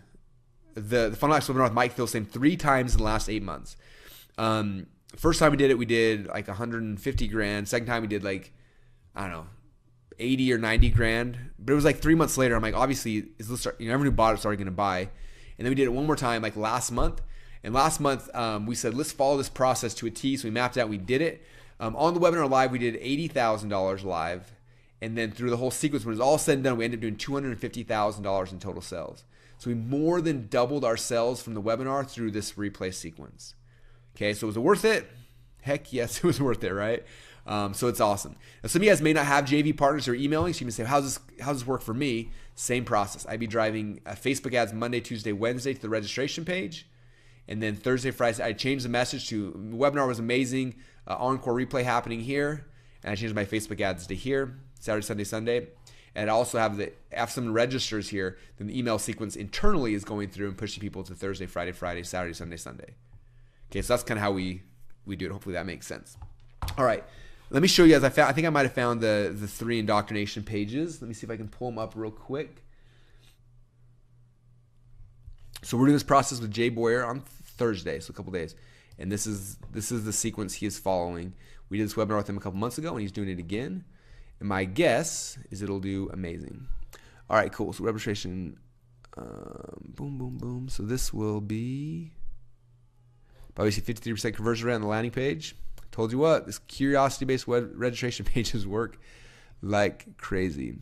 Funnel Hacks webinar with Mike Philstein 3 times in the last 8 months. First time we did like 150 grand. Second time we did like, I don't know, 80 or 90 grand. But it was like 3 months later. I'm like, obviously, everyone who bought it started going to buy. And then we did it one more time like last month. And last month we said, let's follow this process to a T. So we mapped it out. We did it. On the webinar live, we did $80,000 live. And then through the whole sequence, when it was all said and done, we ended up doing $250,000 in total sales. So we more than doubled our sales from the webinar through this replay sequence. Okay, so was it worth it? Heck yes, it was worth it, right? So it's awesome. Now, some of you guys may not have JV partners or emailing, so you may say, how's this work for me? Same process. I'd be driving Facebook ads Monday, Tuesday, Wednesday to the registration page. And then Thursday, Friday, I changed the message to webinar was amazing, encore replay happening here. And I changed my Facebook ads to here, Saturday, Sunday. And I also have someone registers here, then the email sequence internally is going through and pushing people to Thursday, Friday, Saturday, Sunday. Okay, so that's kind of how we do it. Hopefully that makes sense. All right, let me show you guys. I think I might have found the 3 indoctrination pages. Let me see if I can pull them up real quick. So we're doing this process with Jay Boyer on Thursday, so a couple days. And this is the sequence he is following. We did this webinar with him a couple months ago, and he's doing it again. And my guess is it'll do amazing. All right, cool. So registration, boom, boom, boom. So this will be, obviously 53% conversion rate on the landing page. Told you what, this curiosity-based web registration pages work like crazy.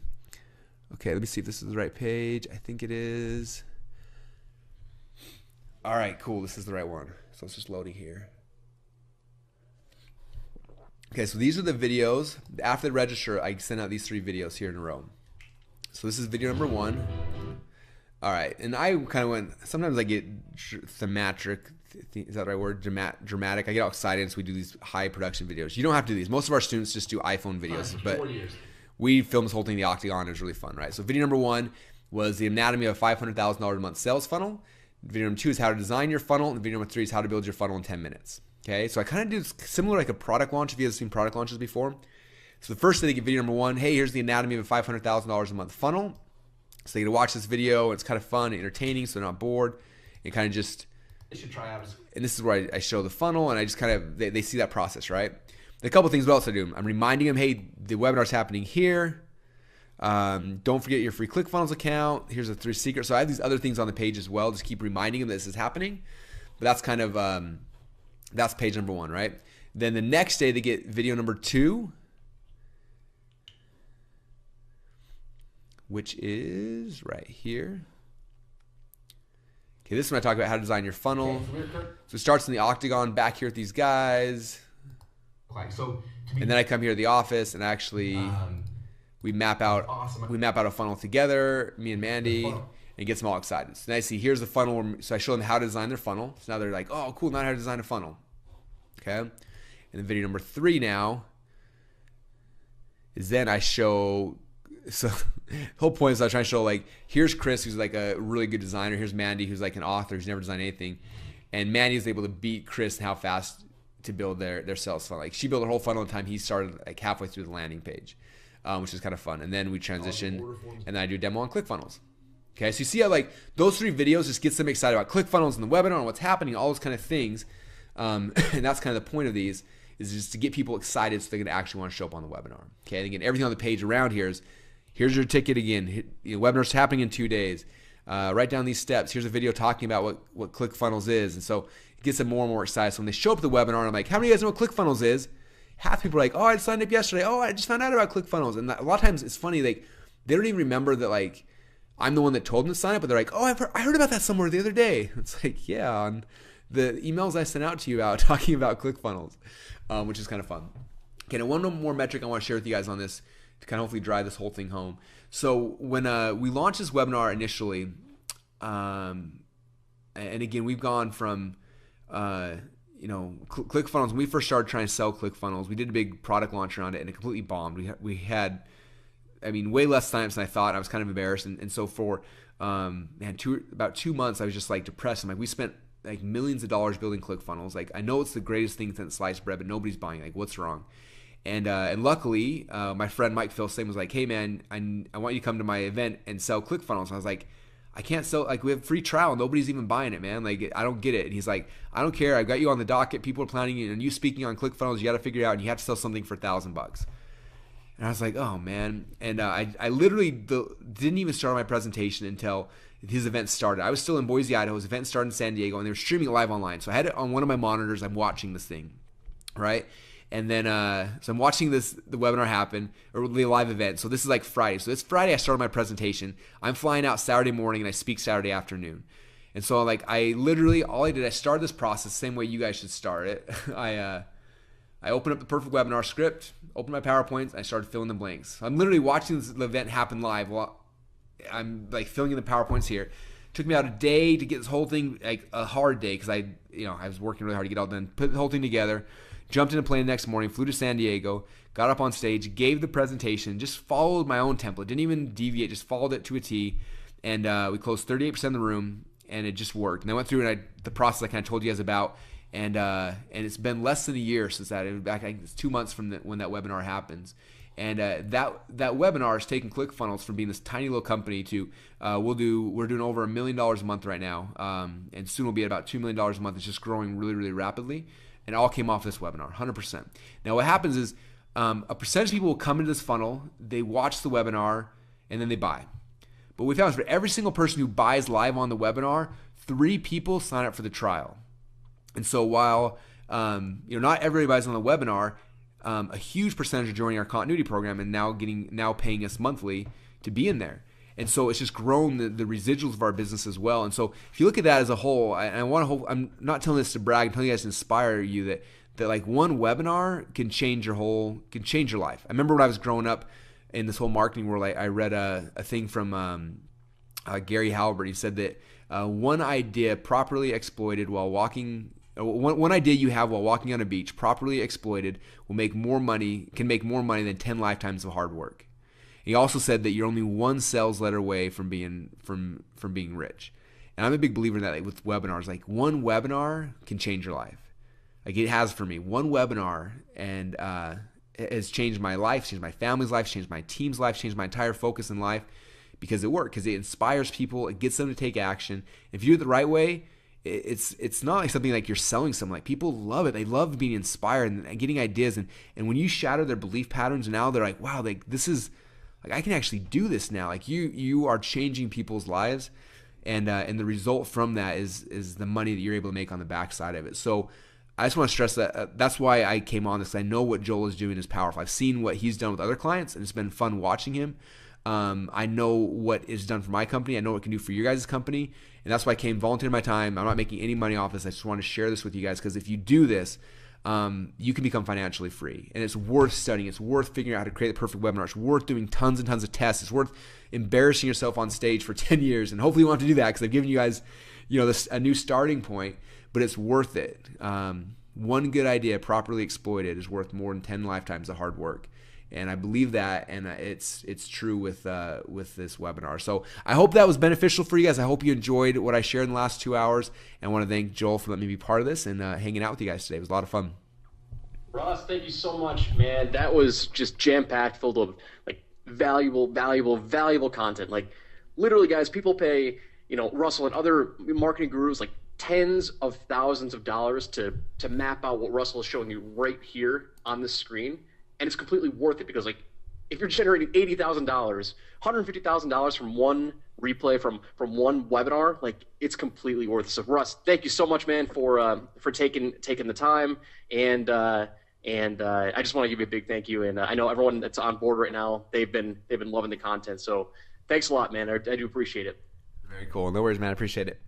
Okay, let me see if this is the right page. I think it is. All right, cool. This is the right one. So it's just loading here. Okay, so these are the videos. After the register, I send out these 3 videos here in a row. So this is video number 1. All right, and I kind of went, sometimes I get thematic, is that the right word? Dramatic. I get all excited, so we do these high production videos. You don't have to do these. Most of our students just do iPhone videos, but we filmed this whole thing in the Octagon. It was really fun, right? So video number 1 was the anatomy of a $500,000 a month sales funnel. Video number 2 is how to design your funnel, and video number 3 is how to build your funnel in 10 minutes. Okay, so I kind of do similar like a product launch if you have seen product launches before. So the first day they get video number 1, hey, here's the anatomy of a $500,000 a month funnel. So they get to watch this video. It's kind of fun and entertaining, so they're not bored. And kind of just, they should try out. And this is where I show the funnel, and I just kind of, they see that process, right? A couple things what else I do. I'm reminding them, hey, the webinar's happening here. Don't forget your free ClickFunnels account. Here's the 3 secrets. So I have these other things on the page as well. Just keep reminding them that this is happening. But that's kind of, that's page number 1, right? Then the next day they get video number 2, which is right here. Okay, this is when I talk about how to design your funnel. So it starts in the Octagon back here with these guys. Okay, so and then I come here to the office and actually we map out a funnel together, me and Mandy. and gets them all excited. So now I see, here's the funnel. So I show them how to design their funnel. So now they're like, oh, cool, now how to design a funnel. Okay. And then video number 3 now is then I show, so the whole point is I try to show, like, here's Chris, who's like a really good designer. Here's Mandy, who's like an author who's never designed anything. And Mandy is able to beat Chris in how fast to build their sales funnel. Like, she built her whole funnel in time. He started like halfway through the landing page, which is kind of fun. And then we transition, and then I do a demo on ClickFunnels. Okay, so you see how, like, those 3 videos just gets them excited about ClickFunnels and the webinar and what's happening, all those kind of things. And that's kind of the point of these, is just to get people excited so they're going to actually want to show up on the webinar. Okay, and again, everything on the page around here is, here's your ticket again. Webinar's happening in 2 days. Write down these steps. Here's a video talking about what ClickFunnels is. And so it gets them more and more excited. So when they show up at the webinar, and I'm like, how many of you guys know what ClickFunnels is? Half the people are like, oh, I signed up yesterday. Oh, I just found out about ClickFunnels. And a lot of times it's funny, like, they don't even remember that, like, I'm the one that told them to sign up, but they're like, oh, I heard about that somewhere the other day. It's like, yeah, on the emails I sent out to you about talking about ClickFunnels, which is kind of fun. Okay, now one more metric I want to share with you guys on this to kind of hopefully drive this whole thing home. So when we launched this webinar initially, and again, we've gone from, ClickFunnels, when we first started trying to sell ClickFunnels, we did a big product launch around it, and it completely bombed. We had, way less signups than I thought. I was kind of embarrassed. And so for about 2 months, I was just like depressed. I'm like, we spent like millions of dollars building ClickFunnels. Like, I know it's the greatest thing since sliced bread, but nobody's buying. Like, what's wrong? And luckily, my friend Mike Philsame was like, hey man, I want you to come to my event and sell ClickFunnels. And I was like, I can't sell, like, we have free trial. Nobody's even buying it, man. Like, I don't get it. And he's like, I don't care. I've got you on the docket. People are planning, and you speaking on ClickFunnels, you got to figure it out, and you have to sell something for $1,000. And I was like, oh man. And I literally didn't even start my presentation until his event started. I was still in Boise, Idaho. His event started in San Diego, and they were streaming it live online. So I had it on one of my monitors. I'm watching this thing, right? And then, so I'm watching the webinar happen, or the live event. So this is like Friday. So this Friday, I started my presentation. I'm flying out Saturday morning, and I speak Saturday afternoon. And so, like, I started this process the same way you guys should start it. I opened up the perfect webinar script, opened my PowerPoints, and I started filling the blanks. I'm literally watching the event happen live while I'm, like, filling in the PowerPoints here. It took me about a day to get this whole thing, like a hard day, because I was working really hard to get it all done. Put the whole thing together. Jumped in a plane the next morning, flew to San Diego, got up on stage, gave the presentation, just followed my own template, didn't even deviate, just followed it to a T, and we closed 38% of the room, and it just worked. And I went through the process I kind of told you guys about, and it's been less than a year since that. I think it's 2 months from when that webinar happens. And that webinar has taken ClickFunnels from being this tiny little company to we're doing over $1 million a month right now, and soon we'll be at about $2 million a month. It's just growing really, really rapidly. And it all came off this webinar, 100%. Now what happens is a percentage of people will come into this funnel, they watch the webinar, and then they buy. But we found for every single person who buys live on the webinar, 3 people sign up for the trial. And so while not everybody buys on the webinar, a huge percentage are joining our continuity program and now paying us monthly to be in there. And so it's just grown the residuals of our business as well. And so if you look at that as a whole, I'm not telling this to brag, I'm telling you guys to inspire you that like one webinar can change your life. I remember when I was growing up in this whole marketing world, I read a thing from Gary Halbert. He said that one idea properly exploited while walking, one idea you have while walking on a beach, properly exploited, can make more money than 10 lifetimes of hard work. He also said that you're only one sales letter away from being rich. And I'm a big believer in that, like with webinars. Like one webinar can change your life. Like it has for me. One webinar and has changed my life, changed my family's life, changed my team's life, changed my entire focus in life because it worked, because it inspires people, it gets them to take action. If you do it the right way, it's not like something like you're selling something. Like people love it. They love being inspired and getting ideas. And when you shatter their belief patterns, now they're like, wow, this is, like I can actually do this now. Like you are changing people's lives, and the result from that is the money that you're able to make on the backside of it. So I just want to stress that that's why I came on this. I know what Joel is doing is powerful. I've seen what he's done with other clients, and it's been fun watching him. I know what is done for my company. I know what it can do for your guys' company, and that's why I came volunteering my time. I'm not making any money off this. I just want to share this with you guys because if you do this, you can become financially free. And it's worth studying. It's worth figuring out how to create the perfect webinar. It's worth doing tons and tons of tests. It's worth embarrassing yourself on stage for 10 years. And hopefully you won't have to do that because I've given you guys, a new starting point, but it's worth it. One good idea properly exploited is worth more than 10 lifetimes of hard work. And I believe that, and it's true with this webinar. So I hope that was beneficial for you guys. I hope you enjoyed what I shared in the last 2 hours. And I want to thank Joel for letting me be part of this and hanging out with you guys today. It was a lot of fun. Ross, thank you so much, man. That was just jam-packed, full of like valuable content. Like literally, guys, people pay, Russell and other marketing gurus like tens of thousands of dollars to map out what Russell is showing you right here on this screen. And it's completely worth it because, like, if you're generating $80,000, $150,000 from one replay from one webinar, like, it's completely worth it. So, Russ, thank you so much, man, for taking the time. And I just want to give you a big thank you. And I know everyone that's on board right now, they've been loving the content. So, thanks a lot, man. I do appreciate it. Very cool. No worries, man. I appreciate it.